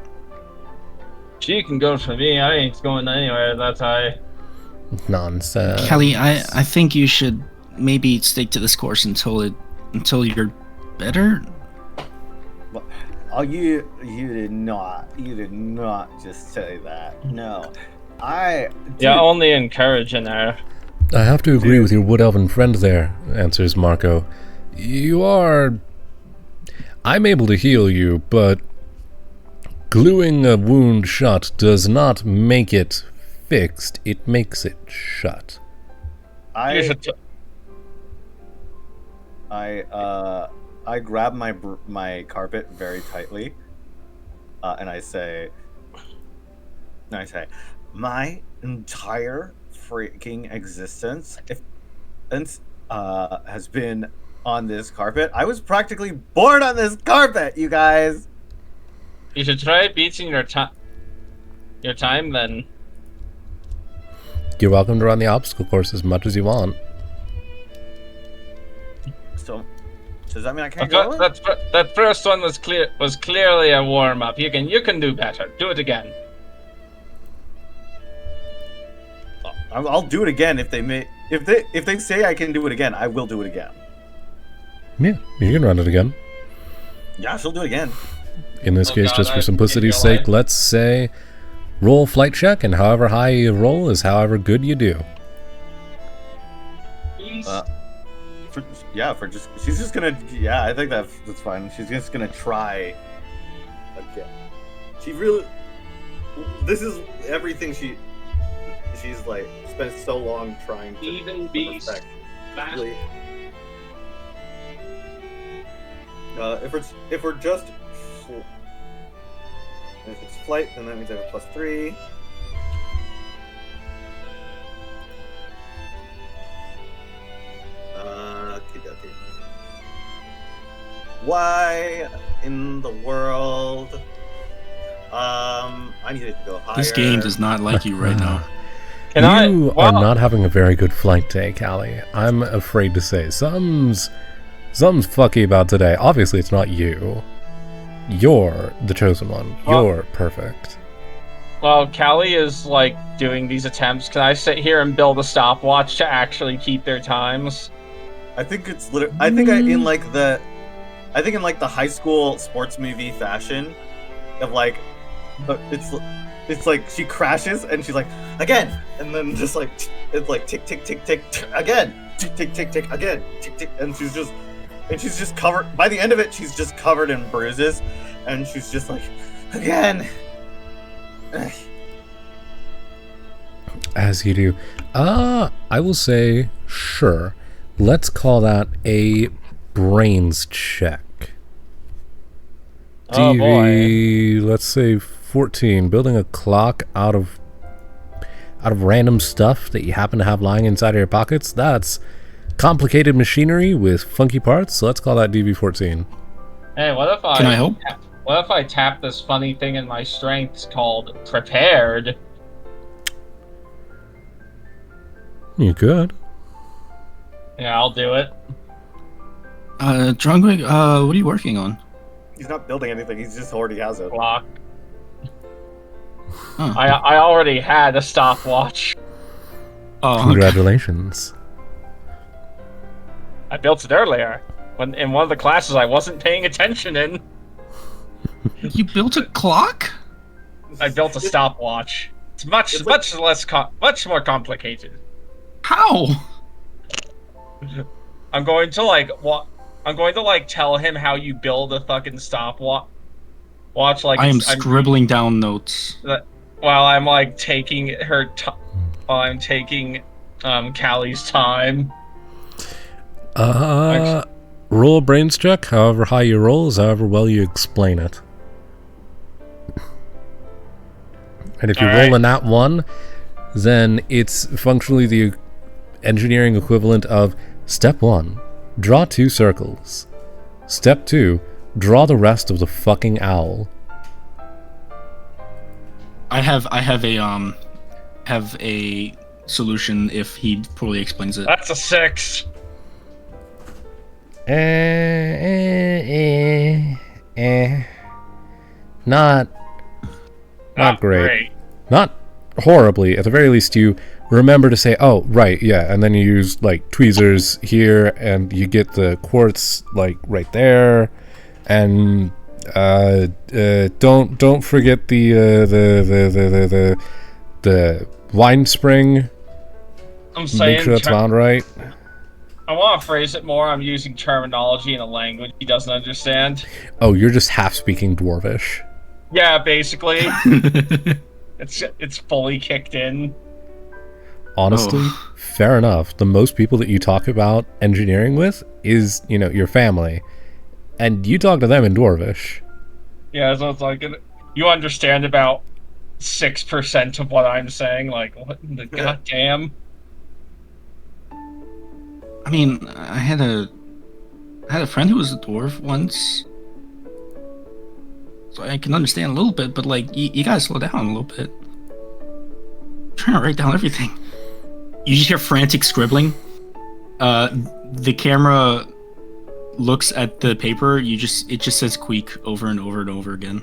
She can go for me. I ain't going anywhere. That's high. Nonsense. Callie, I think you should maybe stick to this course until you're better. Oh, you did not just say that. No, Yeah, only encouraging her. I have to agree with your wood elven friend there, answers Marco. I'm able to heal you, but gluing a wound shut does not make it fixed, it makes it shut. I grab my carpet very tightly, and I say, my entire freaking existence has been on this carpet. I was practically born on this carpet, you guys. You should try beating your time then. You're welcome to run the obstacle course as much as you want. So does that mean I can't go? That first one was clearly a warm up. You can do better. Do it again. I'll do it again if they say I can do it again. I will do it again. Yeah, you can run it again. Yeah, she'll do it again. In this case, just for simplicity's sake, let's say roll flight check, and however high you roll is however good you do. Please. She's just gonna. Yeah, I think that's fine. She's just gonna try again. She really. This is everything she's like spent so long trying to Even beast. Really. If we're just. If it's flight, then that means I have a +3. Okay. Why in the world? I need to go higher. This game does not like you right now. You are not having a very good flight day, Callie. I'm afraid to say. Something's fucky about today. Obviously, it's not you. You're the chosen one. You're perfect. Well, Callie is like doing these attempts. Can I sit here and build a stopwatch to actually keep their times? I think it's literally. I think in like the high school sports movie fashion, of like, it's like she crashes and she's like again, and then just like it's like tick tick tick tick again, tick tick tick tick again, tick tick, and she's just covered. By the end of it, she's just covered in bruises, and she's just like again. As you do. I will say sure. Let's call that a brains check. Oh DV, let's say 14. Building a clock out of random stuff that you happen to have lying inside of your pockets. That's complicated machinery with funky parts. So let's call that DV14. Hey, what if Can I help? What if I tap this funny thing in my strengths called prepared? You could. Yeah, I'll do it. Drungwig, what are you working on? He's not building anything. He just already has it. Clock. Oh. I already had a stopwatch. Oh, Congratulations. I built it earlier when in one of the classes I wasn't paying attention in. You built a clock? I built a stopwatch. It's much more complicated. How? I'm going to tell him how you build a fucking stopwatch. Like I am scribbling down notes. While I'm like taking while I'm taking Callie's time. Roll a brains check. However high you roll is however well you explain it. And if you All roll right. a nat 1, then it's functionally the engineering equivalent of step 1, draw 2 circles. Step 2, draw the rest of the fucking owl. I have a solution if he fully explains it. That's a 6. Not great. Great. Not horribly. At the very least, you remember to say, oh, right, yeah, and then you use, like, tweezers here, and you get the quartz, like, right there, and, don't forget the wine spring. I'm saying Make sure it's found right. I want to phrase it more. I'm using terminology in a language he doesn't understand. Oh, you're just half speaking Dwarvish. Yeah, basically. It's fully kicked in. Honestly, fair enough. The most people that you talk about engineering with is, your family. And you talk to them in Dwarvish. Yeah, so it's like, you understand about 6% of what I'm saying. Like, what in the goddamn? I mean, I had a friend who was a dwarf once, so I can understand a little bit. But like, you gotta slow down a little bit. I'm trying to write down everything. You just hear frantic scribbling. The camera looks at the paper. It just says "queek" over and over and over again.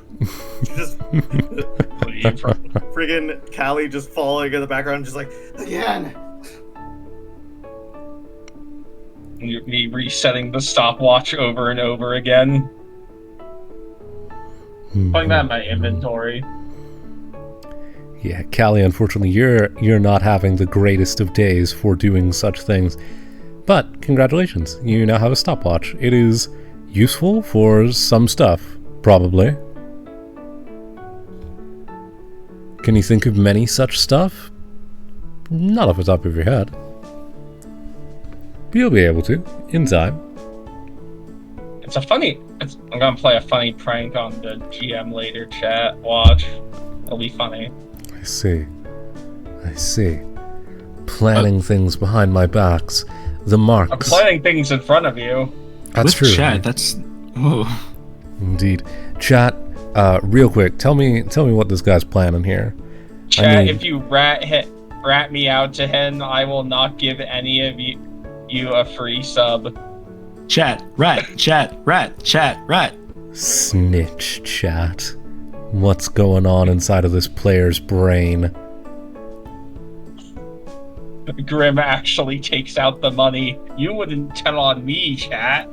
Just friggin' Callie just falling in the background, just like, again. Me resetting the stopwatch over and over again. Putting that in my inventory. Yeah, Callie, unfortunately, you're not having the greatest of days for doing such things. But congratulations, you now have a stopwatch. It is useful for some stuff, probably. Can you think of many such stuff? Not off the top of your head. But you'll be able to, in time. I'm gonna play a funny prank on the GM later, chat. Watch. It'll be funny. I see. Planning things behind my backs. The marks. I'm planning things in front of you. That's With true. chat, that's... Oh. Indeed. Chat, real quick, tell me what this guy's planning here. Chat, if you rat me out to him, I will not give any of you a free sub. Chat, rat. Snitch, chat. What's going on inside of this player's brain? Grim actually takes out the money. You wouldn't tell on me, chat.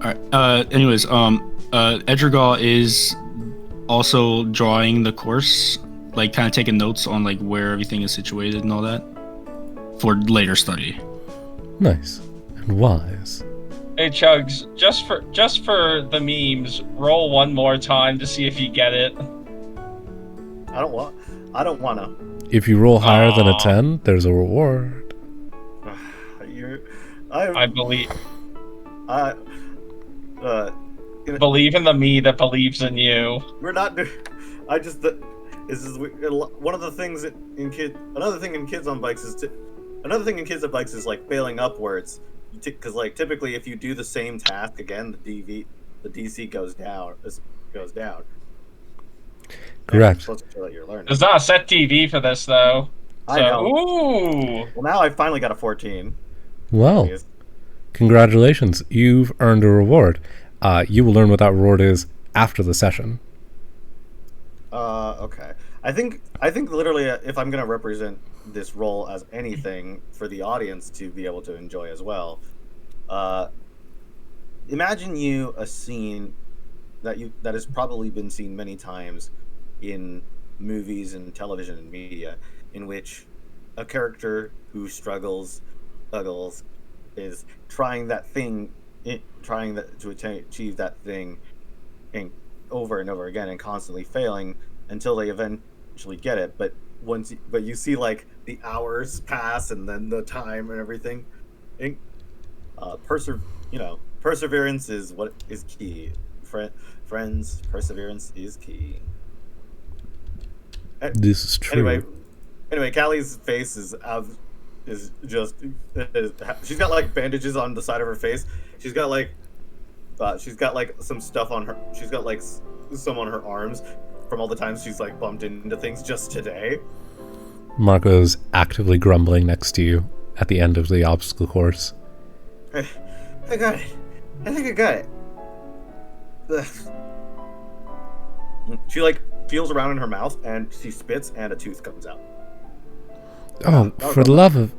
Alright, anyways, Edrigal is also drawing the course, like kind of taking notes on like where everything is situated and all that for later study. Nice. And wise. Hey Chugs, just for the memes, roll one more time to see if you get it. I don't wanna. If you roll higher than a 10, there's a reward. I believe. You know, Believe in the me that believes in you. we're not. I just. This is one of the things in kids. Another thing in kids on bikes is another thing in kids on bikes is like failing upwards. Because like typically, if you do the same task again, the DC goes down. Correct. Supposed to show that you're learning. There's not a set TV for this though. I know. Ooh. Well, now I finally got a 14. Well, congratulations. You've earned a reward. You will learn what that reward is after the session. Okay. I think literally, if I'm gonna represent this role as anything for the audience to be able to enjoy as well, imagine a scene that has probably been seen many times in movies and television and media, in which a character who struggles is trying to achieve that thing over and over again and constantly failing until they eventually get it. But you see like the hours pass and then the time and everything. Perseverance is what is key friends, perseverance is key. This is true. Anyway, Callie's face is just she's got like bandages on the side of her face. She's got like some stuff on her. She's got like some on her arms from all the times she's like bumped into things just today. Marco's actively grumbling next to you at the end of the obstacle course. I got it. I think I got it. Ugh. She like feels around in her mouth and she spits and a tooth comes out. Oh, for the love of...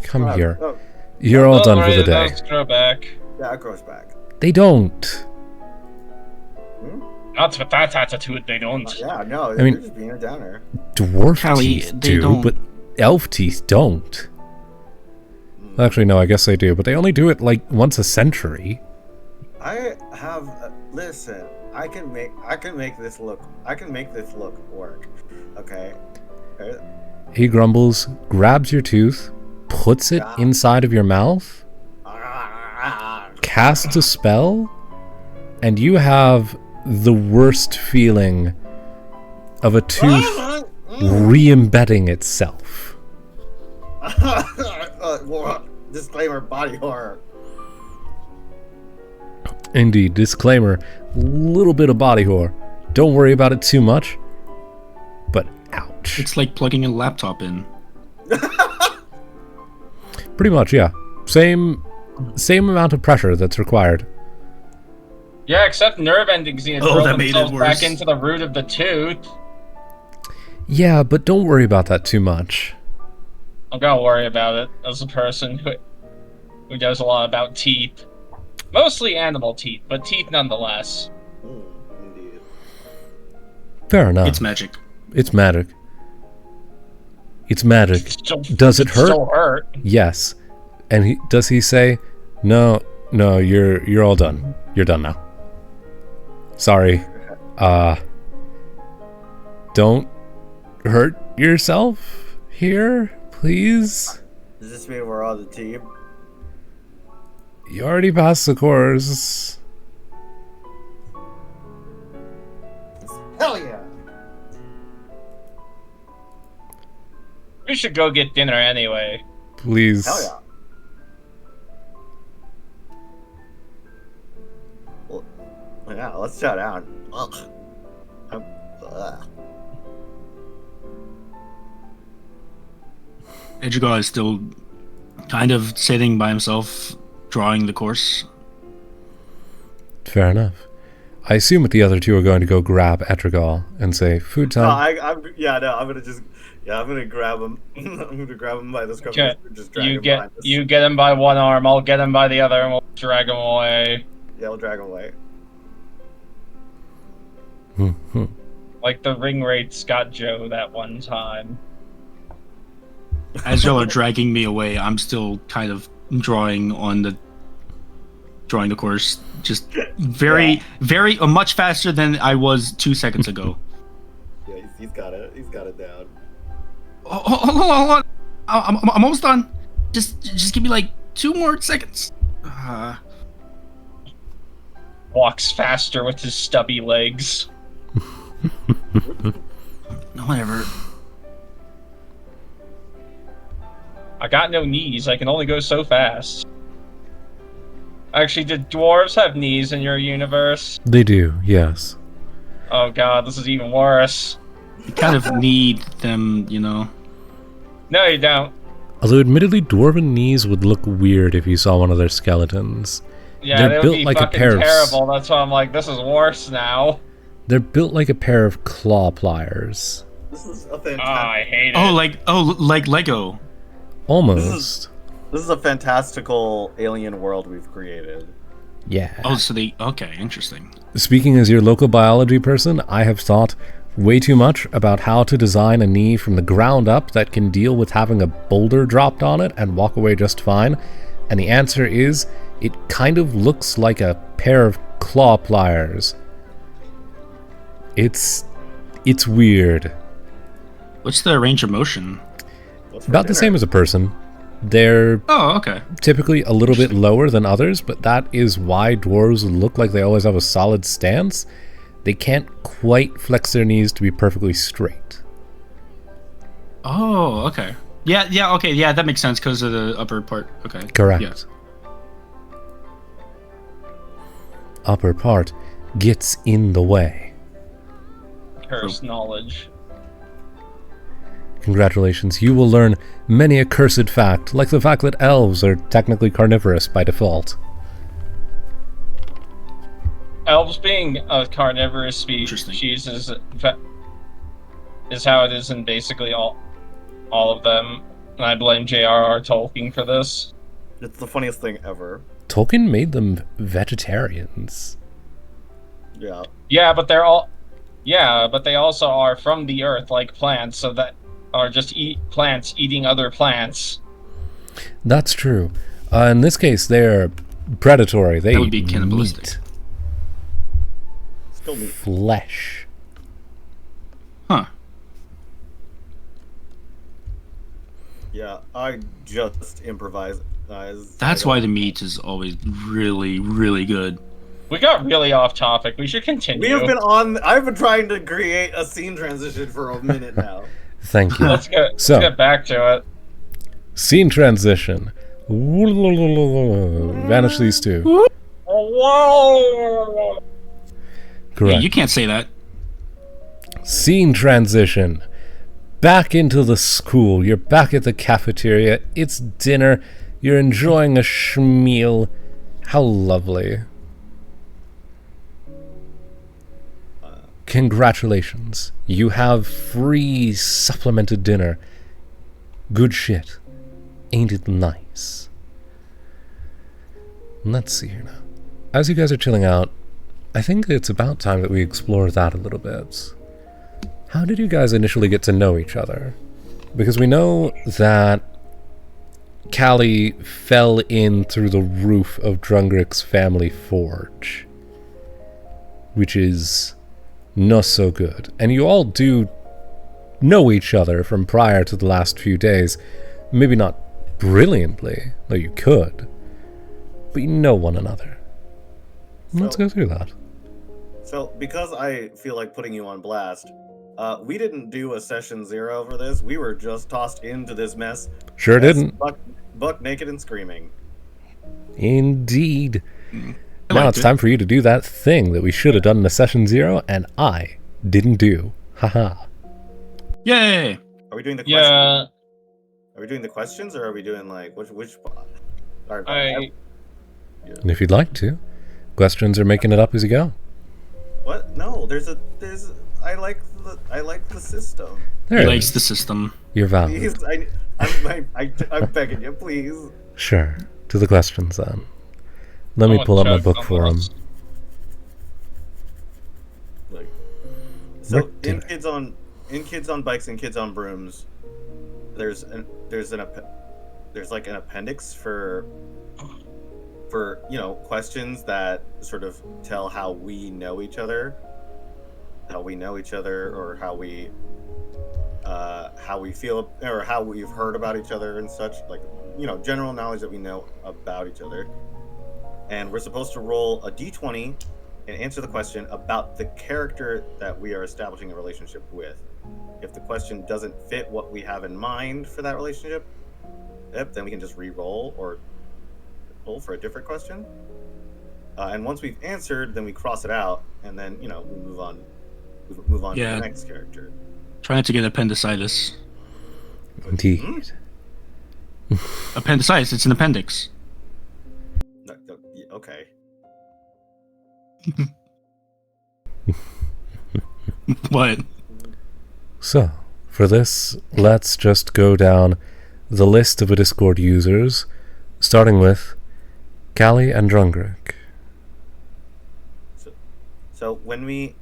Come here. Oh, You're all done for the day. Let's go back. yeah, it grows back. They don't. Not with that attitude, they don't. Yeah, no, I mean- you're just being a downer. Dwarf Callie, teeth they do, don't- but elf teeth don't. Actually, no, I guess they do, but they only do it like once a century. I have listen. I can make this look work. Okay. He grumbles, grabs your tooth, puts it inside of your mouth, casts a spell, and you have the worst feeling of a tooth re-embedding itself. Disclaimer: body horror. Indeed, disclaimer, little bit of body horror. Don't worry about it too much, but ouch. It's like plugging a laptop in. Pretty much, yeah. Same amount of pressure that's required. Yeah, except nerve endings need to Oh, throw that made it themselves back worse. into the root of the tooth. Yeah, but don't worry about that too much. I'm gonna worry about it as a person who knows a lot about teeth. Mostly animal teeth, but teeth nonetheless. Indeed. Fair enough. It's magic. It's magic. It's magic. Still, Does it hurt? Still hurt. Yes. And does he say, no, you're all done. You're done now. Sorry. Don't hurt yourself here, please. Does this mean we're on the team? You already passed the course. Hell yeah! We should go get dinner anyway. Please. Hell yeah! Well, yeah, let's shut down. Ugh. Ugh. Edgar is still kind of sitting by himself, drawing the course. Fair enough. I assume that the other two are going to go grab Etrigal and say, food No, time. I'm gonna grab him. I'm gonna grab him by the scruff Okay, and just drag You him behind get us. you get him by one arm, I'll get him by the other, and we'll drag him away. Yeah, we'll drag him away. Like the ring rates got Joe that one time. As y'all are dragging me away, I'm still kind of drawing the course, just very much faster than I was 2 seconds ago. Yeah, he's got it. He's got it down. Hold on. I'm almost done. Just give me like 2 more seconds. Walks faster with his stubby legs. No, whatever. I got no knees, I can only go so fast. Actually, did dwarves have knees in your universe? They do, yes. Oh god, this is even worse. You kind of need them, you know. No, you don't. Although admittedly, dwarven knees would look weird if you saw one of their skeletons. Yeah, They're they would built be like a fucking pair of terrible. That's why I'm like, this is worse now. They're built like a pair of claw pliers. This is a Oh, fantastic. I hate it. Like Lego. Almost. This is a fantastical alien world we've created. Yeah. Oh, so okay, interesting. Speaking as your local biology person, I have thought way too much about how to design a knee from the ground up that can deal with having a boulder dropped on it and walk away just fine. And the answer is, it kind of looks like a pair of claw pliers. It's weird. What's the range of motion? What's for About the dinner? same as a person. They're Oh, okay. typically a little bit lower than others, but that is why dwarves look like they always have a solid stance. They can't quite flex their knees to be perfectly straight. Oh, okay. Yeah, okay, yeah, that makes sense because of the upper part. Okay. Correct. Yeah. Upper part gets in the way. Curse knowledge. Congratulations, you will learn many a cursed fact, like the fact that elves are technically carnivorous by default. Elves being a carnivorous species is how it is in basically all of them. And I blame J.R.R. Tolkien for this. It's the funniest thing ever. Tolkien made them vegetarians. Yeah. Yeah, but they also are from the earth, like plants, so that are just plants eating other plants. That's true. In this case, they're predatory. They That would be eat cannibalistic. meat, Still me. flesh. Huh. Yeah, I just improvise. That's why the meat is always really, really good. We got really off topic. We should continue. We have been on. I've been trying to create a scene transition for a minute now. Thank you. Let's get back to it. Scene transition. Vanish these two. Whoa! Correct. Yeah, you can't say that. Scene transition. Back into the school. You're back at the cafeteria. It's dinner. You're enjoying a schmeal. How lovely. Congratulations. You have free supplemented dinner. Good shit. Ain't it nice? Let's see here now. As you guys are chilling out, I think it's about time that we explore that a little bit. How did you guys initially get to know each other? Because we know that Callie fell in through the roof of Drungric's family forge, which is not so good. And you all do know each other from prior to the last few days. Maybe not brilliantly, though you could, but you know one another. Let's go through that. So, because I feel like putting you on blast, we didn't do a session 0 for this. We were just tossed into this mess. Sure didn't. Buck naked and screaming. Indeed. Now it's time for you to do that thing that we should have done in a session 0, and I didn't do. Haha. Yay! Are we doing the questions? Yeah. Are we doing the questions, or are we doing like which? And if you'd like to, questions are making it up as you go. What? No, there's. I like the system. There He it likes is. the system. You're valid. Please, I'm begging you, please. Sure. To the questions then. Let me pull up my book for them. Like, so Rick in dinner. kids on bikes and kids on brooms, there's like an appendix for questions that sort of tell how we know each other, or how we feel, or how we've heard about each other and such, like general knowledge that we know about each other. And we're supposed to roll a d20 and answer the question about the character that we are establishing a relationship with. If the question doesn't fit what we have in mind for that relationship, then we can just re-roll or roll for a different question. And once we've answered, then we cross it out, and then we move on. To Yeah. the next character. Try not to get appendicitis. Indeed. Appendicitis, it's an appendix. No, yeah, okay. What? So, for this, let's just go down the list of the Discord users, starting with Callie and Drungric. So when we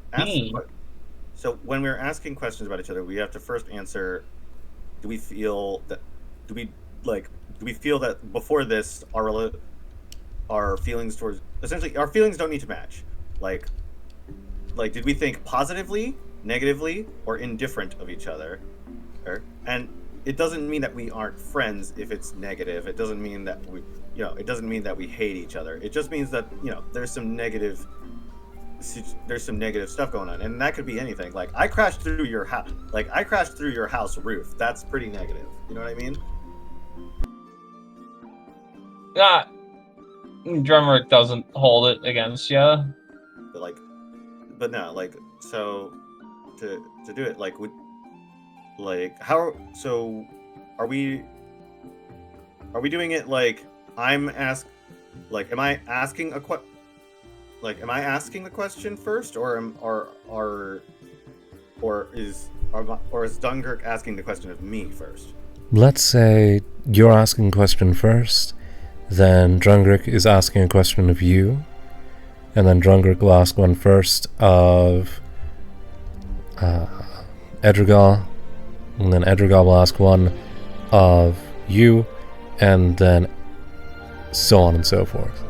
when we're asking questions about each other, we have to first answer: do we feel that before this our feelings towards, essentially our feelings don't need to match. Like did we think positively, negatively, or indifferent of each other? And it doesn't mean that we aren't friends if it's negative. It doesn't mean that it doesn't mean that we hate each other. It just means that, there's some negative stuff going on, and that could be anything. Like I crashed through your house. Like I crashed through your house roof. That's pretty negative. You know what I mean? Drummer doesn't hold it against you. But no, so to do it, how? So are we doing it like am I asking am I asking the question first, or is Dunkirk asking the question of me first? Let's say you're asking a question first, then Drungrick is asking a question of you, and then Drungrick will ask one first of Edrigal, and then Edrigal will ask one of you, and then so on and so forth.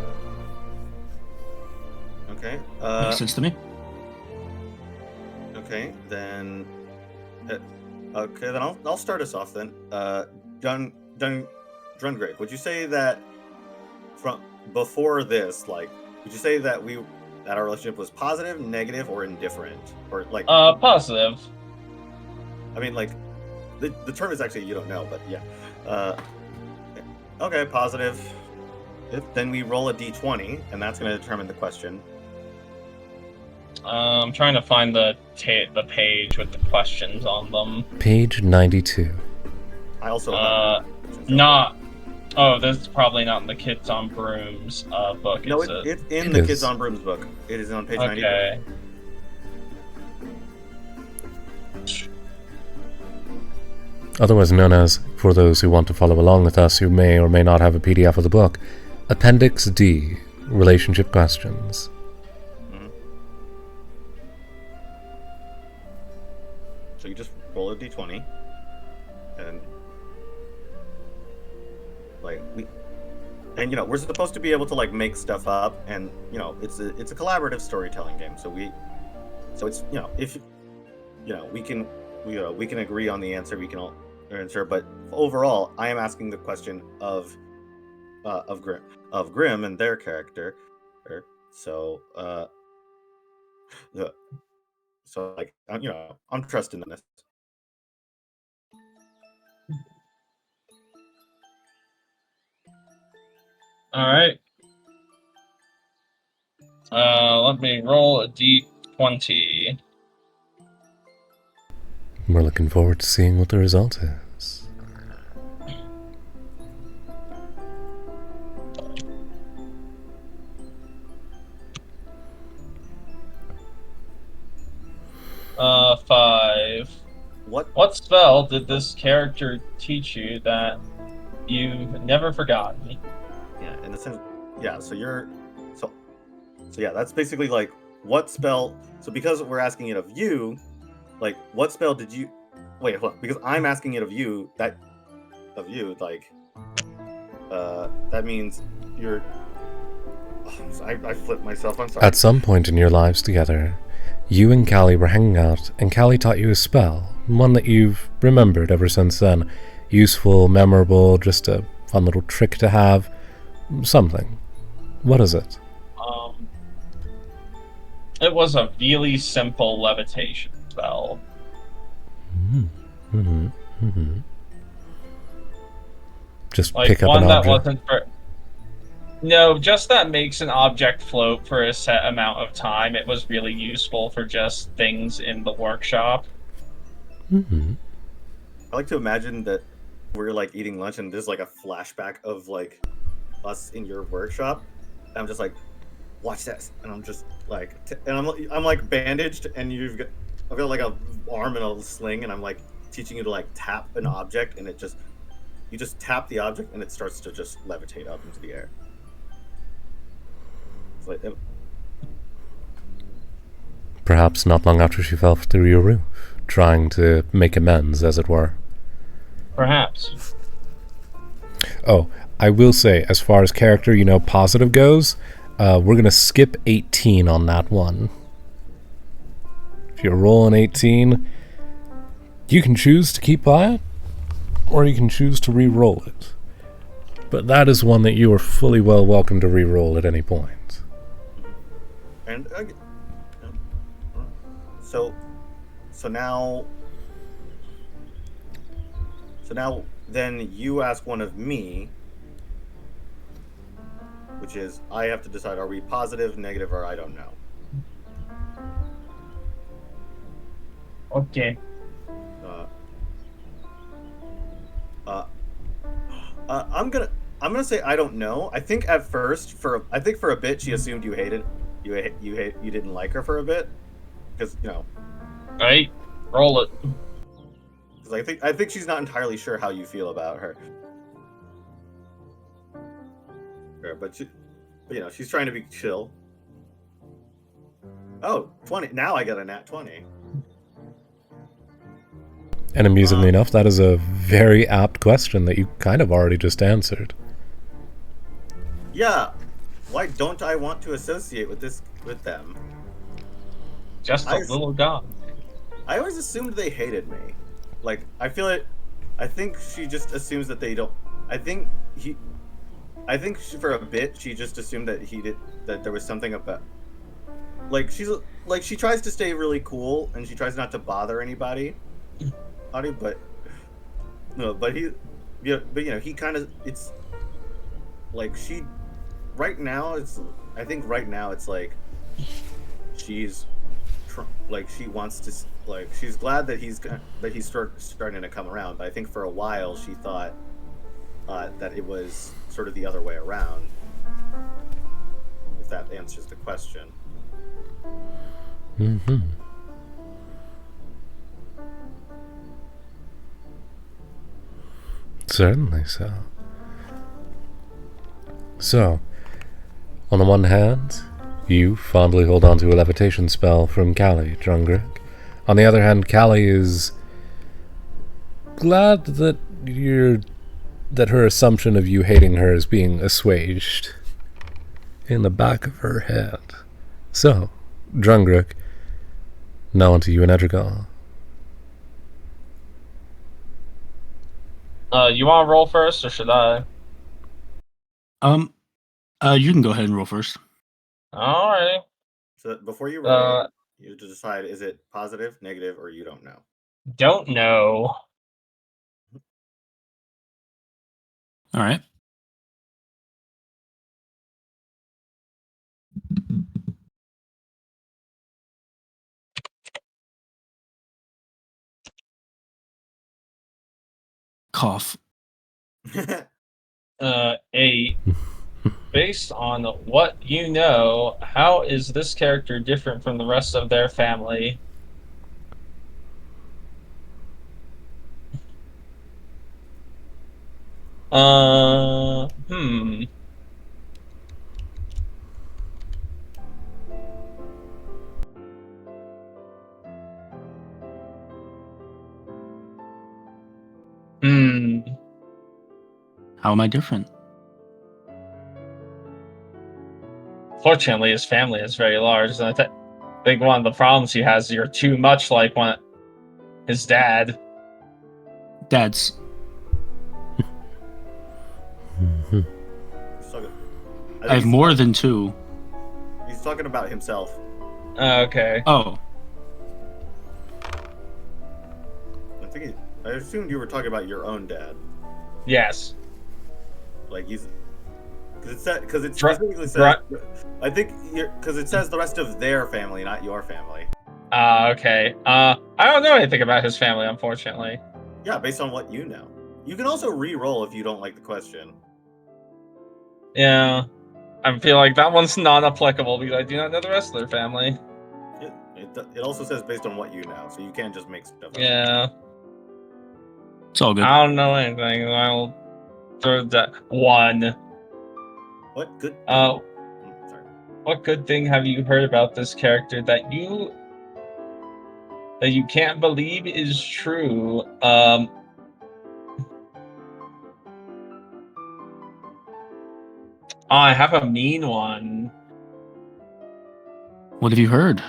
Okay. Makes sense to me. Okay, then. Okay, then I'll start us off then. Drungrick, would you say that from before this, would you say that our relationship was positive, negative, or indifferent, or Positive. I mean, the term is actually you don't know, but yeah. Okay, positive. Then we roll a d20, and that's going to determine the question. I'm trying to find the page with the questions on them. Page 92. I also not. Oh, this is probably not in the Kids on Brooms book. No, it's in the Kids on Brooms book. It is on page 92. Okay. Otherwise known as, for those who want to follow along with us who may or may not have a PDF of the book, Appendix D, Relationship Questions. So you just roll a d20, and we're supposed to be able to make stuff up, and it's a collaborative storytelling game. So it's if we can agree on the answer, we can all answer. But overall, I am asking the question of Grim and their character. So I'm trusting in this. All right. Let me roll a d20. We're looking forward to seeing what the result is. Five. What spell did this character teach you that you've never forgotten? Yeah, in the sense, yeah. So that's basically what spell. So because we're asking it of you, what spell did you? Wait, hold on. Because I'm asking it of you. That means you're. Oh, I flipped myself. I'm sorry. At some point in your lives together, you and Callie were hanging out, and Callie taught you a spell, one that you've remembered ever since then. Useful, memorable, just a fun little trick to have. Something. What is it? It was a really simple levitation spell. Just pick up an object. That wasn't for. No, just that makes an object float for a set amount of time. It was really useful for just things in the workshop. I like to imagine that we're eating lunch and there's a flashback of us in your workshop. And I'm just watch this, and I'm just and I'm bandaged, and I've got a arm in a sling, and I'm teaching you to tap an object, and you just tap the object, and it starts to just levitate up into the air. It's Perhaps not long after she fell through your roof, trying to make amends, as it were. Perhaps. Oh, I will say, as far as character, positive goes, we're going to skip 18 on that one. If you're rolling 18, you can choose to keep by it, or you can choose to re-roll it. But that is one that you are fully well welcome to re-roll at any point. And so now then you ask one of me, which is I have to decide: are we positive, negative, or I don't know. Okay. I'm gonna say I don't know. I think at first for a bit she assumed you didn't like her for a bit, because Right. Roll it. because I think she's not entirely sure how you feel about her. Yeah, but she's trying to be chill. Oh, 20. Now I got a nat 20. And amusingly enough, that is a very apt question that you kind of already just answered. Yeah. Why don't I want to associate with them? Just a little god. I always assumed they hated me. Like, I think she just assumes that they don't. I think for a bit she just assumed that there was something about. Like, she tries to stay really cool and she tries not to bother anybody. But he kind of, it's like right now it's like she's she wants to, like, she's glad that he's starting to come around, but I think for a while she thought that it was sort of the other way around, if that answers the question. Mm-hmm. Certainly so. So, on the one hand, you fondly hold on to a levitation spell from Callie, Drungrick. On the other hand, Callie is glad that her assumption of you hating her is being assuaged in the back of her head. So, Drungrick, now onto you and Edrigal. You want to roll first, or should I? You can go ahead and roll first. Alright. So before you roll, you have to decide: is it positive, negative, or you don't know? Don't know. All right. Cough. 8. Based on what you know, how is this character different from the rest of their family? Hmm. How am I different? Fortunately, his family is very large, and I think one of the problems he has is you're too much like his dad. Dad's. I have more than 2. He's talking about himself. Okay. Oh. I assumed you were talking about your own dad. Yes. Like because it specifically says. I think because it says the rest of their family, not your family. Okay. I don't know anything about his family, unfortunately. Yeah, based on what you know. You can also re-roll if you don't like the question. Yeah. I feel like that one's not applicable because I do not know the rest of their family. It also says based on what you know, so you can't just make stuff up. Yeah. It's all good. I don't know anything. I'll throw that 1. What good? Sorry. What good thing have you heard about this character that you can't believe is true? I have a mean one. What have you heard?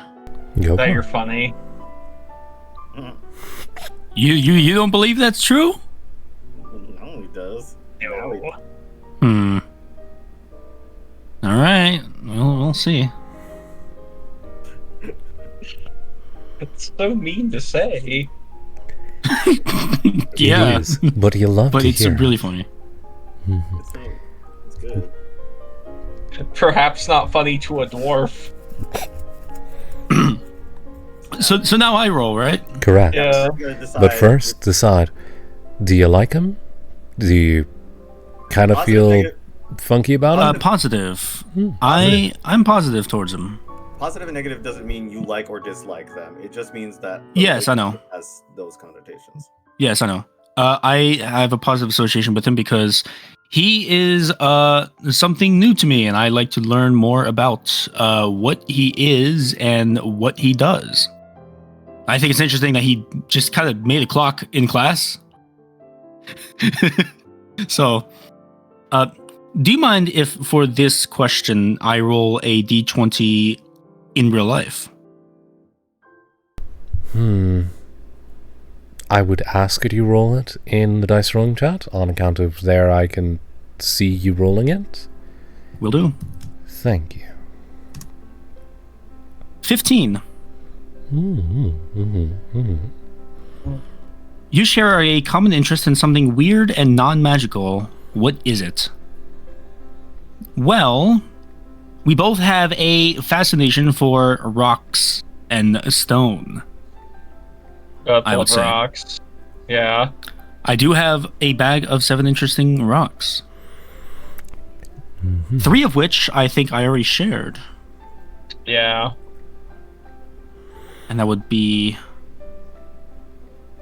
That you're funny. You don't believe that's true? does. Now he does. All right. Well, we'll see. It's so mean to say. Yeah, It is, but you love but to it's hear. really funny. It's good. Perhaps not funny to a dwarf. So now I roll, right? Correct. Yeah. We're gonna decide But first, decide: do you like him? Do you kind of positive, feel negative- funky about him? Positive. I'm positive towards him. positive and negative doesn't mean you like or dislike them. It just means that Yes, I know. has those connotations. Yes, I know. I have a positive association with him because he is something new to me, and I like to learn more about what he is and what he does. I think it's interesting that he just kind of made a clock in class. So, do you mind if for this question I roll a d20 in real life? I would ask that you roll it in the dice rolling chat on account of there I can see you rolling it. Will do. Thank you. 15. You share a common interest in something weird and non-magical. What is it? Well, we both have a fascination for rocks and stone. I would say. Rocks. Yeah. I do have a bag of 7 interesting rocks. 3 of which I think I already shared. Yeah. And that would be...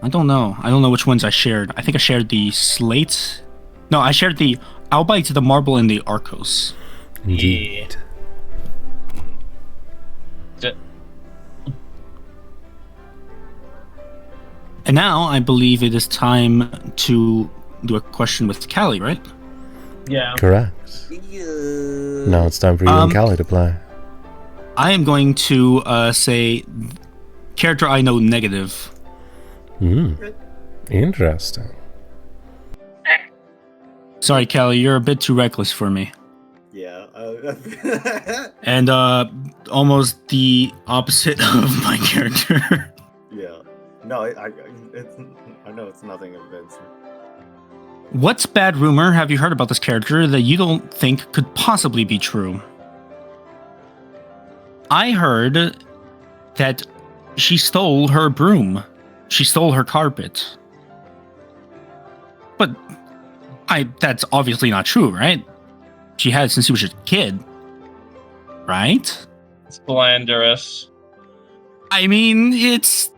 I don't know. I don't know which ones I shared. I think I shared the slate. No, I shared the albite, the marble, and the arcos. Indeed. And now I believe it is time to do a question with Callie, right? Yeah. Correct. Yeah. Now it's time for you and Callie to play. I am going to say character I know negative. Interesting. Sorry, Callie, you're a bit too reckless for me. Yeah. And almost the opposite of my character. Yeah. No, I know it's nothing of Vince. What bad rumor have you heard about this character that you don't think could possibly be true? I heard that she stole her broom. She stole her carpet. But that's obviously not true, right? She had it since she was a kid. Right? Slanderous. I mean, it's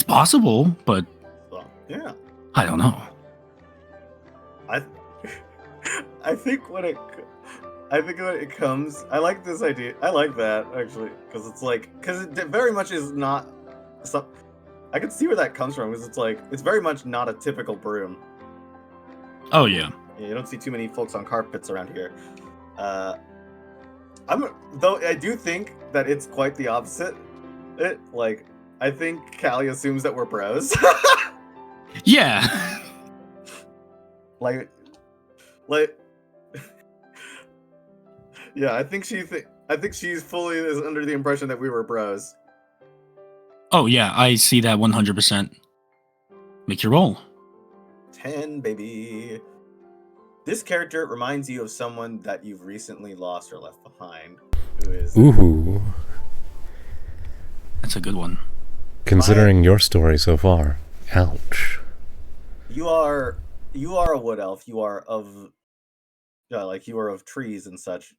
possible, but Well, yeah. I don't know. I think when it comes, I like this idea. I like that actually because it very much is not. I can see where that comes from because it's very much not a typical broom. Oh yeah. You don't see too many folks on carpets around here. I do think that it's quite the opposite. I think Callie assumes that we're bros. Yeah. like yeah, I think she's fully is under the impression that we were bros. Oh yeah, I see that 100%. Make your roll. 10, baby. This character reminds you of someone that you've recently lost or left behind. Who is Ooh. That's a good one. Considering your story so far. Ouch. you are a wood elf. You are of you are of trees and such.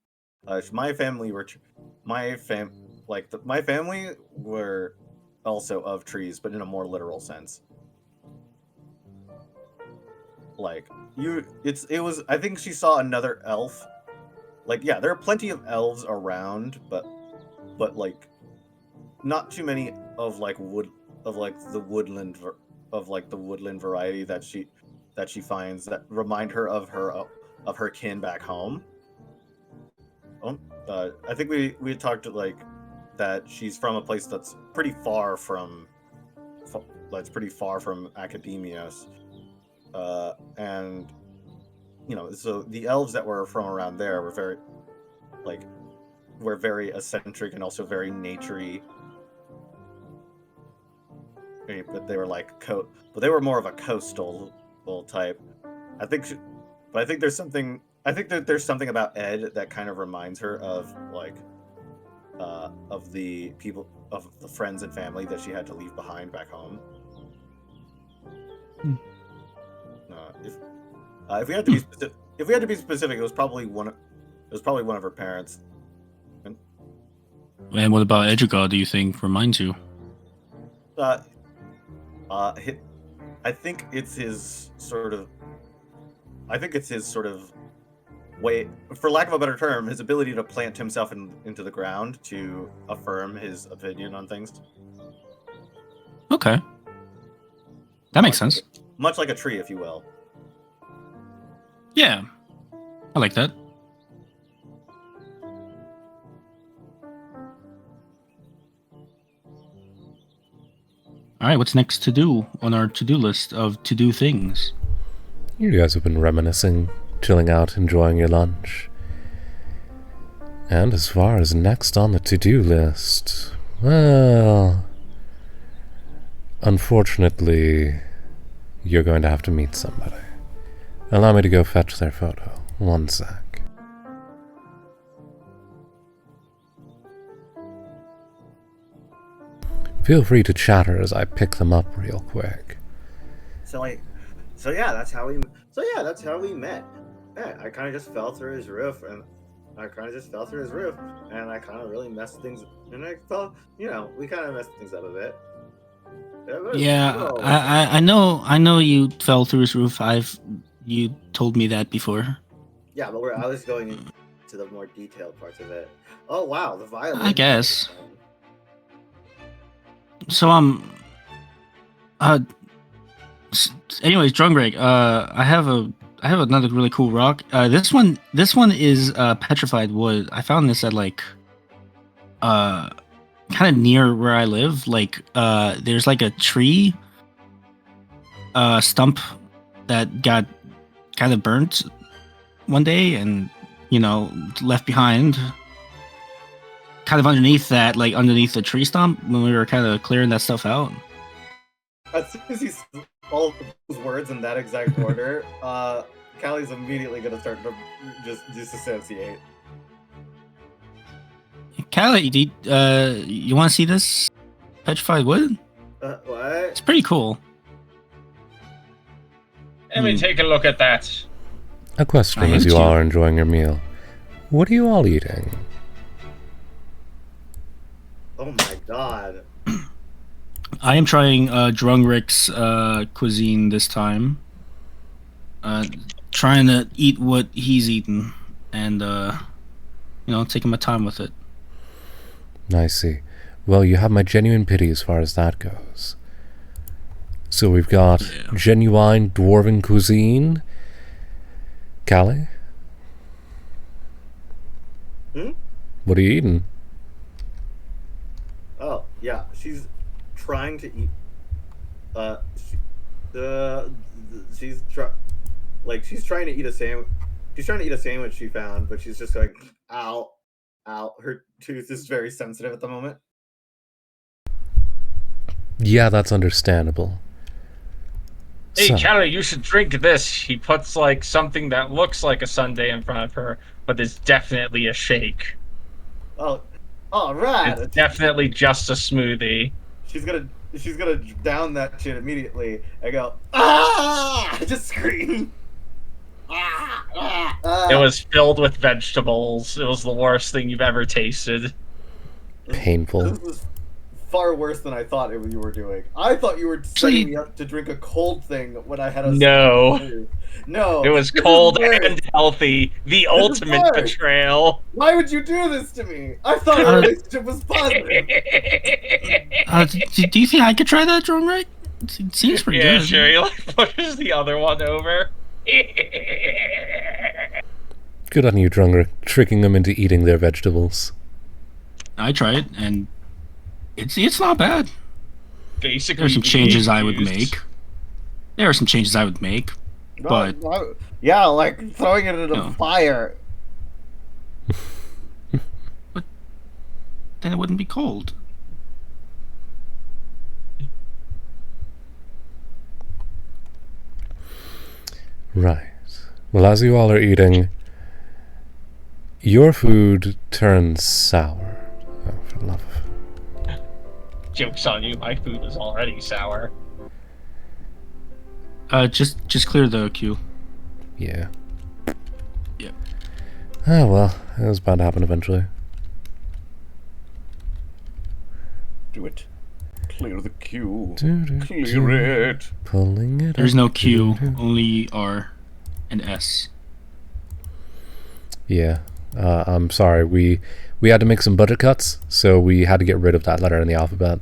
My family were my family were also of trees, but in a more literal sense. I think she saw another elf. There are plenty of elves around, but not too many of the woodland variety that she finds that remind her of her kin back home. I think we had talked that she's from a place that's pretty far from Akademios. And so the elves that were from around there were very eccentric and also very naturey. But they were but they were more of a coastal type. I think there's something. I think that there's something about Ed that kind of reminds her of of the people, of the friends and family that she had to leave behind back home. If we had to be specific, it was probably one of her parents. And what about Edgegar, do you think reminds you? I think it's his sort of way, for lack of a better term, his ability to plant himself into the ground to affirm his opinion on things. Okay. That makes sense. Much like a tree, if you will. Yeah. I like that. All right, what's next to do on our to-do list of to-do things? You guys have been reminiscing, chilling out, enjoying your lunch. And as far as next on the to-do list, well, unfortunately, you're going to have to meet somebody. Allow me to go fetch their photo. One sec. Feel free to chatter as I pick them up real quick. So yeah, that's how we met. Yeah, I kind of just fell through his roof, and I kind of really messed things, and I felt, we kind of messed things up a bit. Yeah, I know you fell through his roof. You told me that before. Yeah, but I was going into the more detailed parts of it. Oh wow, the violin. I guess. So anyways, Drungreg, I have another really cool rock. This one is petrified wood. I found this at kind of near where I live. There's a tree stump that got kind of burnt one day and left behind. Kind of underneath that, underneath the tree stump, when we were kind of clearing that stuff out. As soon as he says all those words in that exact order, Callie's immediately gonna start to just disassociate. Callie, you want to see this petrified wood? What? It's pretty cool. Let me take a look at that. A question I as am you too. all are enjoying your meal. What are you all eating? Oh my god. I am trying Drungrick's cuisine this time. Trying to eat what he's eaten, and taking my time with it. I see. Well, you have my genuine pity as far as that goes. So we've got genuine dwarven cuisine. Callie? What are you eating? Oh yeah, she's trying to eat. She's trying to eat a sandwich. She's trying to eat a sandwich she found, but she's just like, ow, ow. Her tooth is very sensitive at the moment. Yeah, that's understandable. Hey, So- Callie, you should drink this. He puts something that looks like a sundae in front of her, but is definitely a shake. Oh, all right. It's definitely just a smoothie. She's gonna down that shit immediately and go, ah! Just scream. Ah, ah, ah. It was filled with vegetables. It was the worst thing you've ever tasted. Painful. This was far worse than I thought you were doing. I thought you were setting me up to drink a cold thing when I had a No. No. It was this is cold worse. and healthy. The is ultimate worse. betrayal. Why would you do this to me? I thought our relationship was positive. Do you think I could try that, Drungrick? It seems pretty Yeah, good. sure. He pushes the other one over. Good on you, Drunger, tricking them into eating their vegetables. I tried, and it's not bad. Basically, There are some changes I would used. make. There are some changes I would make. But yeah, like throwing it in the No. fire. then it wouldn't be cold. Right. Well, as you all are eating, your food turns sour. Oh, for the love of... Joke's on you, my food is already sour. Just clear the queue. Yeah. Yep. Oh, well, it was bound to happen eventually. Do it. Clear the queue. Clear Clear it. Pulling it There's up. no Q, only R and S. Yeah. I'm sorry. We had to make some budget cuts, so we had to get rid of that letter in the alphabet.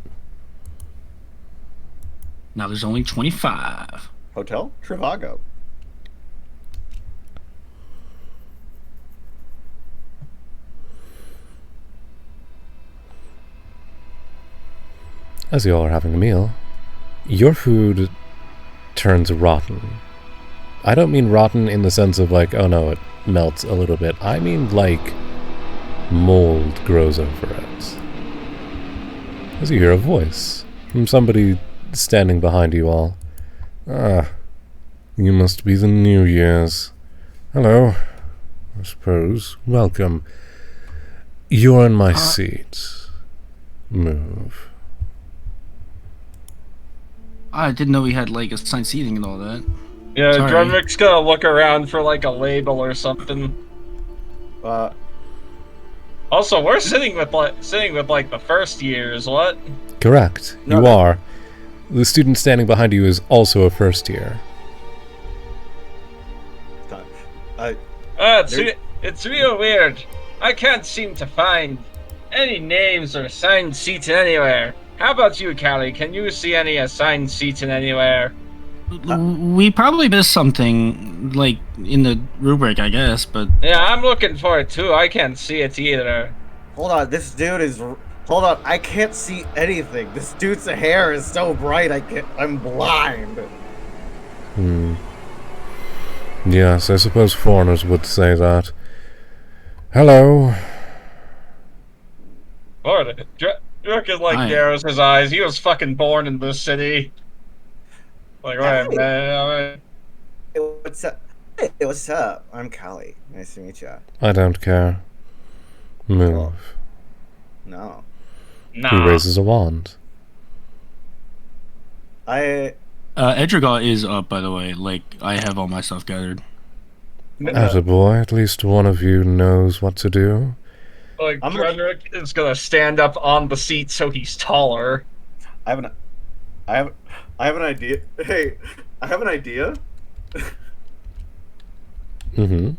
Now there's only 25. Hotel Trivago. As you all are having a meal, your food turns rotten. I don't mean rotten in the sense of like, oh no, it melts a little bit. I mean like mold grows over it. As you hear a voice from somebody standing behind you all. Ah, you must be the New Year's. Hello, I suppose. Welcome. You're in my seat. Move. I didn't know we had like assigned seating and all that. Yeah, Sorry. Drumrick's gonna look around for like a label or something. Also, we're sitting with like the first years. What? Correct. No, you no. are. The student standing behind you is also a first year. It's real weird. I can't seem to find any names or assigned seats anywhere. How about you, Callie? Can you see any assigned seats anywhere? We probably missed something, like, in the rubric, I guess, but... Yeah, I'm looking for it too. I can't see it either. Hold on, this dude is. Hold on, I can't see anything. This dude's hair is so bright. I'm blind. Yes, I suppose foreigners would say that. Hello. Lord, Drunk is like Hi. narrows his eyes. He was fucking born in this city. Like, right, Hey. man. Hey, what's up? Hey, what's up? I'm Callie. Nice to meet you. I don't care. Move. No, Nah. He raises a wand. Edrigar is up, by the way. Like, I have all my stuff gathered. Attaboy, at least one of you knows what to do. Like, I'm Drunk is gonna stand up on the seat so he's taller. I have an idea. Hey, I have an idea. Mm-hmm.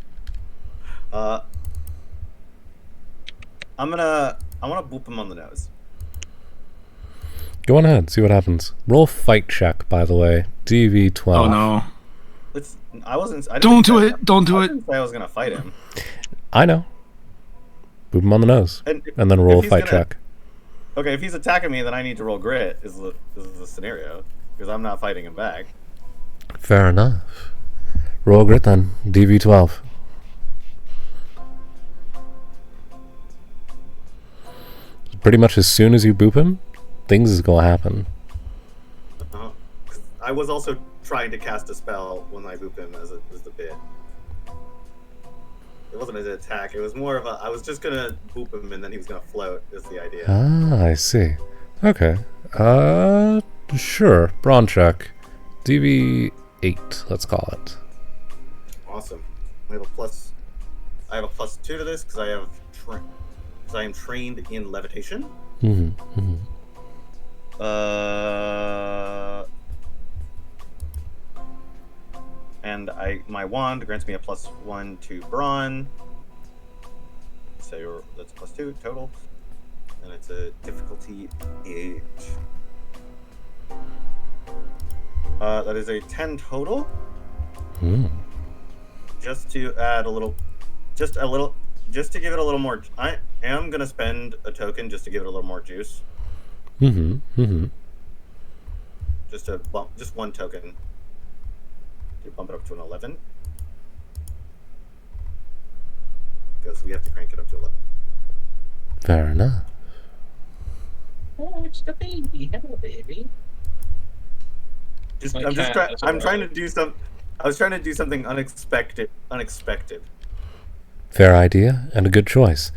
I'm gonna boop him on the nose. Go on ahead, see what happens. Roll fight check, by the way. DV12. Oh, no. I didn't Don't do say- it! Don't do I it! didn't say I was gonna fight him. I know. Boop him on the nose. And And then roll a if he's fight gonna- check. Okay, if he's attacking me, then I need to roll grit. Is the scenario because I'm not fighting him back. Fair enough. Roll grit then. DV12. Pretty much as soon as you boop him, things is gonna happen. I was also trying to cast a spell when I booped him as the bit. It wasn't an attack. It was more of a. I was just gonna boop him and then he was gonna float. Is the idea. Ah, I see. Okay. Sure. Brawn check. DV8, let's call it. Awesome. I have a plus 2 to this because I have because I am trained in levitation. Mm-hmm. Mm-hmm. And my wand grants me a +1 to brawn. So that's +2 total, and it's a difficulty 8. That is a 10 total. Mm. Just to add a little, just to give it a little more. I am gonna spend a token just to give it a little more juice. Mm-hmm. Mm-hmm. Just one token You bump it up to an 11. Because we have to crank it up to 11. Fair enough. Oh, it's the baby. Hello, baby. I'm trying to do some. I was trying to do something unexpected. Fair idea, and a good choice.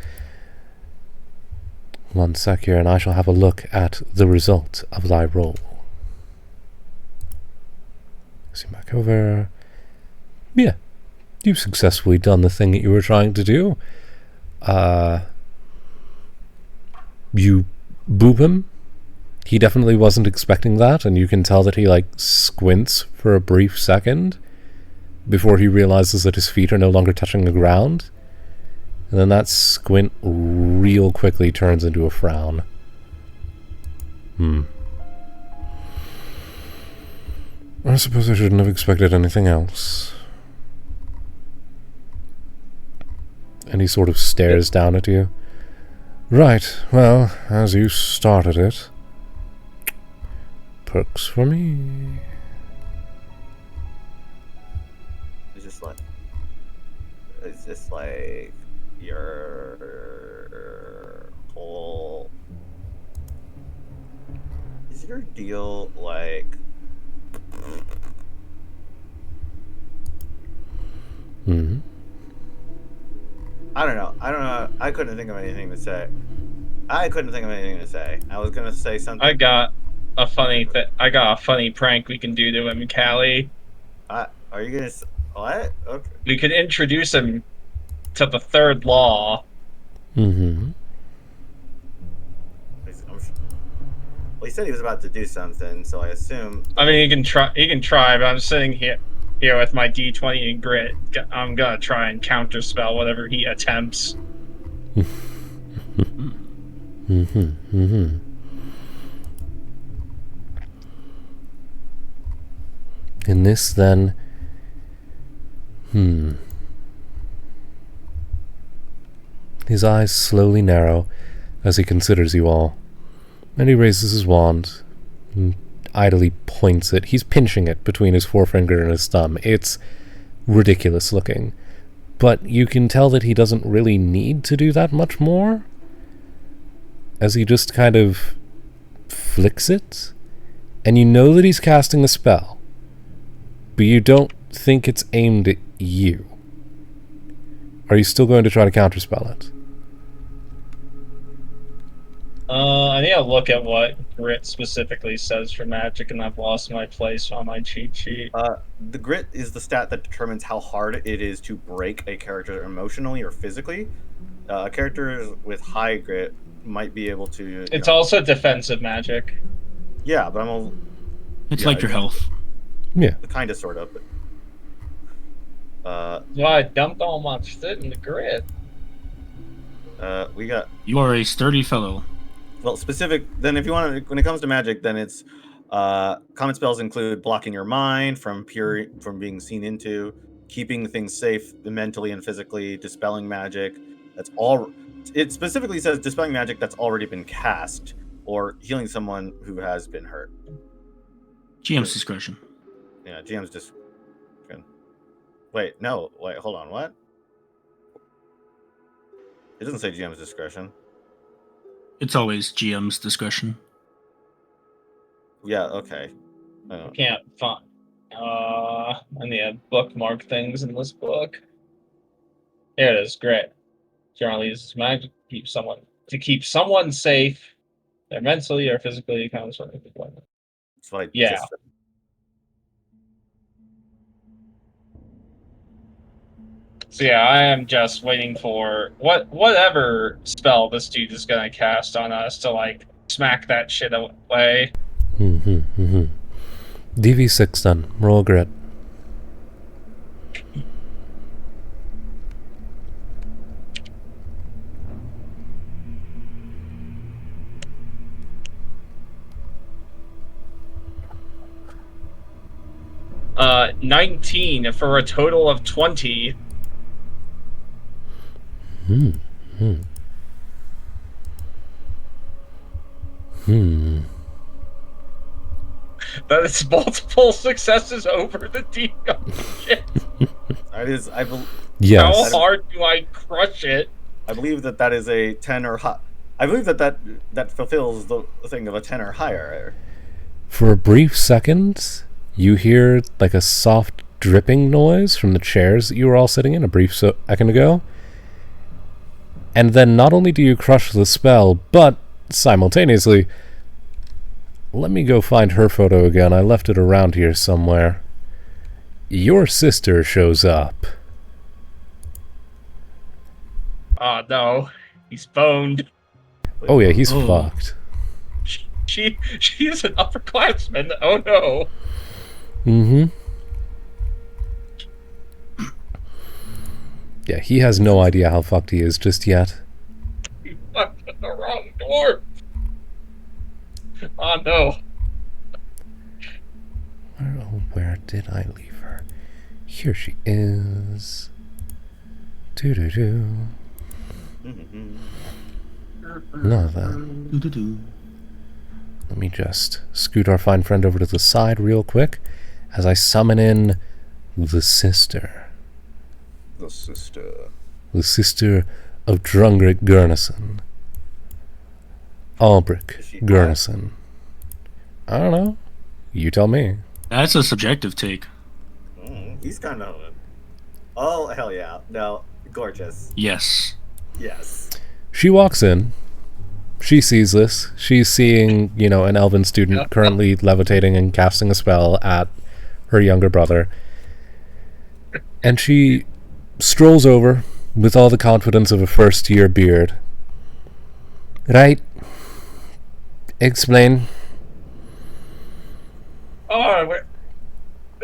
One sec here, and I shall have a look at the result of thy roll. Zoom back over. Yeah, you've successfully done the thing that you were trying to do. You boop him. He definitely wasn't expecting that, and you can tell that he, like, squints for a brief second before he realizes that his feet are no longer touching the ground. And then that squint real quickly turns into a frown. I suppose I shouldn't have expected anything else. And he sort of stares down at you. Right, well, as you started it. Perks for me. It's just like your whole. Is your deal like? I don't know. I couldn't think of anything to say. I was gonna say something. I got a funny prank we can do to him, Callie. Are you gonna? What? Okay. We could introduce him to the third law. Well, he said he was about to do something, so I assume. I mean, he can try, but I'm sitting here with my D20 and grit. I'm gonna try and counterspell whatever he attempts. In this, then, his eyes slowly narrow as he considers you all, and he raises his wand and idly points it. He's pinching it between his forefinger and his thumb. It's ridiculous looking, but you can tell that he doesn't really need to do that much more, as he just kind of flicks it, and you know that he's casting a spell, but you don't think it's aimed at you. Are you still going to try to counterspell it? I need to look at what grit specifically says for magic, and I've lost my place on my cheat sheet. The grit is the stat that determines how hard it is to break a character emotionally or physically. Characters with high grit might be able to. It's also defensive magic. Yeah, but It's like your health. Yeah. Kind of, sort of. But, So I dumped all my shit in the grit. we got. You are a sturdy fellow. Well, specific. Then, if you want to, when it comes to magic, then it's common spells include blocking your mind from being seen into, keeping things safe mentally and physically, dispelling magic. That's all. It specifically says dispelling magic that's already been cast, or healing someone who has been hurt. GM's discretion. Yeah, GM's discretion. Wait, hold on. What? It doesn't say GM's discretion. It's always GM's discretion. Yeah, okay. I can't find. I need to bookmark things in this book. Here it is. Great. Generally uses magic to keep someone safe. They're mentally or physically kind of sort of deployment. That's what I Yeah. just said. So yeah, I am just waiting for whatever spell this dude is gonna cast on us to like smack that shit away. DV6 then. Roll grit. Uh, 19 for a total of 20. That it's multiple successes over the DC. Shit. Yes. How hard do I crush it? I believe that is a 10 or high. I believe that fulfills the thing of a 10 or higher. For a brief second, you hear like a soft dripping noise from the chairs that you were all sitting in a brief second ago. And then not only do you crush the spell, but simultaneously, let me go find her photo again. I left it around here somewhere. Your sister shows up. Oh no, he's boned. Oh yeah, he's fucked. She's an upperclassman. Oh no. Mm-hmm. Yeah, he has no idea how fucked he is just yet. You fucked at the wrong door. Oh no. Where did I leave her? Here she is. Doo-doo-doo. None of that. Let me just scoot our fine friend over to the side real quick as I summon in the sister. The sister. The sister of Drungrick Gurnison. Albric Gurnison. I don't know. You tell me. That's a subjective take. He's kind of... Oh, hell yeah. No, gorgeous. Yes. Yes. She walks in. She sees this. She's seeing, an elven student currently levitating and casting a spell at her younger brother. And she strolls over with all the confidence of a first-year beard. Right. Explain. Oh,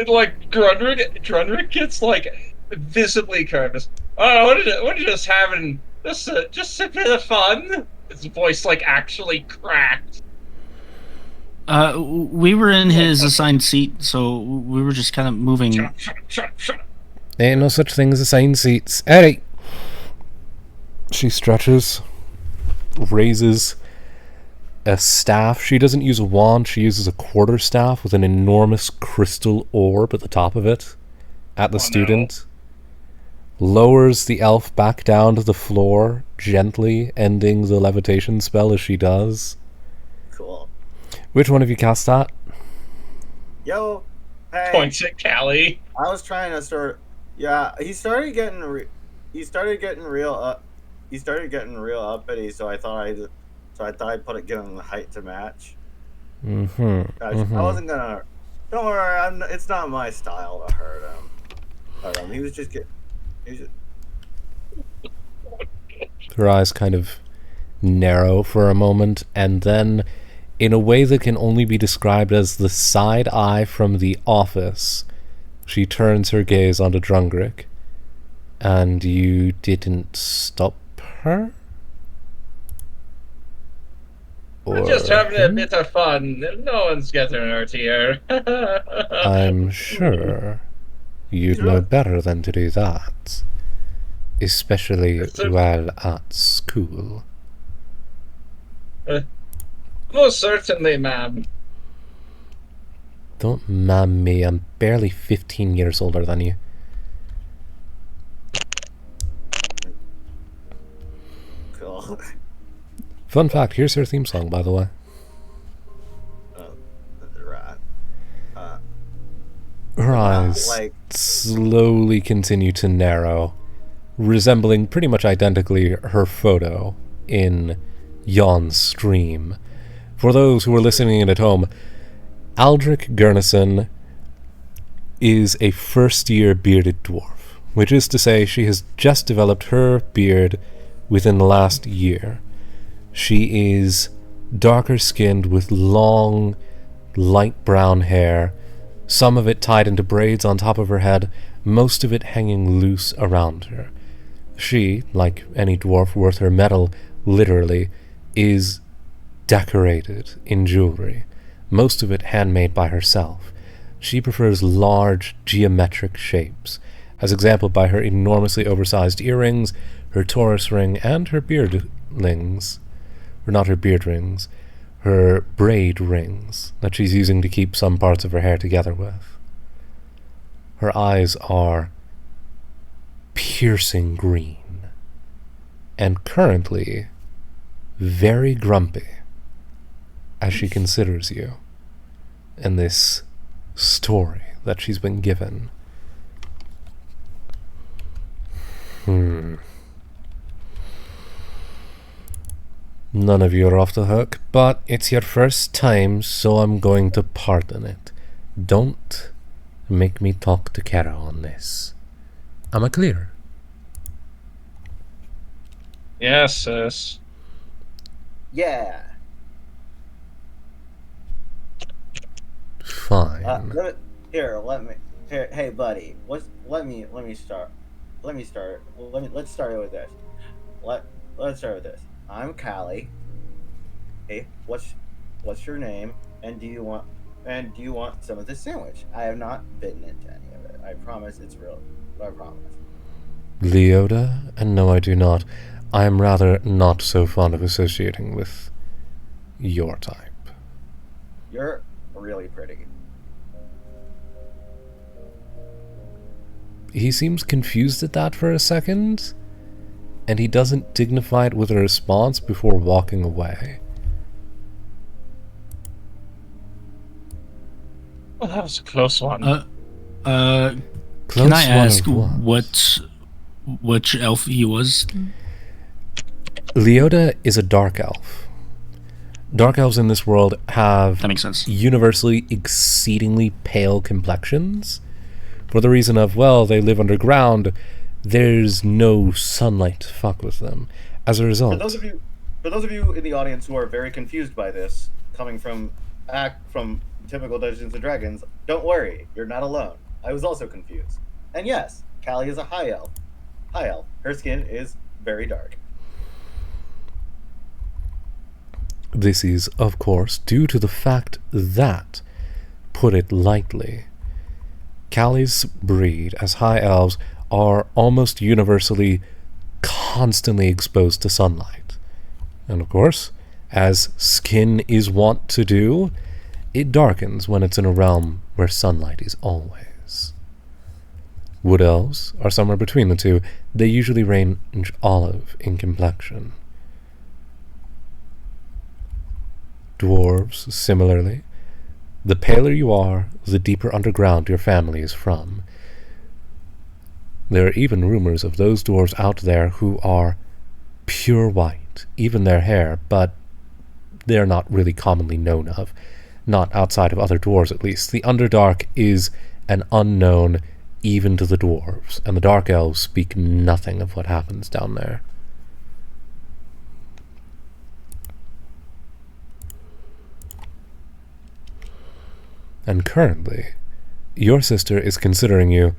like Drunrick gets like visibly nervous. Oh, what are you just having? Just a bit of fun. His voice like actually cracked. We were in his assigned seat, so we were just kind of moving. Shut up. Ain't no such thing as assigned seats. Alright. She stretches, raises a staff. She doesn't use a wand, she uses a quarterstaff with an enormous crystal orb at the top of it at the student. Lowers the elf back down to the floor, gently ending the levitation spell as she does. Cool. Which one of you cast that? Yo, hey. Points at Callie. I was trying to start... Yeah, he started getting real uppity, so I thought I'd give him the height to match. I wasn't gonna. Don't worry, it's not my style to hurt him. He was just getting. Her eyes kind of narrow for a moment, and then, in a way that can only be described as the side eye from The Office, she turns her gaze onto Drungrick. And you didn't stop her? We're just having a bit of fun. No one's getting hurt here. I'm sure you'd know better than to do that. Especially while at school. Most certainly, ma'am. Don't ma'am me, I'm barely 15 years older than you. Cool. Fun fact, here's her theme song, by the way. Right. Her eyes slowly continue to narrow, resembling pretty much identically her photo in Yon's stream. For those who are listening in at home, Aldrich Gurnison is a first-year bearded dwarf, which is to say she has just developed her beard within the last year. She is darker skinned with long, light brown hair, some of it tied into braids on top of her head, most of it hanging loose around her. She, like any dwarf worth her mettle, literally, is decorated in jewelry, most of it handmade by herself. She prefers large, geometric shapes, as exemplified by her enormously oversized earrings, her Taurus ring, and her beardlings. Or not her beard rings, her braid rings that she's using to keep some parts of her hair together with. Her eyes are piercing green, and currently very grumpy as she considers you and this story that she's been given. None of you are off the hook, but it's your first time, so I'm going to pardon it. Don't make me talk to Kara on this. Am I clear? Yes, sis. Yeah. Fine. Hey, buddy. Let me start. Let's start with this. Let's start with this. I'm Callie. Hey, what's your name? And do you want some of this sandwich? I have not bitten into any of it. I promise it's real. I promise. Leota? And no, I do not. I am rather not so fond of associating with your type. You're really pretty. He seems confused at that for a second, and he doesn't dignify it with a response before walking away. Well, that was a close one. Close Can I ask one of what? which elf he was? Leota is a dark elf. Dark elves in this world have That makes sense. universally exceedingly pale complexions. For the reason of, well, they live underground, there's no sunlight to fuck with them. As a result... For those of you in the audience who are very confused by this, coming from typical Dungeons and Dragons, don't worry, you're not alone. I was also confused. And yes, Callie is a high elf. High elf. Her skin is very dark. This is, of course, due to the fact that, put it lightly, Callie's breed as high elves are almost universally constantly exposed to sunlight. And of course, as skin is wont to do, it darkens when it's in a realm where sunlight is always. Wood elves are somewhere between the two. They usually range olive in complexion. Dwarves, similarly. The paler you are, the deeper underground your family is from. There are even rumors of those dwarves out there who are pure white, even their hair, but they're not really commonly known of. Not outside of other dwarves, at least. The Underdark is an unknown even to the dwarves, and the Dark Elves speak nothing of what happens down there. And currently, your sister is considering you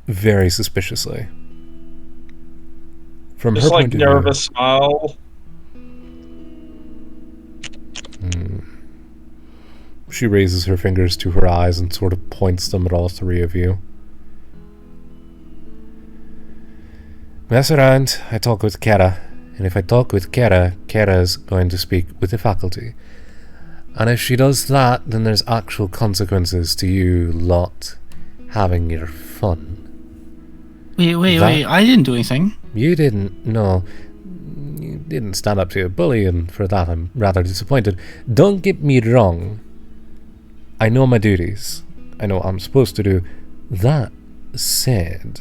very suspiciously. From Just her like point of nervous smile. view, she raises her fingers to her eyes and sort of points them at all three of you. Mess around, I talk with Kara, and if I talk with Kara, Kara's going to speak with the faculty. And if she does that, then there's actual consequences to you lot having your fun. Wait, I didn't do anything. You didn't, no. You didn't stand up to a bully, and for that I'm rather disappointed. Don't get me wrong. I know my duties. I know what I'm supposed to do. That said,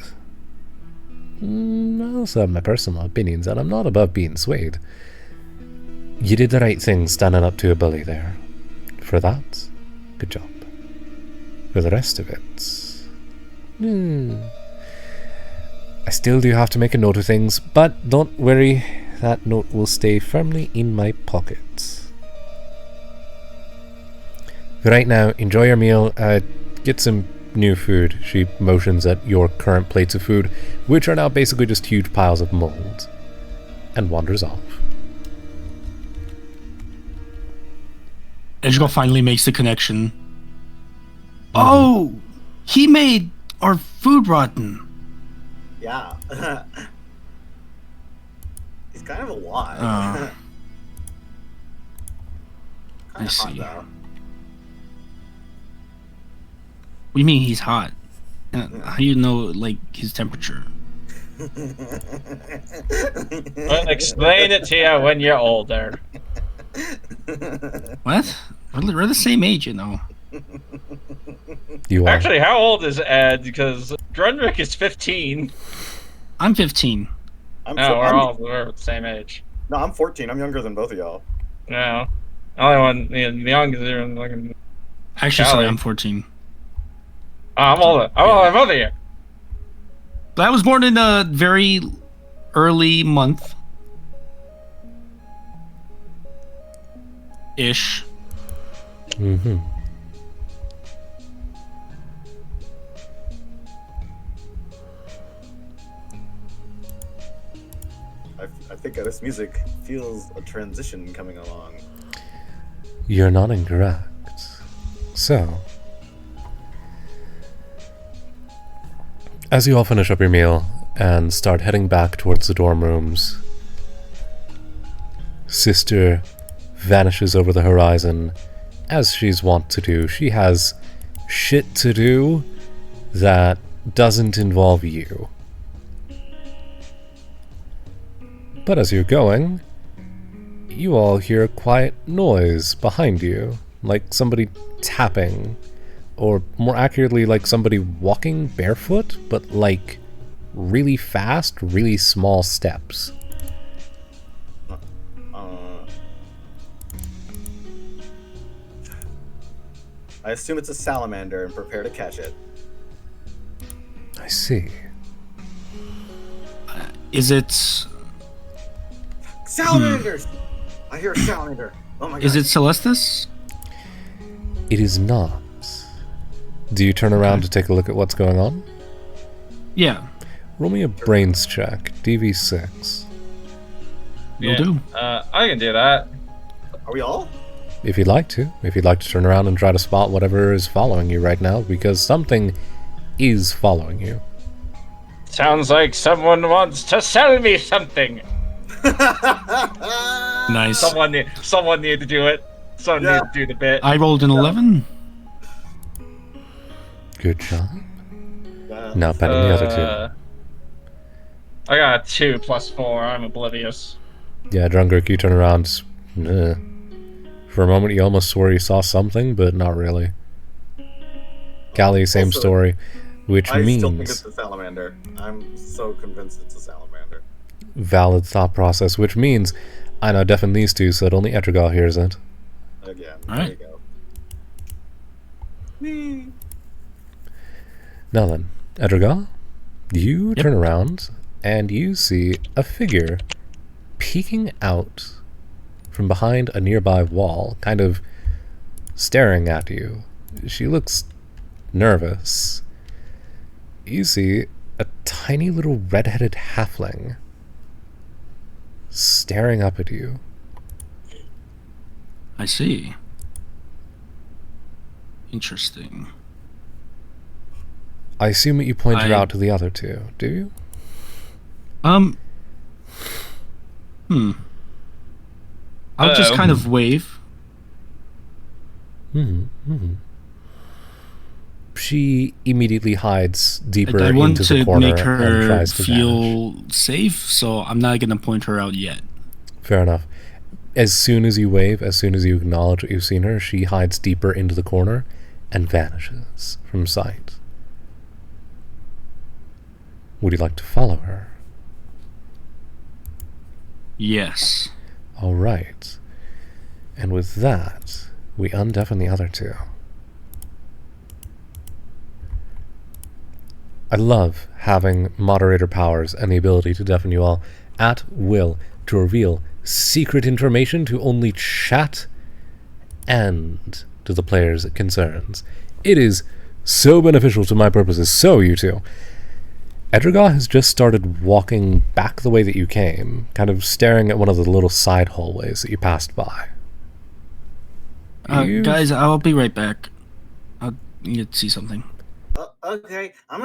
I also have my personal opinions, and I'm not above being swayed. You did the right thing standing up to a bully there. For that, good job. For the rest of it, I still do have to make a note of things, but don't worry, that note will stay firmly in my pocket. For right now, enjoy your meal, get some new food. She motions at your current plates of food, which are now basically just huge piles of mold, and wanders off. Edgegol finally makes the connection. Oh, he made our food rotten. Yeah. He's kind of a lot. I see. Hot, though. What do you mean he's hot? How do you know, like, his temperature? I'll explain it to you when you're older. What? We're the same age, you know. You are. Actually, how old is Ed? Because Grunrick is 15. I'm 15. No, we're the same age. No, I'm 14. I'm younger than both of y'all. No. Only one, the youngest are like. Actually, Golly. sorry, I'm 14. I'm older. I'm older here. But I was born in a very early month. Ish. Mm-hmm. I think this music feels a transition coming along. You're not incorrect. So, as you all finish up your meal and start heading back towards the dorm rooms, Sister vanishes over the horizon, as she's wont to do. She has shit to do that doesn't involve you. But as you're going, you all hear a quiet noise behind you, like somebody tapping, or more accurately, like somebody walking barefoot, but like really fast, really small steps. I assume it's a salamander and prepare to catch it. I see. Is it... Salamanders! I hear a salamander. Oh my god. Is it Celestis? It is not. Do you turn around to take a look at what's going on? Yeah. Roll me a brains check, DV6. Will do. I can do that. Are we all? If you'd like to. If you'd like to turn around and try to spot whatever is following you right now, because something is following you. Sounds like someone wants to sell me something. Nice. Someone need to do it. Someone need to do the bit. I rolled an 11. Good job. Not bad than the other two. I got a 2 plus 4. I'm oblivious. Yeah, Drungrick, you turn around. For a moment, you almost swore you saw something, but not really. Callie, same Also, story, which I means still think it's a salamander. I'm so convinced it's a salamander. valid thought process, which means I now deafen these two so that only Etrigal hears it. Again, Alright. there you go. Now then, Etrigal, you turn around and you see a figure peeking out from behind a nearby wall, kind of staring at you. She looks nervous. You see a tiny little red-headed halfling staring up at you. I see. Interesting. I assume that you point her out to the other two, do you? I'll just kind of wave. She immediately hides deeper I want into the to corner make and her tries to feel vanish. safe, so I'm not gonna point her out yet. Fair enough. As soon as you wave, as soon as you acknowledge that you've seen her, she hides deeper into the corner and vanishes from sight. Would you like to follow her? Yes. All right. And with that, we undeafen the other two. I love having moderator powers and the ability to deafen you all at will to reveal secret information to only chat and to the players it concerns. It is so beneficial to my purposes. So, you two. Edrigar has just started walking back the way that you came, kind of staring at one of the little side hallways that you passed by. Guys, I'll be right back. I need to see something. Okay, I'm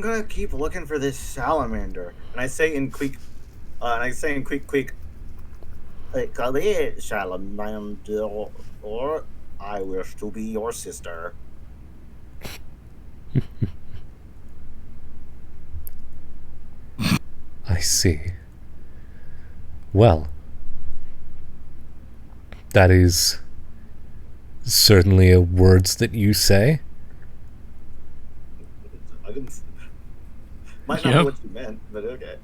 gonna keep looking for this salamander. And I say in quick, Come in, salamander, or I wish to be your sister. I see. Well, that is certainly a words that you say. I didn't. Might not Yep. be what you meant, but okay.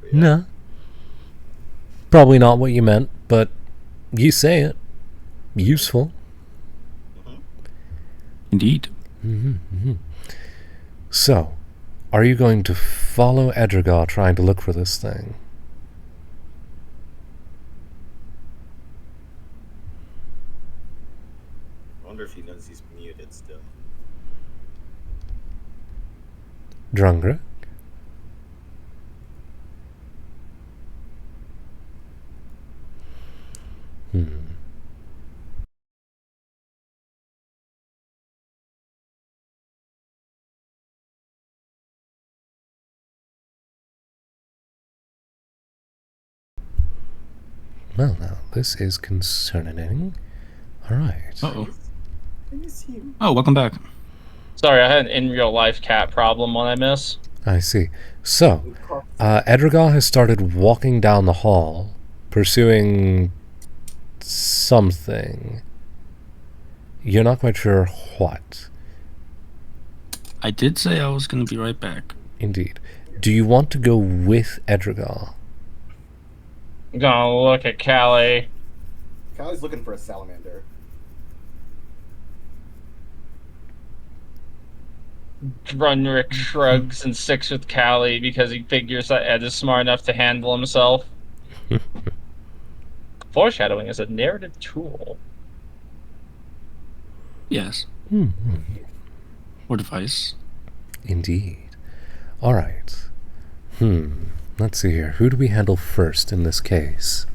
But yeah. No. Probably not what you meant, but you say it. Useful. Mhm. Indeed. So, are you going to follow Edrigar trying to look for this thing? I wonder if he knows he's muted still. Drungra? Well, now, this is concerning. Alright. Uh-oh. I miss you. Oh, welcome back. Sorry, I had an in real life cat problem when I miss. I see. So, Edrigar has started walking down the hall, pursuing something. You're not quite sure what. I did say I was going to be right back. Indeed. Do you want to go with Edrigar? I'm gonna look at Callie. Callie's looking for a salamander. Drunrick shrugs and sticks with Callie because he figures that Ed is smart enough to handle himself. Foreshadowing is a narrative tool. Yes. Or device. Indeed. Alright. Let's see here. Who do we handle first in this case?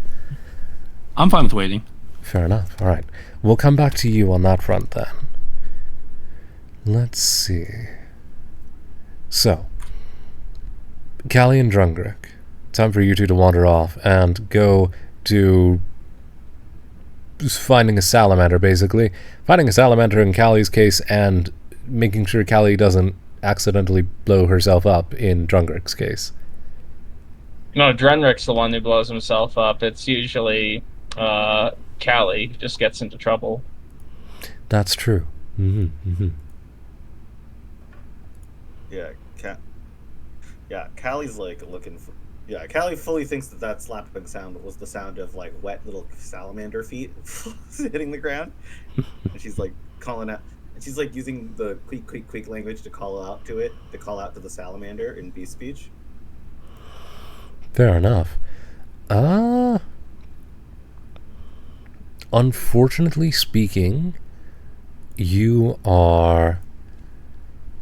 I'm fine with waiting. Fair enough. Alright. We'll come back to you on that front then. Let's see. So, Callie and Drungrick, time for you two to wander off and go to finding a salamander, basically. Finding a salamander in Callie's case and making sure Callie doesn't accidentally blow herself up in Drungrick's case. No, Drunrick's the one who blows himself up. It's usually Callie who just gets into trouble. That's true. Yeah, Callie's like looking for. Yeah, Callie fully thinks that slapping sound was the sound of like wet little salamander feet hitting the ground, and she's like calling out. And she's like using the quick language to call out to the salamander in beast speech. Fair enough. Unfortunately speaking, you are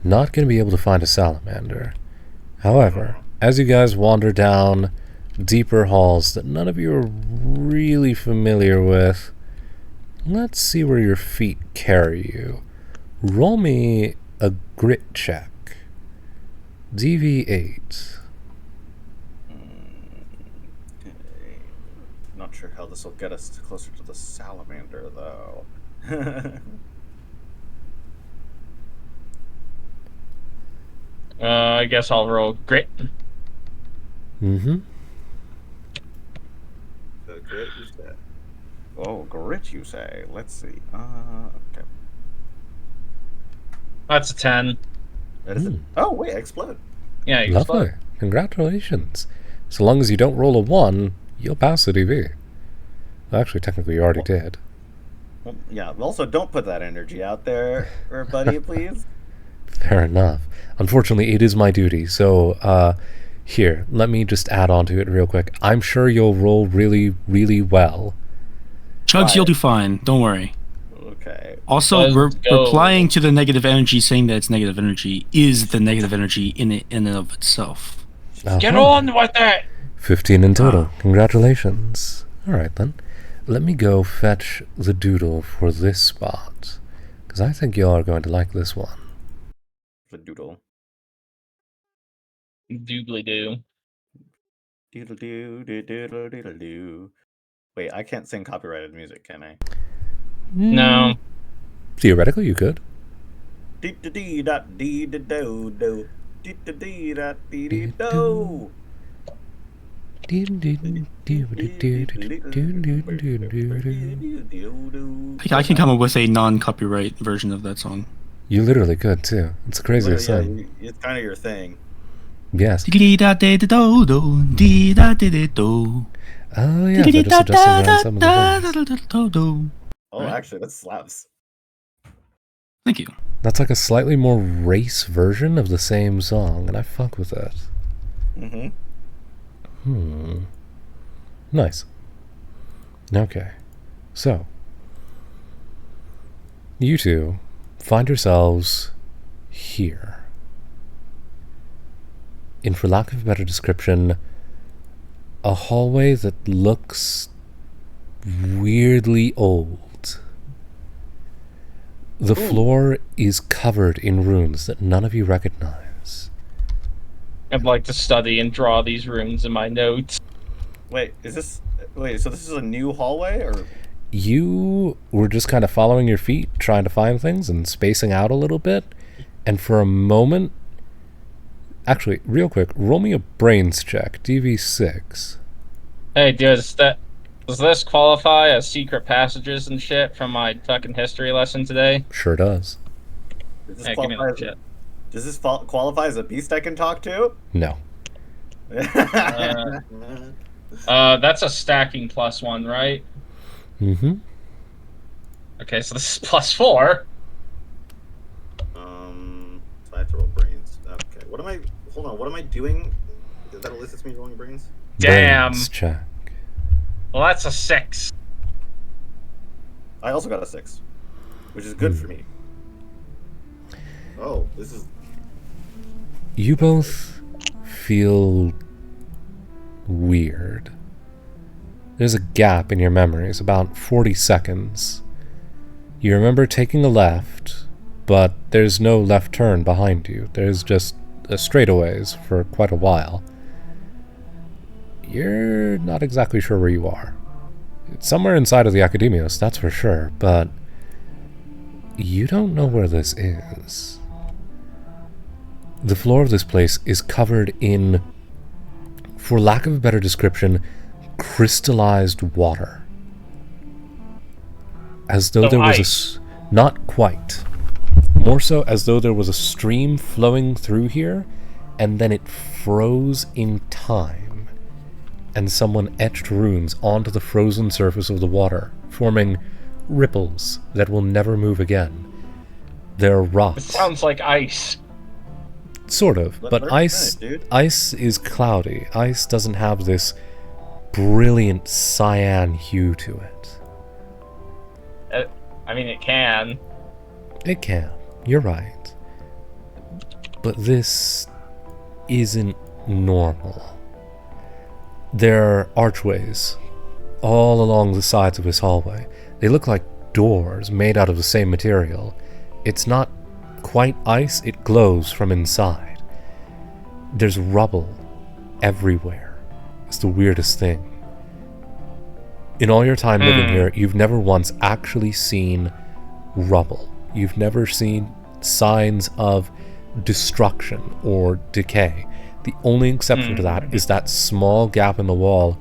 not going to be able to find a salamander. However, as you guys wander down deeper halls that none of you are really familiar with, let's see where your feet carry you. Roll me a grit check. DV8. Okay. Not sure how this will get us closer to the salamander, though. I guess I'll roll grit. The grit you say? Oh, grit you say? Let's see. Okay. That's a 10. That is it. Oh wait, I explode. Yeah, you Lovely. explode. Congratulations. So long as you don't roll a 1, you'll pass the DV. Actually, technically, you already did. Well, yeah. Also, don't put that energy out there, buddy, please. Fair enough. Unfortunately, it is my duty, so here, let me just add on to it real quick. I'm sure you'll roll really, really well. Chugs, you'll do fine. Don't worry. Okay. Also, Let's go. replying to the negative energy, saying that it's negative energy, is the negative energy in and of itself. Get Uh-huh. on with it! 15 in total. Congratulations. Alright then. Let me go fetch the doodle for this spot, because I think you are going to like this one. The doodle. Doobly doo. Doodle doo doo doodle doodle doo. Wait, I can't sing copyrighted music, can I? No. Theoretically, you could. Dee-da-dee-da-dee-da-do-do. Dee-da-dee-da-dee-dee-do. I can come up with a non-copyright version of that song. You literally could too. It's the craziest Yeah, thing. it's kind of your thing. Yes. Oh yeah, they're just adjusting around some of the things. Oh, actually, that slaps. Thank you. That's like a slightly more race version of the same song, and I fuck with that. Nice. Okay. So, you two find yourselves here. In, for lack of a better description, a hallway that looks weirdly old. The floor is covered in runes that none of you recognize. I'd like to study and draw these runes in my notes. Wait, so this is a new hallway, or? You were just kind of following your feet, trying to find things and spacing out a little bit, and for a moment... Actually, real quick, roll me a brains check, DV6. Hey, does this qualify as secret passages and shit from my fucking history lesson today? Sure does. Does this Hey, give me qualify that shit. Does this qualify as a beast I can talk to? No. That's a stacking +1, right? Mm-hmm. Okay, so this is +4. So I have to roll brains. Okay, what am I? Hold on, what am I doing? That elicits me rolling brains. Damn. Brains check. Well, that's a 6. I also got a 6, which is good for me. Oh, this is. You both feel weird. There's a gap in your memories, about 40 seconds. You remember taking a left, but there's no left turn behind you. There's just a straightaways for quite a while. You're not exactly sure where you are. It's somewhere inside of the Akademios, that's for sure, but you don't know where this is. The floor of this place is covered in, for lack of a better description, crystallized water. As though So there was ice. not quite. More so as though there was a stream flowing through here, and then it froze in time, and someone etched runes onto the frozen surface of the water, forming ripples that will never move again. They're It rocks. sounds like ice. Sort of, Let but me ice finish, dude. ice is cloudy. Ice doesn't have this brilliant cyan hue to it. I mean, it can. It can. You're right. But this isn't normal. There are archways all along the sides of this hallway. They look like doors made out of the same material. It's not quite ice, it glows from inside. There's rubble everywhere. It's the weirdest thing. In all your time living here, you've never once actually seen rubble. You've never seen signs of destruction or decay. The only exception to that is that small gap in the wall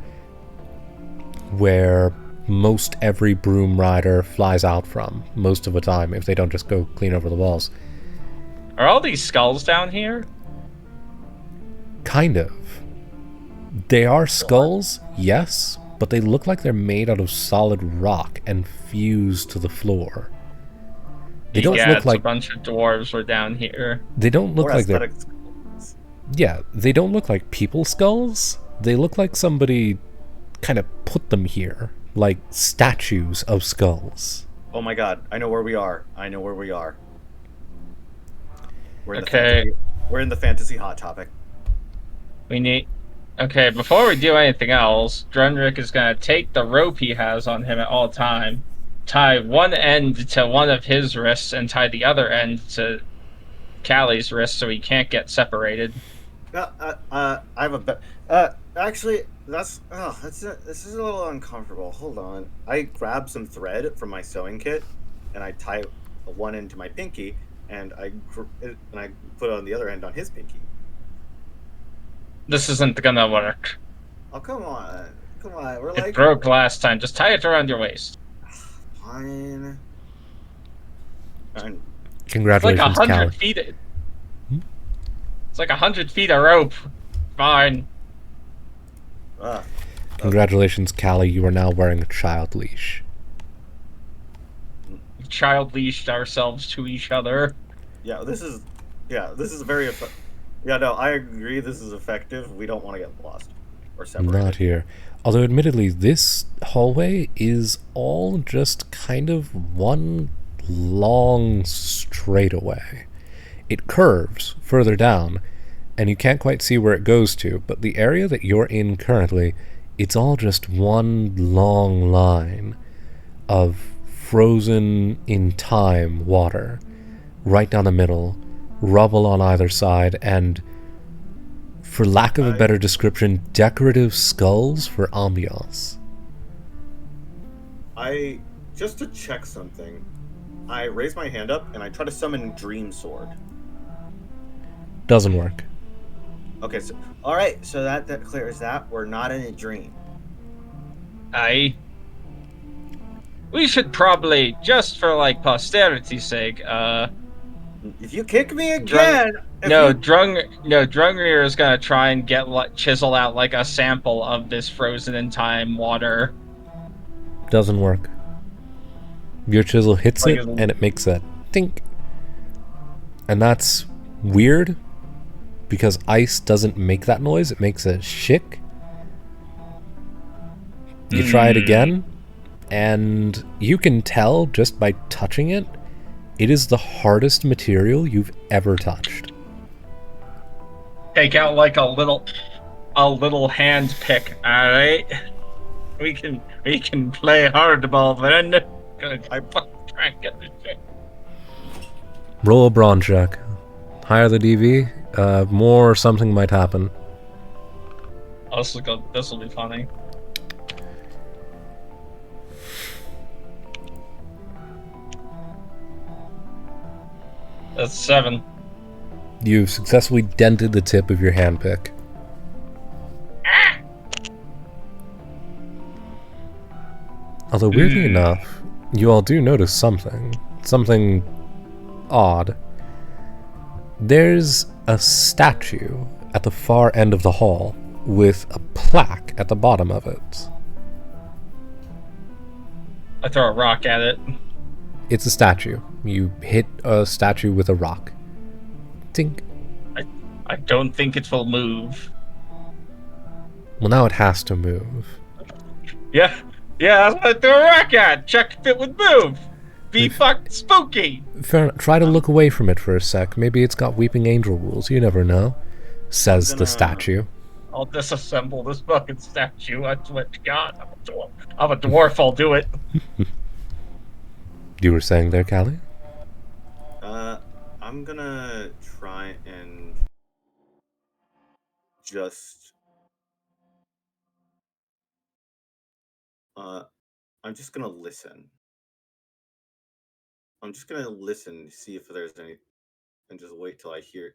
where most every broom rider flies out from most of the time if they don't just go clean over the walls. Are all these skulls down here? Kind of. They are skulls, yes, but they look like they're made out of solid rock and fused to the floor. They don't look like a bunch of dwarves were down here. they don't look Or like they're aesthetics. yeah, they don't look like people skulls. They look like somebody kind of put them here, like statues of skulls. Oh my god, I know where we are. I know where we are. We're in Okay. we're in the fantasy hot topic. Okay, before we do anything else, Drunrick is gonna take the rope he has on him at all time, tie one end to one of his wrists, and tie the other end to Callie's wrist so he can't get separated. I have a Actually, this is a little uncomfortable. Hold on. I grab some thread from my sewing kit, and I tie one end to my pinky, and I put it on the other end on his pinky. This isn't gonna work. Oh, come on. Come on. We're It like, broke last time. Just tie it around your waist. fine. And It's like Congratulations, 100 Callie. feet. It's like 100 feet of rope. Fine. uh, Congratulations, Callie. You are now wearing a child leash. We child leashed ourselves to each other. this is very yeah, no, I agree this is effective. We don't want to get lost or separated. Not here. Although, admittedly, this hallway is all just kind of one long straightaway. It curves further down, and you can't quite see where it goes to, but the area that you're in currently, it's all just one long line of frozen in time water, right down the middle, rubble on either side, and, for lack of a better description, decorative skulls for ambiance. Just to check something, I raise my hand up and I try to summon Dream Sword. Doesn't work. Okay, so all right, so that clears that. We're not in a dream. We should probably, just for like posterity's sake, If you kick me again, Drungrir is gonna try and chisel out like a sample of this frozen in time water. Doesn't work. Your chisel hits it, and it makes a tink. And that's weird, because ice doesn't make that noise, it makes a shick. You try it again, and you can tell just by touching it, it is the hardest material you've ever touched. Take out like a little hand pick, alright? We can play hardball then. I fucking try and get this shit. Roll a brawn check. Higher the DV, more something might happen. This will be funny. That's 7. You've successfully dented the tip of your handpick. Although, weirdly enough, you all do notice something. Something odd. There's a statue at the far end of the hall with a plaque at the bottom of it. I throw a rock at it. It's a statue. You hit a statue with a rock. Tink. I don't think it will move. Well, now it has to move. Yeah, that's what I threw a rock at. Check if it would move. Be fucking spooky. Fair enough. Try to look away from it for a sec. Maybe it's got weeping angel rules. You never know. Says the statue. I'll disassemble this fucking statue. I swear to God, I'm a dwarf. I'll do it. You were saying there, Callie? I'm gonna try and just I'm just gonna listen. I'm just gonna listen to see if there's any, and just wait till I hear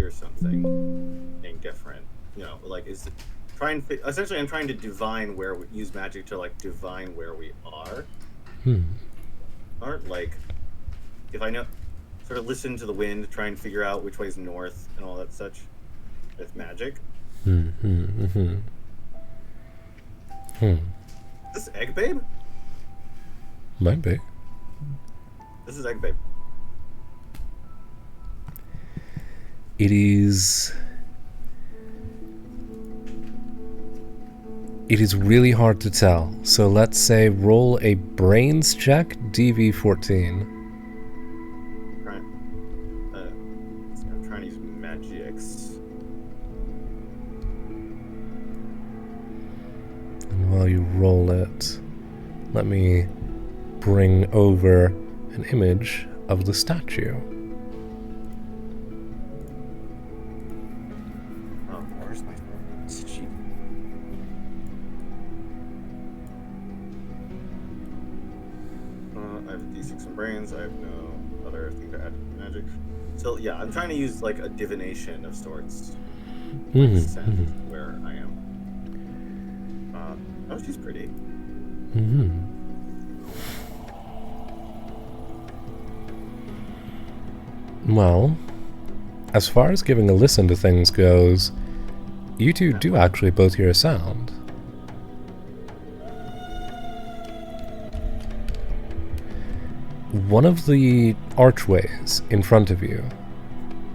something being different. You know, like essentially I'm trying to divine use magic to like divine where we are. Or like if I know, sort of listen to the wind, try and figure out which way is north and all that such with magic. This Egg Babe? Might be. This is Egg Babe. It is really hard to tell. So let's say roll a brains check, DV14. I'm trying to use magics. And while you roll it, let me bring over an image of the statue. Oh, where's my sheet? D6 and brains. I have no other thing to add to magic. So yeah, I'm trying to use like a divination of sorts. Like sense where I am. Oh, she's pretty. Well, as far as giving a listen to things goes, you two do actually both hear a sound. One of the archways in front of you,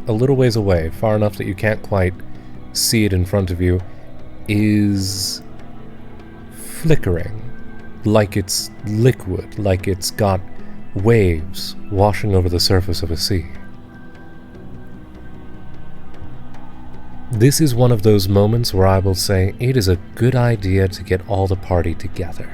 a little ways away, far enough that you can't quite see it in front of you, is flickering, like it's liquid, like it's got waves washing over the surface of a sea. This is one of those moments where I will say it is a good idea to get all the party together.